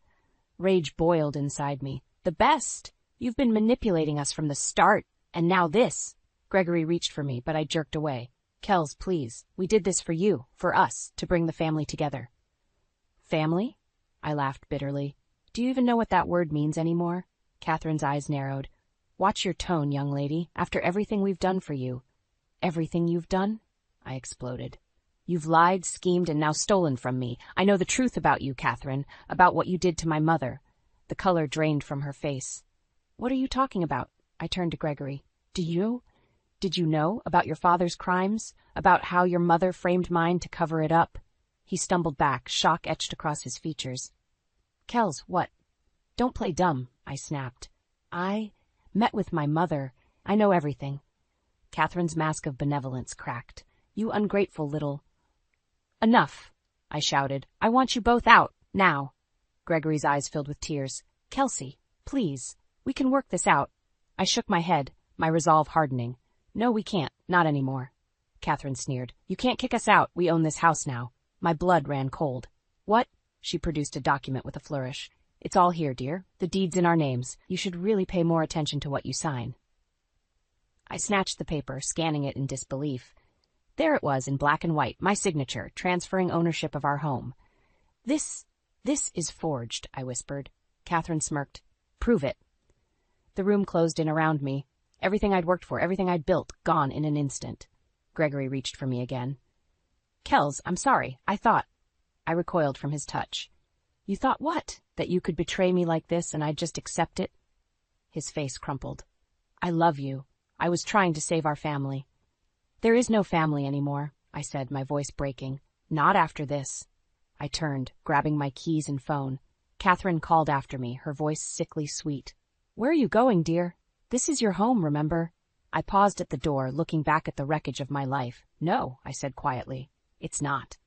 Rage boiled inside me. "The best? You've been manipulating us from the start, and now this." Gregory reached for me, but I jerked away. "Kels, please. We did this for you, for us, to bring the family together." "Family?" I laughed bitterly. "Do you even know what that word means anymore?" Catherine's eyes narrowed. "Watch your tone, young lady. After everything we've done for you." "Everything you've done?" I exploded. "You've lied, schemed, and now stolen from me. I know the truth about you, Catherine, about what you did to my mother." The color drained from her face. "What are you talking about?" I turned to Gregory. Did you know about your father's crimes? About how your mother framed mine to cover it up?" He stumbled back, shock etched across his features. "Kels, what?" "Don't play dumb," I snapped. "I met with my mother. I know everything." Catherine's mask of benevolence cracked. "You ungrateful little—" "Enough!" I shouted. "I want you both out, now." Gregory's eyes filled with tears. "Kelsey, please. We can work this out." I shook my head, my resolve hardening. "No, we can't. Not anymore." Catherine sneered. "You can't kick us out. We own this house now." My blood ran cold. "What?" She produced a document with a flourish. "It's all here, dear. The deed's in our names. You should really pay more attention to what you sign." I snatched the paper, scanning it in disbelief. There it was in black and white, my signature, transferring ownership of our home. This is forged," I whispered. Catherine smirked. "Prove it." The room closed in around me. Everything I'd worked for, everything I'd built, gone in an instant. Gregory reached for me again. Kels, I'm sorry. I recoiled from his touch. You thought what? That you could betray me like this and I'd just accept it? His face crumpled. I love you. I was trying to save our family. There is no family anymore, I said, my voice breaking. Not after this. I turned, grabbing my keys and phone. Catherine called after me, her voice sickly sweet. Where are you going, dear? This is your home, remember? I paused at the door, looking back at the wreckage of my life. No, I said quietly. It's not.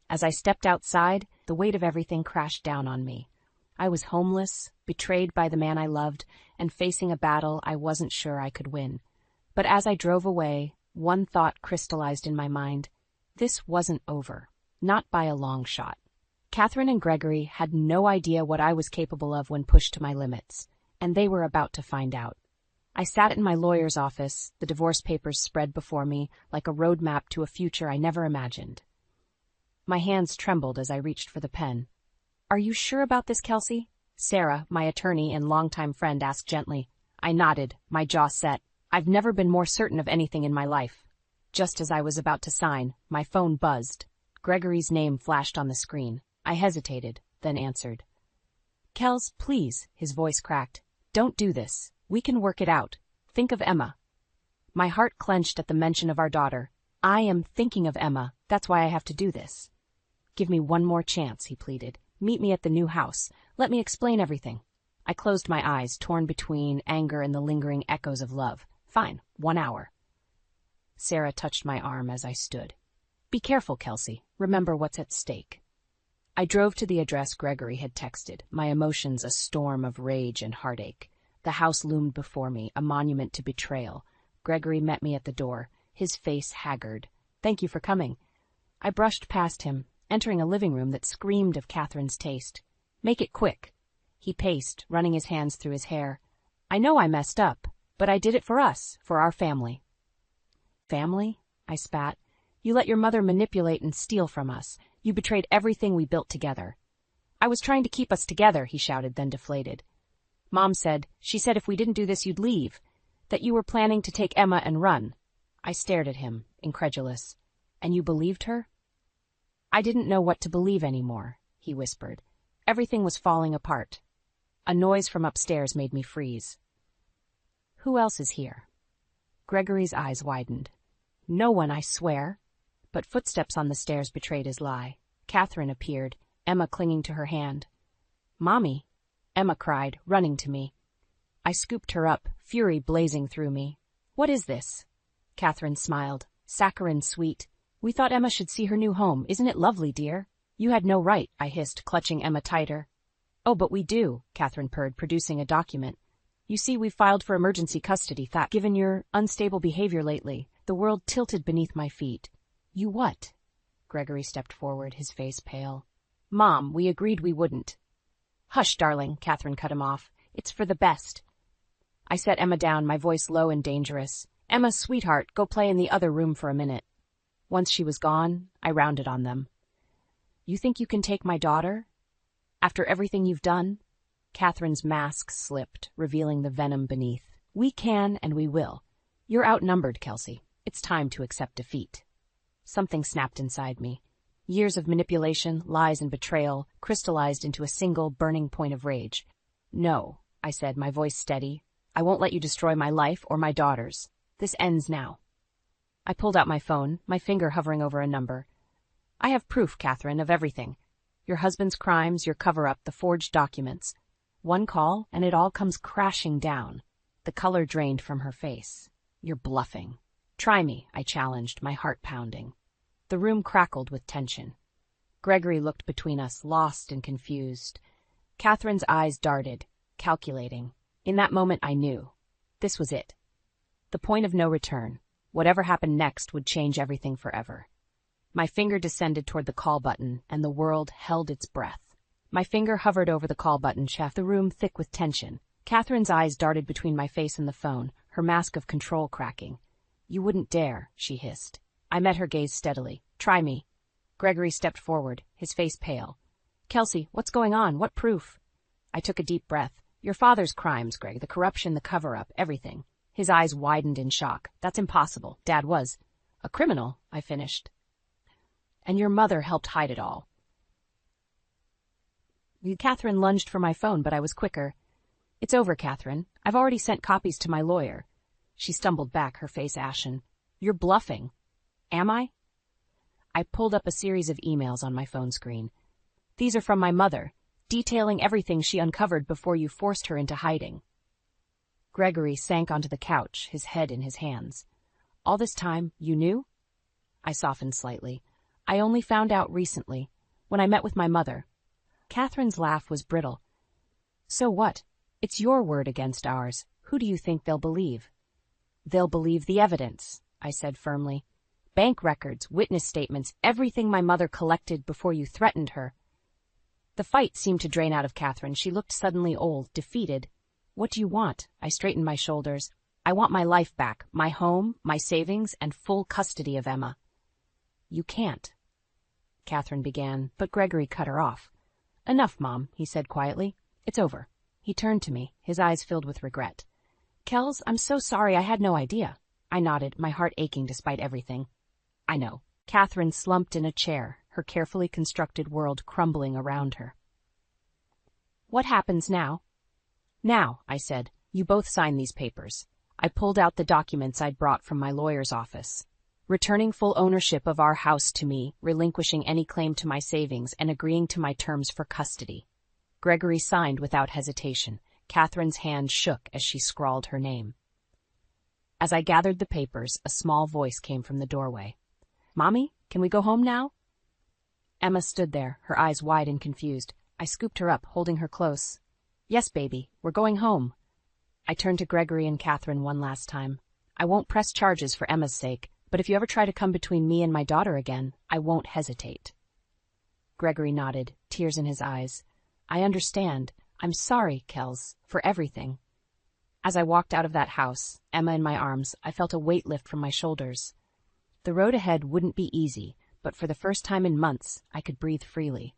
As I stepped outside, the weight of everything crashed down on me. I was homeless, betrayed by the man I loved, and facing a battle I wasn't sure I could win. But as I drove away, one thought crystallized in my mind. This wasn't over. Not by a long shot. Catherine and Gregory had no idea what I was capable of when pushed to my limits, and they were about to find out. I sat in my lawyer's office, the divorce papers spread before me like a roadmap to a future I never imagined. My hands trembled as I reached for the pen. Are you sure about this, Kelsey? Sarah, my attorney and longtime friend, asked gently. I nodded, my jaw set. I've never been more certain of anything in my life. Just as I was about to sign, my phone buzzed. Gregory's name flashed on the screen. I hesitated, then answered. Kels, please, his voice cracked. Don't do this. We can work it out. Think of Emma. My heart clenched at the mention of our daughter. I am thinking of Emma. That's why I have to do this. Give me one more chance, he pleaded. Meet me at the new house. Let me explain everything. I closed my eyes, torn between anger and the lingering echoes of love. Fine, 1 hour. Sarah touched my arm as I stood. Be careful, Kelsey. Remember what's at stake. I drove to the address Gregory had texted, my emotions a storm of rage and heartache. The house loomed before me, a monument to betrayal. Gregory met me at the door, his face haggard. Thank you for coming. I brushed past him, entering a living room that screamed of Catherine's taste. Make it quick. He paced, running his hands through his hair. I know I messed up, but I did it for us, for our family. Family? I spat. You let your mother manipulate and steal from us. You betrayed everything we built together. I was trying to keep us together, he shouted, then deflated. Mom said, she said if we didn't do this you'd leave, that you were planning to take Emma and run. I stared at him, incredulous. And you believed her? I didn't know what to believe anymore, he whispered. Everything was falling apart. A noise from upstairs made me freeze. Who else is here? Gregory's eyes widened. No one, I swear. But footsteps on the stairs betrayed his lie. Catherine appeared, Emma clinging to her hand. Mommy, Emma cried, running to me. I scooped her up, fury blazing through me. What is this? Catherine smiled. Saccharine sweet. We thought Emma should see her new home. Isn't it lovely, dear? You had no right, I hissed, clutching Emma tighter. Oh, but we do, Catherine purred, producing a document. You see, we filed for emergency custody. Given your unstable behavior lately, the world tilted beneath my feet. You what? Gregory stepped forward, his face pale. Mom, we agreed we wouldn't. Hush, darling, Catherine cut him off. It's for the best. I set Emma down, my voice low and dangerous. Emma, sweetheart, go play in the other room for a minute. Once she was gone, I rounded on them. You think you can take my daughter? After everything you've done? Catherine's mask slipped, revealing the venom beneath. We can and we will. You're outnumbered, Kelsey. It's time to accept defeat. Something snapped inside me. Years of manipulation, lies, and betrayal crystallized into a single burning point of rage. No, I said, my voice steady. I won't let you destroy my life or my daughter's. This ends now. I pulled out my phone, my finger hovering over a number. I have proof, Catherine, of everything. Your husband's crimes, your cover-up, the forged documents. One call, and it all comes crashing down. The color drained from her face. You're bluffing. Try me, I challenged, my heart pounding. The room crackled with tension. Gregory looked between us, lost and confused. Catherine's eyes darted, calculating. In that moment I knew. This was it. The point of no return. Whatever happened next would change everything forever. My finger descended toward the call button, and the world held its breath. My finger hovered over the call button, the room thick with tension. Catherine's eyes darted between my face and the phone, her mask of control cracking. You wouldn't dare, she hissed. I met her gaze steadily. Try me. Gregory stepped forward, his face pale. Kelsey, what's going on? What proof? I took a deep breath. Your father's crimes, Greg, the corruption, the cover-up, everything. His eyes widened in shock. That's impossible. Dad was a criminal, I finished. And your mother helped hide it all. Catherine lunged for my phone, but I was quicker. It's over, Catherine. I've already sent copies to my lawyer. She stumbled back, her face ashen. You're bluffing. Am I? I pulled up a series of emails on my phone screen. These are from my mother, detailing everything she uncovered before you forced her into hiding. Gregory sank onto the couch, his head in his hands. All this time, you knew? I softened slightly. I only found out recently, when I met with my mother. Catherine's laugh was brittle. So what? It's your word against ours. Who do you think they'll believe? They'll believe the evidence, I said firmly. Bank records, witness statements, everything my mother collected before you threatened her. The fight seemed to drain out of Catherine. She looked suddenly old, defeated. What do you want? I straightened my shoulders. I want my life back, my home, my savings, and full custody of Emma. You can't, Catherine began, but Gregory cut her off. Enough, Mom, he said quietly. It's over. He turned to me, his eyes filled with regret. Kels, I'm so sorry, I had no idea. I nodded, my heart aching despite everything. I know. Catherine slumped in a chair, her carefully constructed world crumbling around her. What happens now? Now, I said, you both sign these papers. I pulled out the documents I'd brought from my lawyer's office. Returning full ownership of our house to me, relinquishing any claim to my savings, and agreeing to my terms for custody. Gregory signed without hesitation. Catherine's hand shook as she scrawled her name. As I gathered the papers, a small voice came from the doorway. Mommy, can we go home now? Emma stood there, her eyes wide and confused. I scooped her up, holding her close. Yes, baby, we're going home. I turned to Gregory and Catherine one last time. I won't press charges for Emma's sake, but if you ever try to come between me and my daughter again, I won't hesitate. Gregory nodded, tears in his eyes. I understand. I'm sorry, Kels, for everything. As I walked out of that house, Emma in my arms, I felt a weight lift from my shoulders. The road ahead wouldn't be easy, but for the first time in months, I could breathe freely.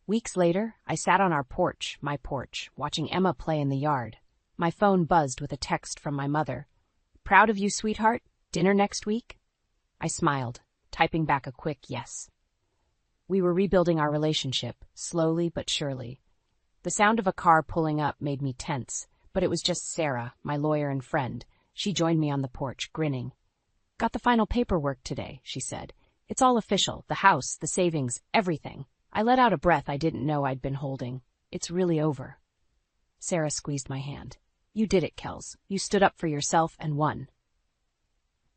Weeks later, I sat on our porch, my porch, watching Emma play in the yard. My phone buzzed with a text from my mother. Proud of you, sweetheart? Dinner next week? I smiled, typing back a quick yes. We were rebuilding our relationship, slowly but surely. The sound of a car pulling up made me tense, but it was just Sarah, my lawyer and friend. She joined me on the porch, grinning. Got the final paperwork today, she said. It's all official, the house, the savings, everything. I let out a breath I didn't know I'd been holding. It's really over. Sarah squeezed my hand. You did it, Kels. You stood up for yourself and won.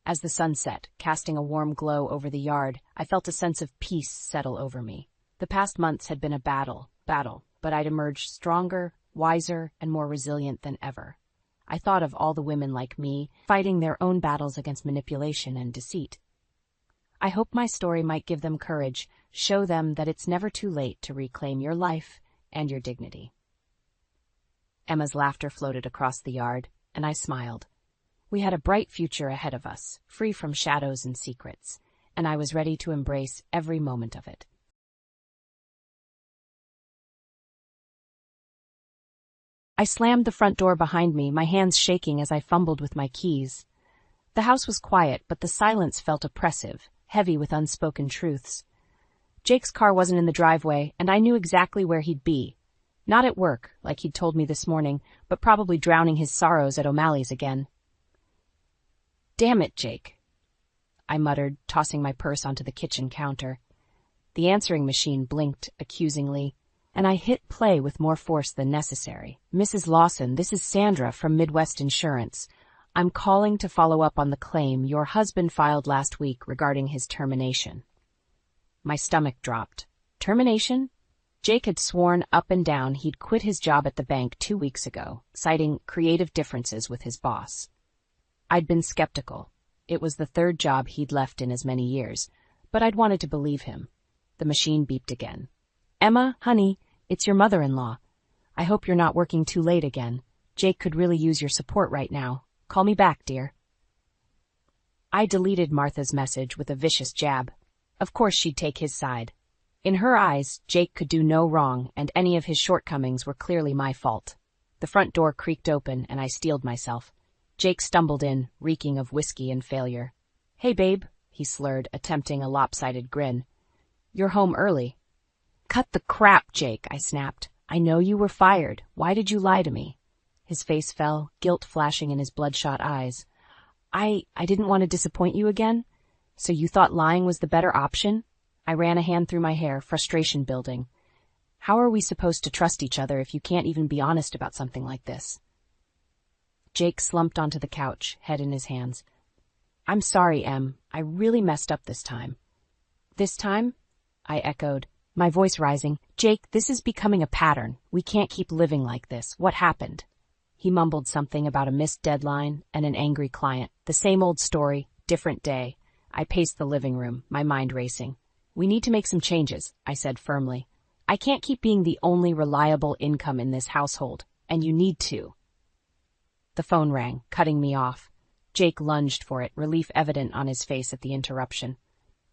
As the sun set, casting a warm glow over the yard, I felt a sense of peace settle over me. The past months had been a battle, but I'd emerged stronger, wiser, and more resilient than ever. I thought of all the women like me, fighting their own battles against manipulation and deceit. I hope my story might give them courage, show them that it's never too late to reclaim your life and your dignity. Emma's laughter floated across the yard, and I smiled. We had a bright future ahead of us, free from shadows and secrets, and I was ready to embrace every moment of it. I slammed the front door behind me, my hands shaking as I fumbled with my keys. The house was quiet, but the silence felt oppressive, heavy with unspoken truths. Jake's car wasn't in the driveway, and I knew exactly where he'd be. Not at work, like he'd told me this morning, but probably drowning his sorrows at O'Malley's again. Damn it, Jake, I muttered, tossing my purse onto the kitchen counter. The answering machine blinked accusingly, and I hit play with more force than necessary. Mrs. Lawson, this is Sandra from Midwest Insurance. I'm calling to follow up on the claim your husband filed last week regarding his termination. My stomach dropped. Termination? Jake had sworn up and down he'd quit his job at the bank 2 weeks ago, citing creative differences with his boss. I'd been skeptical. It was the third job he'd left in as many years, but I'd wanted to believe him. The machine beeped again. Emma, honey, it's your mother-in-law. I hope you're not working too late again. Jake could really use your support right now. Call me back, dear. I deleted Martha's message with a vicious jab. Of course she'd take his side. In her eyes, Jake could do no wrong, and any of his shortcomings were clearly my fault. The front door creaked open, and I steeled myself. Jake stumbled in, reeking of whiskey and failure. "Hey, babe," he slurred, attempting a lopsided grin. "You're home early." "Cut the crap, Jake," I snapped. "I know you were fired. Why did you lie to me?" His face fell, guilt flashing in his bloodshot eyes. I didn't want to disappoint you again? So you thought lying was the better option?" I ran a hand through my hair, frustration building. How are we supposed to trust each other if you can't even be honest about something like this? Jake slumped onto the couch, head in his hands. "I'm sorry, Em. I really messed up this time." "This time?" I echoed, my voice rising. "Jake, this is becoming a pattern. We can't keep living like this. What happened?" He mumbled something about a missed deadline and an angry client. The same old story, different day. I paced the living room, my mind racing. "We need to make some changes," I said firmly. "I can't keep being the only reliable income in this household, and you need to." The phone rang, cutting me off. Jake lunged for it, relief evident on his face at the interruption.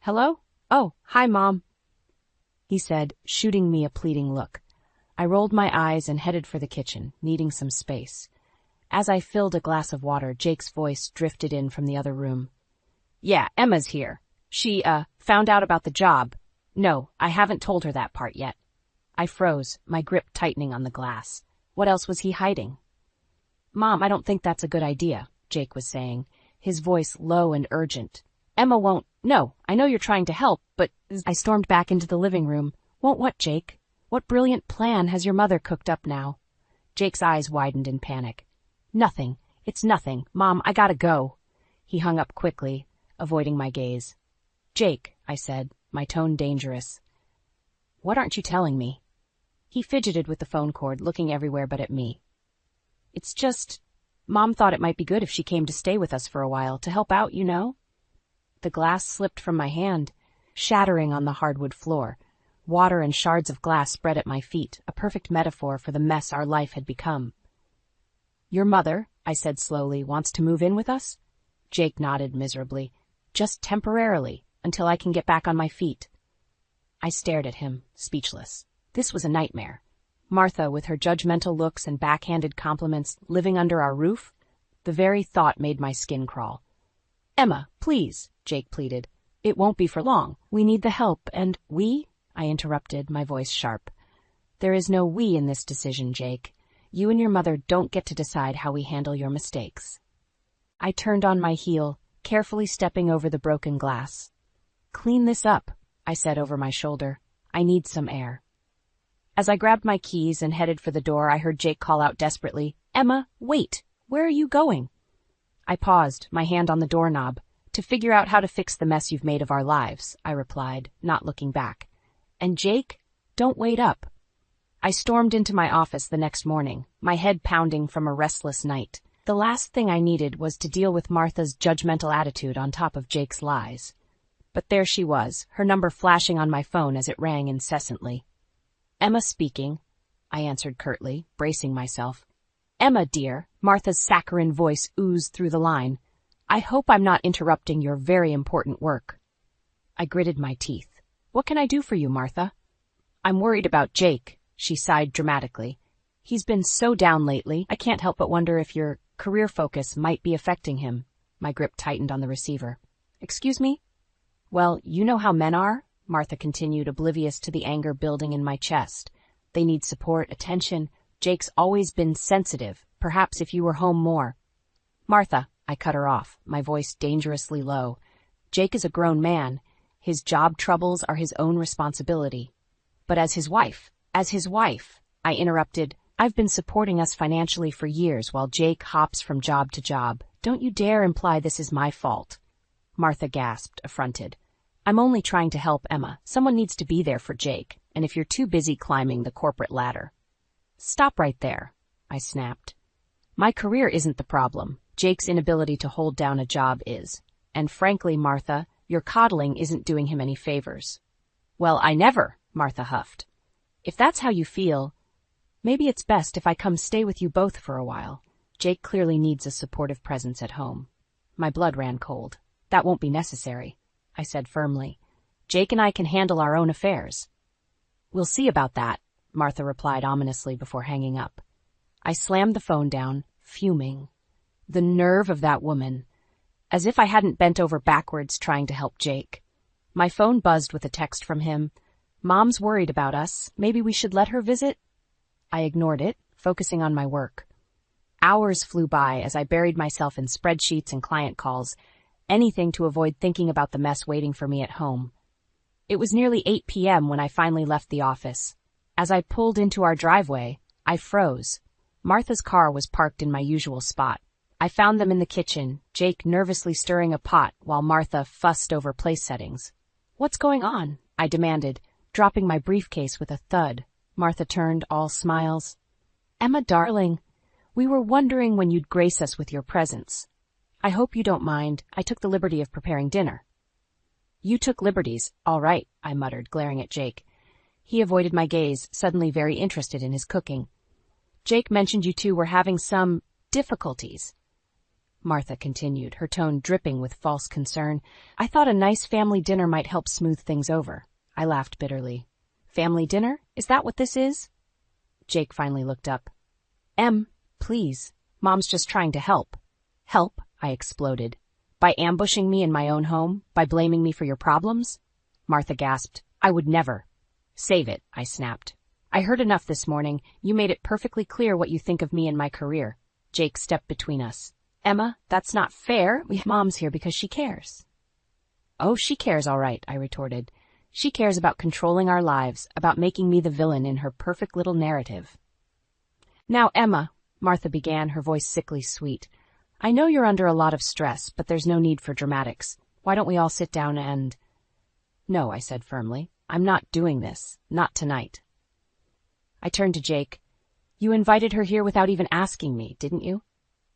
"Hello? Oh, hi, Mom," he said, shooting me a pleading look. I rolled my eyes and headed for the kitchen, needing some space. As I filled a glass of water, Jake's voice drifted in from the other room. "Yeah, Emma's here. She, found out about the job. No, I haven't told her that part yet." I froze, my grip tightening on the glass. What else was he hiding? "Mom, I don't think that's a good idea," Jake was saying, his voice low and urgent. "Emma won't—" "No, I know you're trying to help, but—" I stormed back into the living room. "Won't what, Jake? What brilliant plan has your mother cooked up now?" Jake's eyes widened in panic. "Nothing. It's nothing. Mom, I gotta go." He hung up quickly, avoiding my gaze. "Jake," I said, my tone dangerous. "What aren't you telling me?" He fidgeted with the phone cord, looking everywhere but at me. "It's just, Mom thought it might be good if she came to stay with us for a while, to help out, you know?" The glass slipped from my hand, shattering on the hardwood floor. Water and shards of glass spread at my feet, a perfect metaphor for the mess our life had become. "Your mother," I said slowly, "wants to move in with us?" Jake nodded miserably. "Just temporarily, until I can get back on my feet." I stared at him, speechless. This was a nightmare. Martha, with her judgmental looks and backhanded compliments, living under our roof? The very thought made my skin crawl. "Emma, please," Jake pleaded. "It won't be for long. We need the help, and—" "We?" I interrupted, my voice sharp. "There is no we in this decision, Jake. You and your mother don't get to decide how we handle your mistakes." I turned on my heel, carefully stepping over the broken glass. "Clean this up," I said over my shoulder. "I need some air." As I grabbed my keys and headed for the door, I heard Jake call out desperately, "Emma, wait! Where are you going?" I paused, my hand on the doorknob. "To figure out how to fix the mess you've made of our lives," I replied, not looking back. "And Jake, don't wait up." I stormed into my office the next morning, my head pounding from a restless night. The last thing I needed was to deal with Martha's judgmental attitude on top of Jake's lies. But there she was, her number flashing on my phone as it rang incessantly. "Emma speaking," I answered curtly, bracing myself. "Emma, dear," Martha's saccharine voice oozed through the line. "I hope I'm not interrupting your very important work." I gritted my teeth. "What can I do for you, Martha?" "I'm worried about Jake," she sighed dramatically. "He's been so down lately, I can't help but wonder if your career focus might be affecting him." My grip tightened on the receiver. "Excuse me?" "Well, you know how men are," Martha continued, oblivious to the anger building in my chest. "They need support, attention. Jake's always been sensitive. Perhaps if you were home more." "Martha," I cut her off, my voice dangerously low. "Jake is a grown man. His job troubles are his own responsibility." "But as his wife," I interrupted, "I've been supporting us financially for years while Jake hops from job to job. Don't you dare imply this is my fault." Martha gasped, affronted. "I'm only trying to help Emma. Someone needs to be there for Jake, and if you're too busy climbing the corporate ladder—" "Stop right there," I snapped. "My career isn't the problem. Jake's inability to hold down a job is. And frankly, Martha, your coddling isn't doing him any favors." "Well, I never," Martha huffed. "If that's how you feel, maybe it's best if I come stay with you both for a while. Jake clearly needs a supportive presence at home." My blood ran cold. "That won't be necessary," I said firmly. "Jake and I can handle our own affairs." "We'll see about that," Martha replied ominously before hanging up. I slammed the phone down, fuming. The nerve of that woman. As if I hadn't bent over backwards trying to help Jake. My phone buzzed with a text from him. "Mom's worried about us. Maybe we should let her visit?" I ignored it, focusing on my work. Hours flew by as I buried myself in spreadsheets and client calls, anything to avoid thinking about the mess waiting for me at home. It was nearly 8 p.m. when I finally left the office. As I pulled into our driveway, I froze. Martha's car was parked in my usual spot. I found them in the kitchen, Jake nervously stirring a pot while Martha fussed over place settings. "What's going on?" I demanded, dropping my briefcase with a thud. Martha turned, all smiles. "Emma, darling, we were wondering when you'd grace us with your presence. I hope you don't mind. I took the liberty of preparing dinner." "You took liberties, all right," I muttered, glaring at Jake. He avoided my gaze, suddenly very interested in his cooking. "Jake mentioned you two were having some difficulties." Martha continued, her tone dripping with false concern. "I thought a nice family dinner might help smooth things over." I laughed bitterly. "Family dinner? Is that what this is?" Jake finally looked up. Please. Mom's just trying to help." "Help?" I exploded. "By ambushing me in my own home? By blaming me for your problems?" Martha gasped. "I would never." "Save it," I snapped. "I heard enough this morning. You made it perfectly clear what you think of me and my career." Jake stepped between us. "Emma, that's not fair. Mom's here because she cares." "Oh, she cares all right," I retorted. "She cares about controlling our lives, about making me the villain in her perfect little narrative." "Now, Emma," Martha began, her voice sickly sweet, "I know you're under a lot of stress, but there's no need for dramatics. Why don't we all sit down and—" "No," I said firmly. "I'm not doing this. Not tonight." I turned to Jake. "You invited her here without even asking me, didn't you?"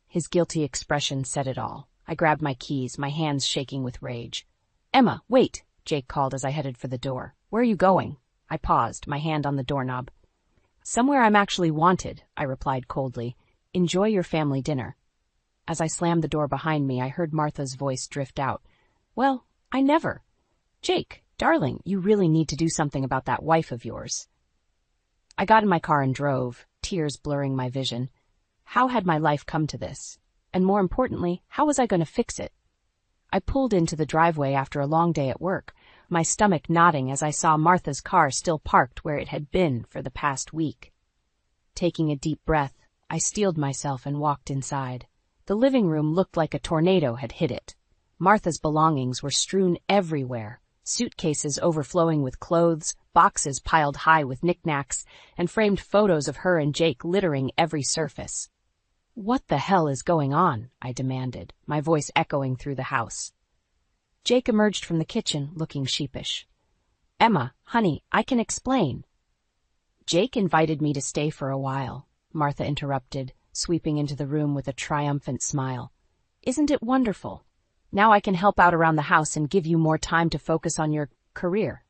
His guilty expression said it all. I grabbed my keys, my hands shaking with rage. "Emma, wait," Jake called as I headed for the door. "Where are you going?" I paused, my hand on the doorknob. "Somewhere I'm actually wanted," I replied coldly. "Enjoy your family dinner." As I slammed the door behind me, I heard Martha's voice drift out. "Well, I never. Jake, darling, you really need to do something about that wife of yours." I got in my car and drove, tears blurring my vision. How had my life come to this? And more importantly, how was I going to fix it? I pulled into the driveway after a long day at work, my stomach knotting as I saw Martha's car still parked where it had been for the past week. Taking a deep breath, I steeled myself and walked inside. The living room looked like a tornado had hit it. Martha's belongings were strewn everywhere, suitcases overflowing with clothes, boxes piled high with knickknacks, and framed photos of her and Jake littering every surface. "What the hell is going on?" I demanded, my voice echoing through the house. Jake emerged from the kitchen, looking sheepish. "Emma, honey, I can explain." "Jake invited me to stay for a while," Martha interrupted, sweeping into the room with a triumphant smile. "Isn't it wonderful? Now I can help out around the house and give you more time to focus on your career."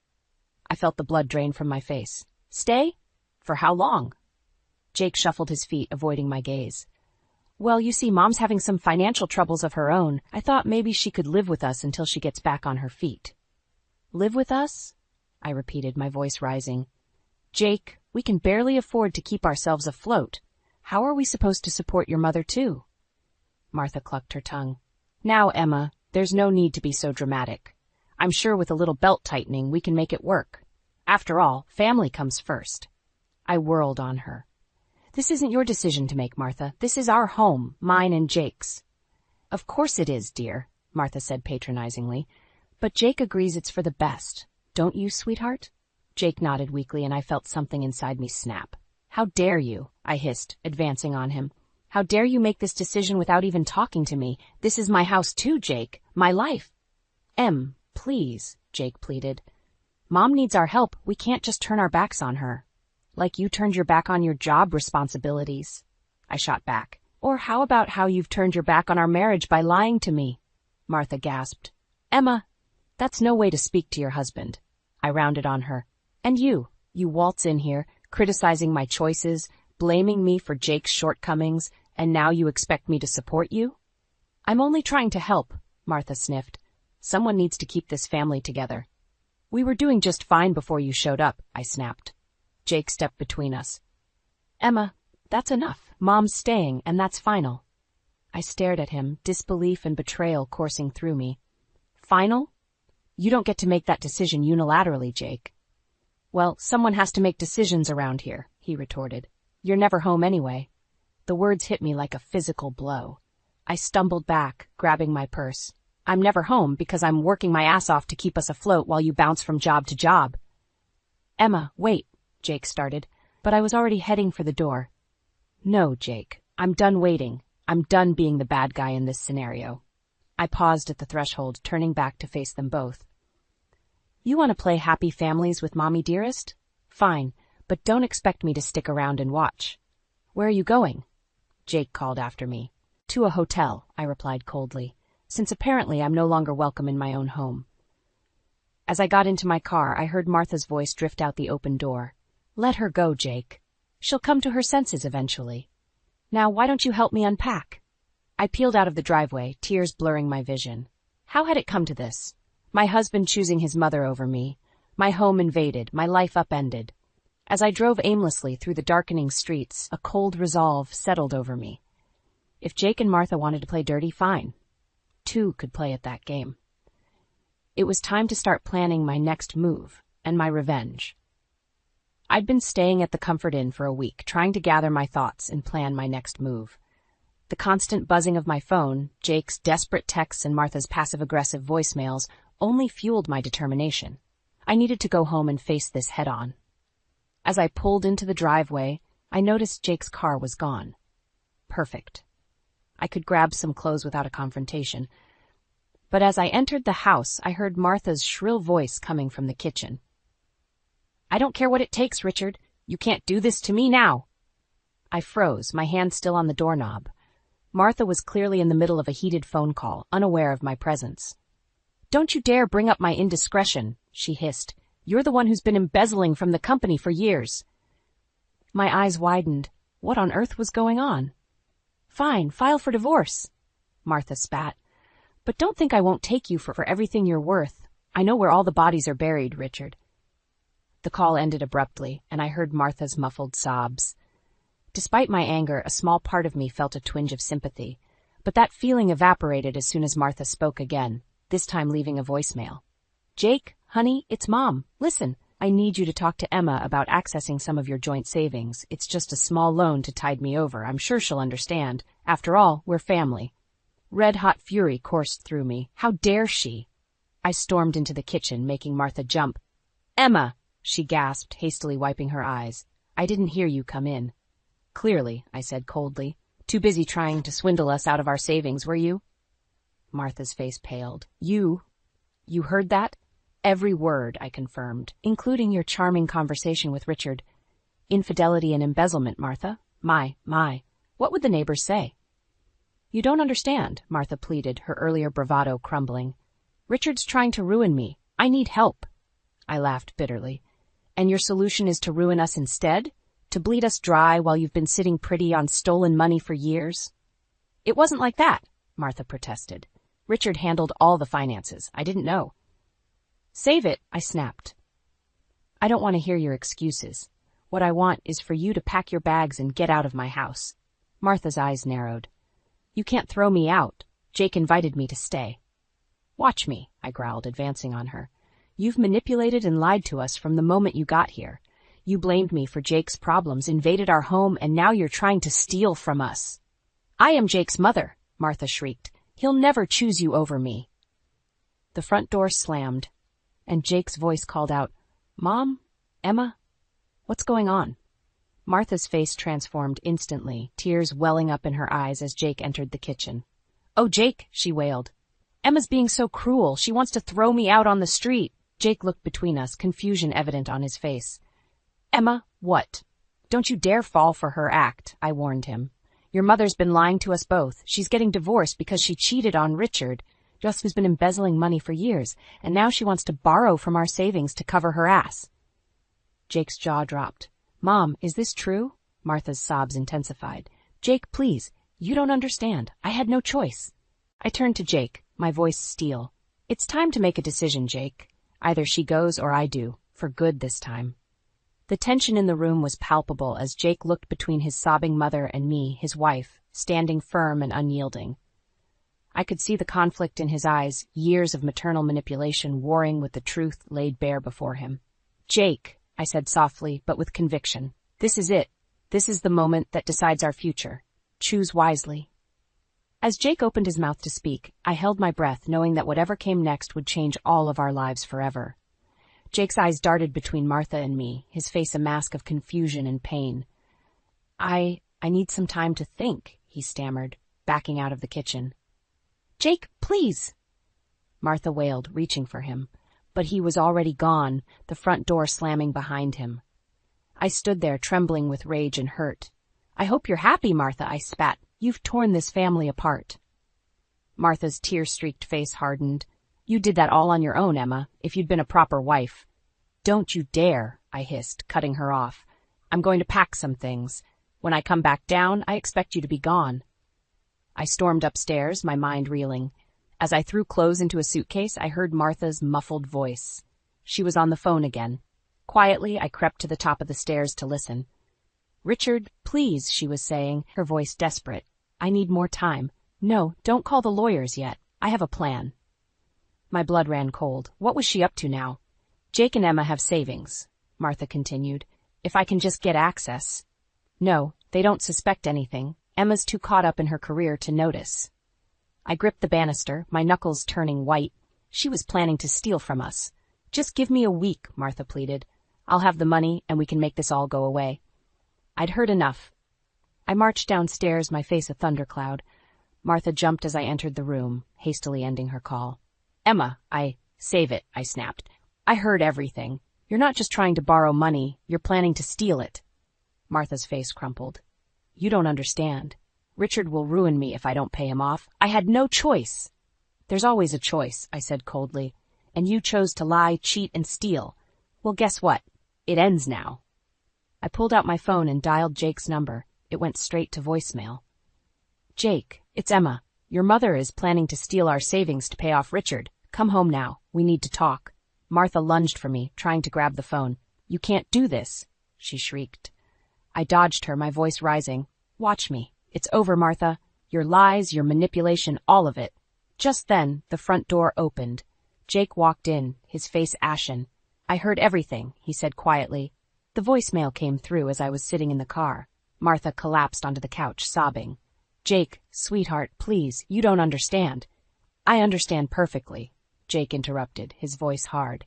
I felt the blood drain from my face. "Stay? For how long?" Jake shuffled his feet, avoiding my gaze. "Well, you see, Mom's having some financial troubles of her own. I thought maybe she could live with us until she gets back on her feet." "Live with us?" I repeated, my voice rising. "Jake, we can barely afford to keep ourselves afloat. How are we supposed to support your mother, too?" Martha clucked her tongue. "Now, Emma, there's no need to be so dramatic. I'm sure with a little belt-tightening we can make it work. After all, family comes first." I whirled on her. "This isn't your decision to make, Martha. This is our home, mine and Jake's." "Of course it is, dear," Martha said patronizingly. "But Jake agrees it's for the best. Don't you, sweetheart?" Jake nodded weakly, and I felt something inside me snap. "How dare you?" I hissed, advancing on him. "How dare you make this decision without even talking to me? This is my house too, Jake. My life." Please," Jake pleaded. "Mom needs our help. We can't just turn our backs on her." "Like you turned your back on your job responsibilities," I shot back. "Or how about how you've turned your back on our marriage by lying to me?" Martha gasped. "Emma, that's no way to speak to your husband." I rounded on her. "And you waltz in here, criticizing my choices, blaming me for Jake's shortcomings, and now you expect me to support you?" "I'm only trying to help," Martha sniffed. "Someone needs to keep this family together." "We were doing just fine before you showed up," I snapped. Jake stepped between us. "Emma, that's enough. Mom's staying, and that's final." I stared at him, disbelief and betrayal coursing through me. Final? You don't get to make that decision unilaterally, Jake. Well, someone has to make decisions around here, he retorted. You're never home anyway. The words hit me like a physical blow. I stumbled back, grabbing my purse. I'm never home because I'm working my ass off to keep us afloat while you bounce from job to job. Emma, wait, Jake started, but I was already heading for the door. No, Jake, I'm done waiting. I'm done being the bad guy in this scenario. I paused at the threshold, turning back to face them both. You want to play happy families with Mommy Dearest? Fine, but don't expect me to stick around and watch. Where are you going? Jake called after me. To a hotel, I replied coldly, since apparently I'm no longer welcome in my own home. As I got into my car, I heard Martha's voice drift out the open door. Let her go, Jake. She'll come to her senses eventually. Now, why don't you help me unpack? I peeled out of the driveway, tears blurring my vision. How had it come to this? My husband choosing his mother over me, my home invaded, my life upended. As I drove aimlessly through the darkening streets, a cold resolve settled over me. If Jake and Martha wanted to play dirty, fine. Two could play at that game. It was time to start planning my next move and my revenge. I'd been staying at the Comfort Inn for a week, trying to gather my thoughts and plan my next move. The constant buzzing of my phone, Jake's desperate texts and Martha's passive-aggressive voicemails only fueled my determination. I needed to go home and face this head-on. As I pulled into the driveway, I noticed Jake's car was gone. Perfect. I could grab some clothes without a confrontation. But as I entered the house, I heard Martha's shrill voice coming from the kitchen. I don't care what it takes, Richard. You can't do this to me now. I froze, my hand still on the doorknob. Martha was clearly in the middle of a heated phone call, unaware of my presence. Don't you dare bring up my indiscretion, she hissed. You're the one who's been embezzling from the company for years. My eyes widened. What on earth was going on? Fine, file for divorce, Martha spat. But don't think I won't take you for everything you're worth. I know where all the bodies are buried, Richard. The call ended abruptly, and I heard Martha's muffled sobs. Despite my anger, a small part of me felt a twinge of sympathy, but that feeling evaporated as soon as Martha spoke again, this time leaving a voicemail. Jake, honey, it's Mom. Listen, I need you to talk to Emma about accessing some of your joint savings. It's just a small loan to tide me over. I'm sure she'll understand. After all, we're family. Red-hot fury coursed through me. How dare she? I stormed into the kitchen, making Martha jump. Emma! She gasped, hastily wiping her eyes. I didn't hear you come in. Clearly, I said coldly. Too busy trying to swindle us out of our savings, were you? Martha's face paled. You heard that? Every word, I confirmed, including your charming conversation with Richard. Infidelity and embezzlement, Martha. My. What would the neighbors say? You don't understand, Martha pleaded, her earlier bravado crumbling. Richard's trying to ruin me. I need help. I laughed bitterly. And your solution is to ruin us instead? To bleed us dry while you've been sitting pretty on stolen money for years? It wasn't like that, Martha protested. Richard handled all the finances. I didn't know. Save it, I snapped. I don't want to hear your excuses. What I want is for you to pack your bags and get out of my house. Martha's eyes narrowed. You can't throw me out. Jake invited me to stay. Watch me, I growled, advancing on her. You've manipulated and lied to us from the moment you got here. You blamed me for Jake's problems, invaded our home, and now you're trying to steal from us. I am Jake's mother, Martha shrieked. He'll never choose you over me. The front door slammed, and Jake's voice called out, Mom? Emma? What's going on? Martha's face transformed instantly, tears welling up in her eyes as Jake entered the kitchen. Oh, Jake, she wailed. Emma's being so cruel. She wants to throw me out on the street. Jake looked between us, confusion evident on his face. Emma, what? Don't you dare fall for her act, I warned him. Your mother's been lying to us both. She's getting divorced because she cheated on Richard, just who's been embezzling money for years, and now she wants to borrow from our savings to cover her ass. Jake's jaw dropped. Mom, is this true? Martha's sobs intensified. Jake, please, you don't understand. I had no choice. I turned to Jake, my voice steel. It's time to make a decision, Jake. Either she goes or I do, for good this time. The tension in the room was palpable as Jake looked between his sobbing mother and me, his wife, standing firm and unyielding. I could see the conflict in his eyes, years of maternal manipulation warring with the truth laid bare before him. "Jake," I said softly, but with conviction, "this is it. This is the moment that decides our future. Choose wisely." As Jake opened his mouth to speak, I held my breath, knowing that whatever came next would change all of our lives forever. Jake's eyes darted between Martha and me, his face a mask of confusion and pain. I need some time to think," he stammered, backing out of the kitchen. "Jake, please!" Martha wailed, reaching for him. But he was already gone, the front door slamming behind him. I stood there, trembling with rage and hurt. "I hope you're happy, Martha," I spat. "You've torn this family apart." Martha's tear-streaked face hardened. "You did that all on your own, Emma, if you'd been a proper wife." "Don't you dare," I hissed, cutting her off. "I'm going to pack some things. When I come back down, I expect you to be gone." I stormed upstairs, my mind reeling. As I threw clothes into a suitcase, I heard Martha's muffled voice. She was on the phone again. Quietly, I crept to the top of the stairs to listen. "Richard, please," she was saying, her voice desperate. "I need more time. No, don't call the lawyers yet. I have a plan." My blood ran cold. What was she up to now? "Jake and Emma have savings," Martha continued. "If I can just get access." "No, they don't suspect anything. Emma's too caught up in her career to notice." I gripped the banister, my knuckles turning white. She was planning to steal from us. "Just give me a week," Martha pleaded. "I'll have the money, and we can make this all go away." I'd heard enough. I marched downstairs, my face a thundercloud. Martha jumped as I entered the room, hastily ending her call. "Emma, save it," I snapped. "I heard everything. You're not just trying to borrow money, you're planning to steal it." Martha's face crumpled. "You don't understand. Richard will ruin me if I don't pay him off. I had no choice." "There's always a choice," I said coldly. "And you chose to lie, cheat, and steal. Well, guess what? It ends now." I pulled out my phone and dialed Jake's number. It went straight to voicemail. "Jake, it's Emma. Your mother is planning to steal our savings to pay off Richard. Come home now. We need to talk." Martha lunged for me, trying to grab the phone. "You can't do this," she shrieked. I dodged her, my voice rising. "Watch me. It's over, Martha. Your lies, your manipulation, all of it." Just then, the front door opened. Jake walked in, his face ashen. "I heard everything," he said quietly. The voicemail came through as I was sitting in the car. Martha collapsed onto the couch, sobbing. "Jake, sweetheart, please, you don't understand." "I understand perfectly," Jake interrupted, his voice hard.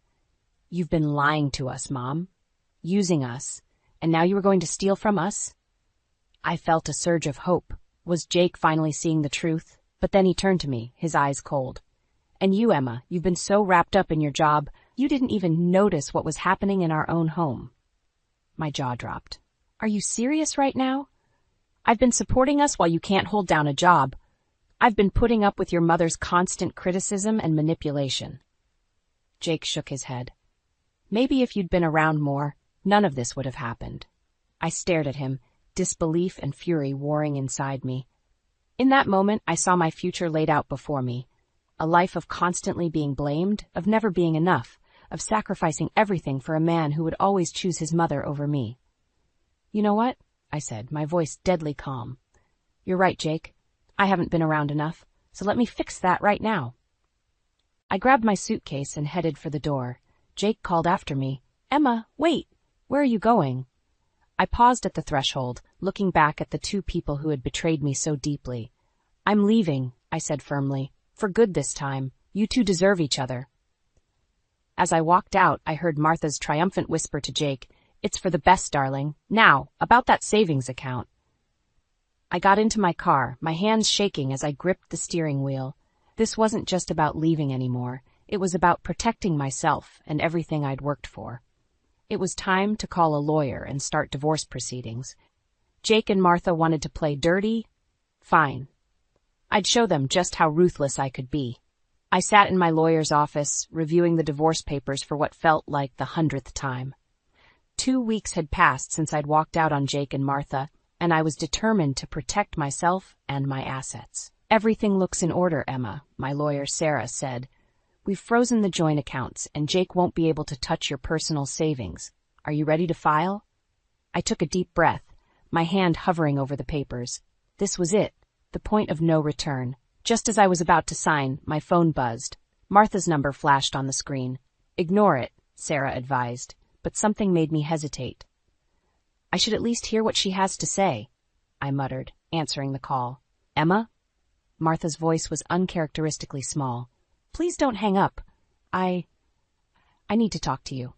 "You've been lying to us, Mom. Using us. And now you were going to steal from us?" I felt a surge of hope. Was Jake finally seeing the truth? But then he turned to me, his eyes cold. "And you, Emma, you've been so wrapped up in your job, you didn't even notice what was happening in our own home." My jaw dropped. "Are you serious right now? I've been supporting us while you can't hold down a job. I've been putting up with your mother's constant criticism and manipulation." Jake shook his head. "Maybe if you'd been around more, none of this would have happened." I stared at him, disbelief and fury warring inside me. In that moment, I saw my future laid out before me. A life of constantly being blamed, of never being enough, of sacrificing everything for a man who would always choose his mother over me. "You know what?" I said, my voice deadly calm. "You're right, Jake. I haven't been around enough, so let me fix that right now." I grabbed my suitcase and headed for the door. Jake called after me. "Emma, wait! Where are you going?" I paused at the threshold, looking back at the two people who had betrayed me so deeply. "I'm leaving," I said firmly. "For good this time. You two deserve each other." As I walked out, I heard Martha's triumphant whisper to Jake, "It's for the best, darling. Now, about that savings account." I got into my car, my hands shaking as I gripped the steering wheel. This wasn't just about leaving anymore. It was about protecting myself and everything I'd worked for. It was time to call a lawyer and start divorce proceedings. Jake and Martha wanted to play dirty? Fine. I'd show them just how ruthless I could be. I sat in my lawyer's office, reviewing the divorce papers for what felt like the 100th time. 2 weeks had passed since I'd walked out on Jake and Martha, and I was determined to protect myself and my assets. "Everything looks in order, Emma," my lawyer Sarah said. "We've frozen the joint accounts, and Jake won't be able to touch your personal savings. Are you ready to file?" I took a deep breath, my hand hovering over the papers. This was it. the point of no return. Just as I was about to sign, my phone buzzed. Martha's number flashed on the screen. "Ignore it," Sarah advised, but something made me hesitate. "I should at least hear what she has to say," I muttered, answering the call. "Emma?" Martha's voice was uncharacteristically small. "Please don't hang up. I need to talk to you."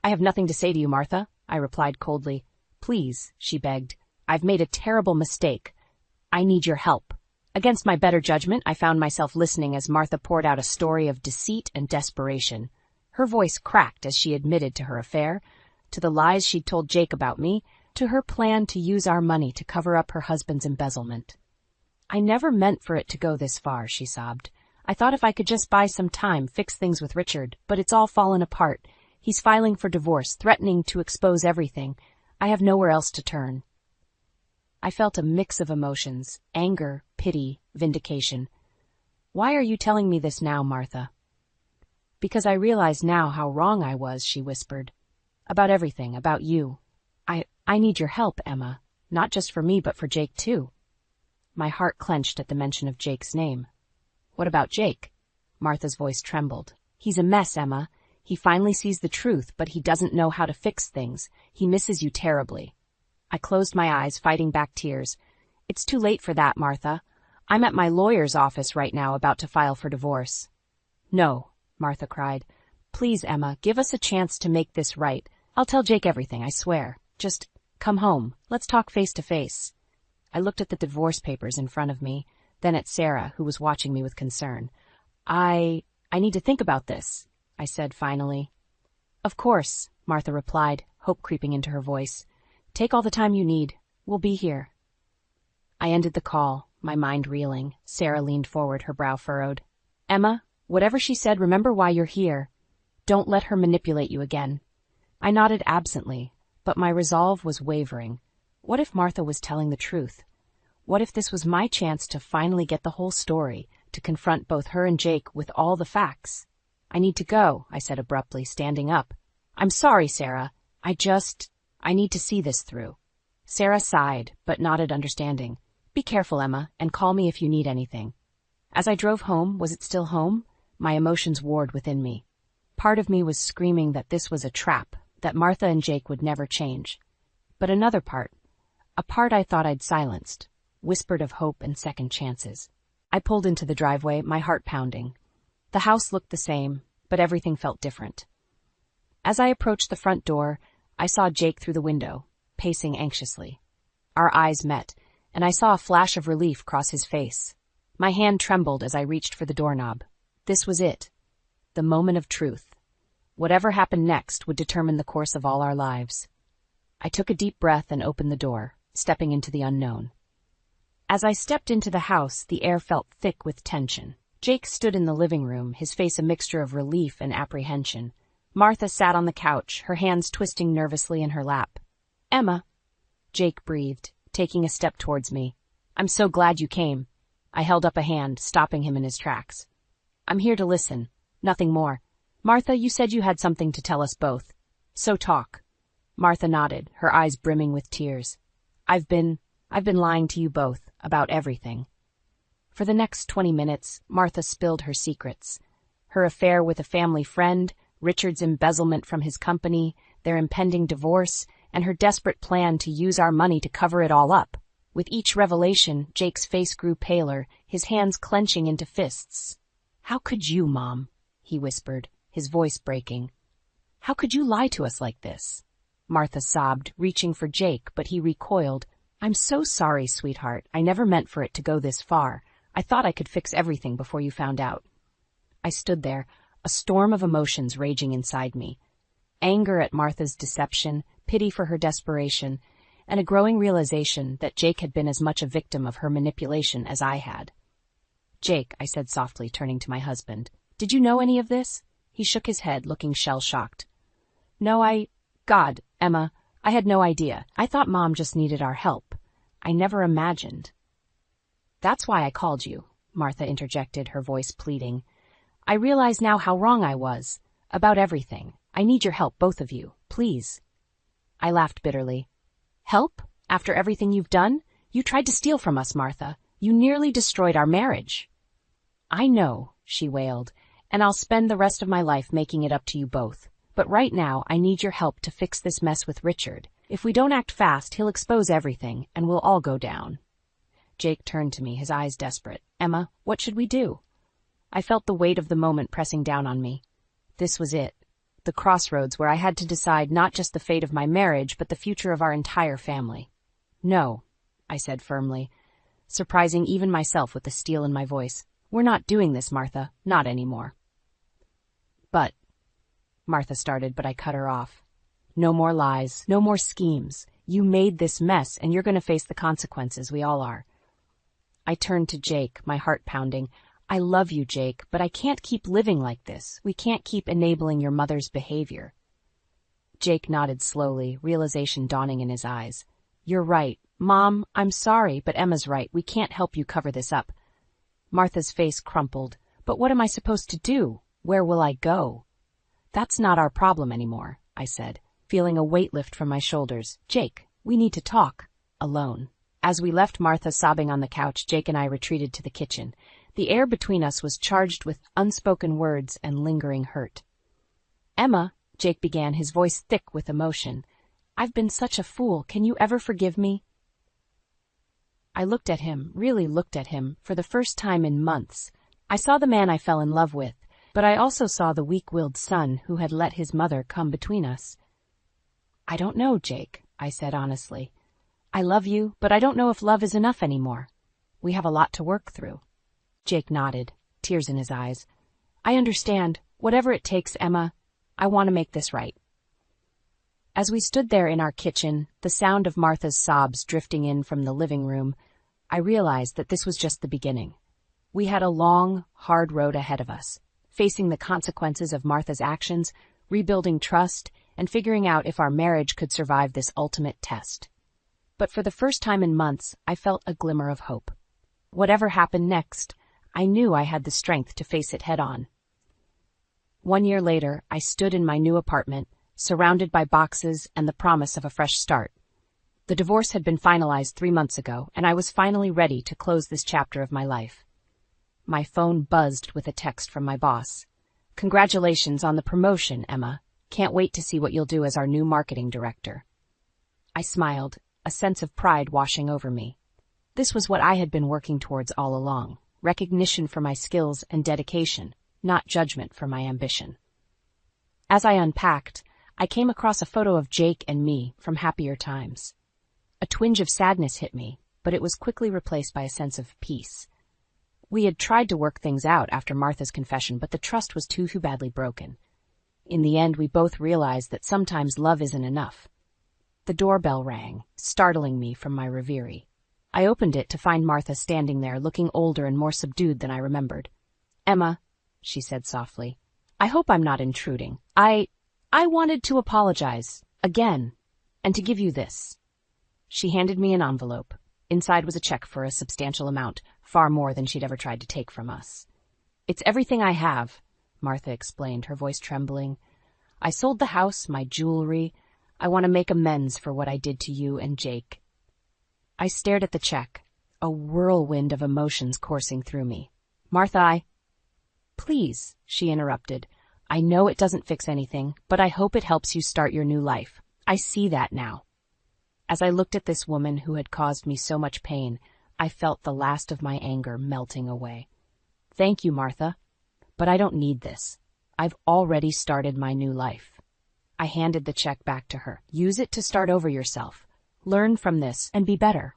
"I have nothing to say to you, Martha," I replied coldly. "Please," she begged. "I've made a terrible mistake. I need your help." Against my better judgment, I found myself listening as Martha poured out a story of deceit and desperation. Her voice cracked as she admitted to her affair, to the lies she'd told Jake about me, to her plan to use our money to cover up her husband's embezzlement. "I never meant for it to go this far," she sobbed. "I thought if I could just buy some time, fix things with Richard, but it's all fallen apart. He's filing for divorce, threatening to expose everything. I have nowhere else to turn." I felt a mix of emotions: anger, pity, vindication. "Why are you telling me this now, Martha?" "Because I realize now how wrong I was," she whispered. "About everything, about you. I need your help, Emma. Not just for me, but for Jake, too." My heart clenched at the mention of Jake's name. "What about Jake?" Martha's voice trembled. "He's a mess, Emma. He finally sees the truth, but he doesn't know how to fix things. He misses you terribly." I closed my eyes, fighting back tears. "It's too late for that, Martha. I'm at my lawyer's office right now, about to file for divorce." "No," Martha cried. "Please, Emma, give us a chance to make this right. I'll tell Jake everything, I swear. Just come home. Let's talk face to face." I looked at the divorce papers in front of me, then at Sarah, who was watching me with concern. I need to think about this," I said finally. "Of course," Martha replied, hope creeping into her voice. "Take all the time you need. We'll be here." I ended the call, my mind reeling. Sarah leaned forward, her brow furrowed. "Emma, whatever she said, remember why you're here. Don't let her manipulate you again." I nodded absently, but my resolve was wavering. What if Martha was telling the truth? What if this was my chance to finally get the whole story, to confront both her and Jake with all the facts? "I need to go," I said abruptly, standing up. "I'm sorry, Sarah. I need to see this through." Sarah sighed, but nodded understanding. "Be careful, Emma, and call me if you need anything." As I drove home, was it still home? My emotions warred within me. Part of me was screaming that this was a trap, that Martha and Jake would never change. But another part, a part I thought I'd silenced, whispered of hope and second chances. I pulled into the driveway, my heart pounding. The house looked the same, but everything felt different. As I approached the front door, I saw Jake through the window, pacing anxiously. Our eyes met, and I saw a flash of relief cross his face. My hand trembled as I reached for the doorknob. This was it, the moment of truth. Whatever happened next would determine the course of all our lives. I took a deep breath and opened the door, stepping into the unknown. As I stepped into the house, the air felt thick with tension. Jake stood in the living room, his face a mixture of relief and apprehension. Martha sat on the couch, her hands twisting nervously in her lap. "Emma," Jake breathed, taking a step towards me. "I'm so glad you came." I held up a hand, stopping him in his tracks. "I'm here to listen, nothing more. Martha, you said you had something to tell us both. So talk." Martha nodded, her eyes brimming with tears. I've been lying to you both about everything." For the next 20 minutes, Martha spilled her secrets. Her affair with a family friend, Richard's embezzlement from his company, their impending divorce, and her desperate plan to use our money to cover it all up. With each revelation, Jake's face grew paler, his hands clenching into fists. "How could you, Mom?" he whispered, his voice breaking. "How could you lie to us like this?" Martha sobbed, reaching for Jake, but he recoiled. "I'm so sorry, sweetheart. I never meant for it to go this far. I thought I could fix everything before you found out." I stood there, a storm of emotions raging inside me. Anger at Martha's deception, pity for her desperation, and a growing realization that Jake had been as much a victim of her manipulation as I had. "Jake," I said softly, turning to my husband, "did you know any of this?" He shook his head, looking shell-shocked. "No, God, Emma, I had no idea. I thought Mom just needed our help. I never imagined." "That's why I called you," Martha interjected, her voice pleading. "I realize now how wrong I was. About everything. I need your help, both of you. Please." I laughed bitterly. "Help? After everything you've done? You tried to steal from us, Martha. You nearly destroyed our marriage." "I know," she wailed, "and I'll spend the rest of my life making it up to you both. But right now, I need your help to fix this mess with Richard. If we don't act fast, he'll expose everything, and we'll all go down." Jake turned to me, his eyes desperate. "Emma, what should we do?" I felt the weight of the moment pressing down on me. This was it. The crossroads where I had to decide not just the fate of my marriage, but the future of our entire family. "No," I said firmly, surprising even myself with the steel in my voice. "We're not doing this, Martha. Not anymore." "But," Martha started, but I cut her off. "No more lies, no more schemes. You made this mess, and you're going to face the consequences. We all are." I turned to Jake, my heart pounding. "I love you, Jake, but I can't keep living like this. We can't keep enabling your mother's behavior." Jake nodded slowly, realization dawning in his eyes. "You're right. Mom, I'm sorry, but Emma's right. We can't help you cover this up." Martha's face crumpled. "But what am I supposed to do? Where will I go?" "That's not our problem anymore," I said, feeling a weight lift from my shoulders. "Jake, we need to talk. Alone." As we left Martha sobbing on the couch, Jake and I retreated to the kitchen. The air between us was charged with unspoken words and lingering hurt. "Emma," Jake began, his voice thick with emotion, "I've been such a fool. Can you ever forgive me?" I looked at him, really looked at him, for the first time in months. I saw the man I fell in love with, but I also saw the weak-willed son who had let his mother come between us. "I don't know, Jake," I said honestly. "I love you, but I don't know if love is enough anymore. We have a lot to work through." Jake nodded, tears in his eyes. "I understand. Whatever it takes, Emma. I want to make this right." As we stood there in our kitchen, the sound of Martha's sobs drifting in from the living room, I realized that this was just the beginning. We had a long, hard road ahead of us, facing the consequences of Martha's actions, rebuilding trust, and figuring out if our marriage could survive this ultimate test. But for the first time in months, I felt a glimmer of hope. Whatever happened next, I knew I had the strength to face it head-on. 1 year later, I stood in my new apartment, surrounded by boxes and the promise of a fresh start. The divorce had been finalized 3 months ago, and I was finally ready to close this chapter of my life. My phone buzzed with a text from my boss. "Congratulations on the promotion, Emma. Can't wait to see what you'll do as our new marketing director." I smiled, a sense of pride washing over me. This was what I had been working towards all along, recognition for my skills and dedication, not judgment for my ambition. As I unpacked, I came across a photo of Jake and me from happier times. A twinge of sadness hit me, but it was quickly replaced by a sense of peace. We had tried to work things out after Martha's confession, but the trust was too badly broken. In the end, we both realized that sometimes love isn't enough. The doorbell rang, startling me from my reverie. I opened it to find Martha standing there, looking older and more subdued than I remembered. "Emma," she said softly, "I hope I'm not intruding. I wanted to apologize, again, and to give you this." She handed me an envelope. Inside was a check for a substantial amount, far more than she'd ever tried to take from us. "It's everything I have," Martha explained, her voice trembling. "I sold the house, my jewelry. I want to make amends for what I did to you and Jake." I stared at the check, a whirlwind of emotions coursing through me. "Martha, Please," she interrupted. "I know it doesn't fix anything, but I hope it helps you start your new life. I see that now." As I looked at this woman who had caused me so much pain, I felt the last of my anger melting away. "Thank you, Martha, but I don't need this. I've already started my new life." I handed the check back to her. "Use it to start over yourself. Learn from this and be better."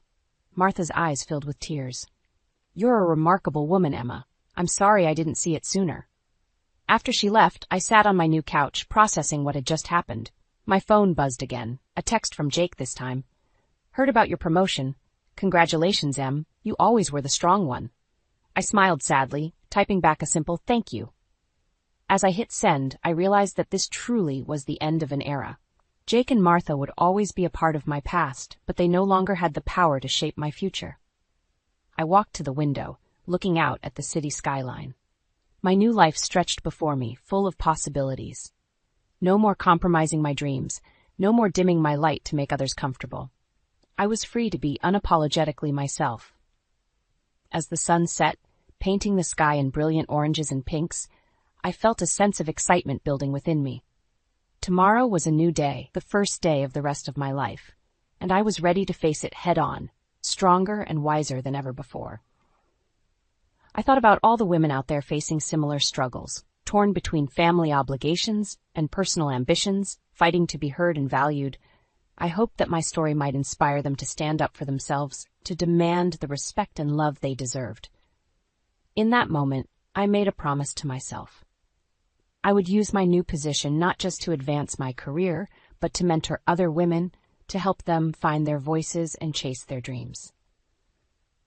Martha's eyes filled with tears. "You're a remarkable woman, Emma. I'm sorry I didn't see it sooner." After she left, I sat on my new couch, processing what had just happened. My phone buzzed again, a text from Jake this time. "Heard about your promotion. Congratulations, Em. You always were the strong one." I smiled sadly, typing back a simple "thank you." As I hit send, I realized that this truly was the end of an era. Jake and Martha would always be a part of my past, but they no longer had the power to shape my future. I walked to the window, looking out at the city skyline. My new life stretched before me, full of possibilities. No more compromising my dreams, no more dimming my light to make others comfortable. I was free to be unapologetically myself. as the sun set, painting the sky in brilliant oranges and pinks, I felt a sense of excitement building within me. Tomorrow was a new day, the first day of the rest of my life, and I was ready to face it head-on, stronger and wiser than ever before. I thought about all the women out there facing similar struggles, torn between family obligations and personal ambitions, fighting to be heard and valued. I hoped that my story might inspire them to stand up for themselves, to demand the respect and love they deserved. In that moment, I made a promise to myself. I would use my new position not just to advance my career, but to mentor other women, to help them find their voices and chase their dreams.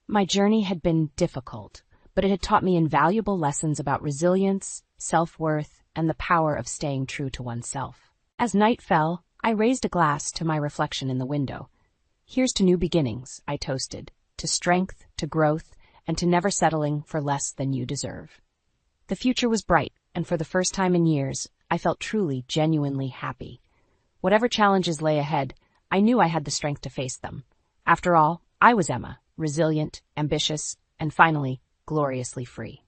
My journey had been difficult, but it had taught me invaluable lessons about resilience, self-worth, and the power of staying true to oneself. As night fell, I raised a glass to my reflection in the window. Here's to new beginnings, I toasted, to strength, to growth, and to never settling for less than you deserve. The future was bright, and for the first time in years, I felt truly, genuinely happy. Whatever challenges lay ahead, I knew I had the strength to face them. After all, I was Emma, resilient, ambitious, and finally, gloriously free.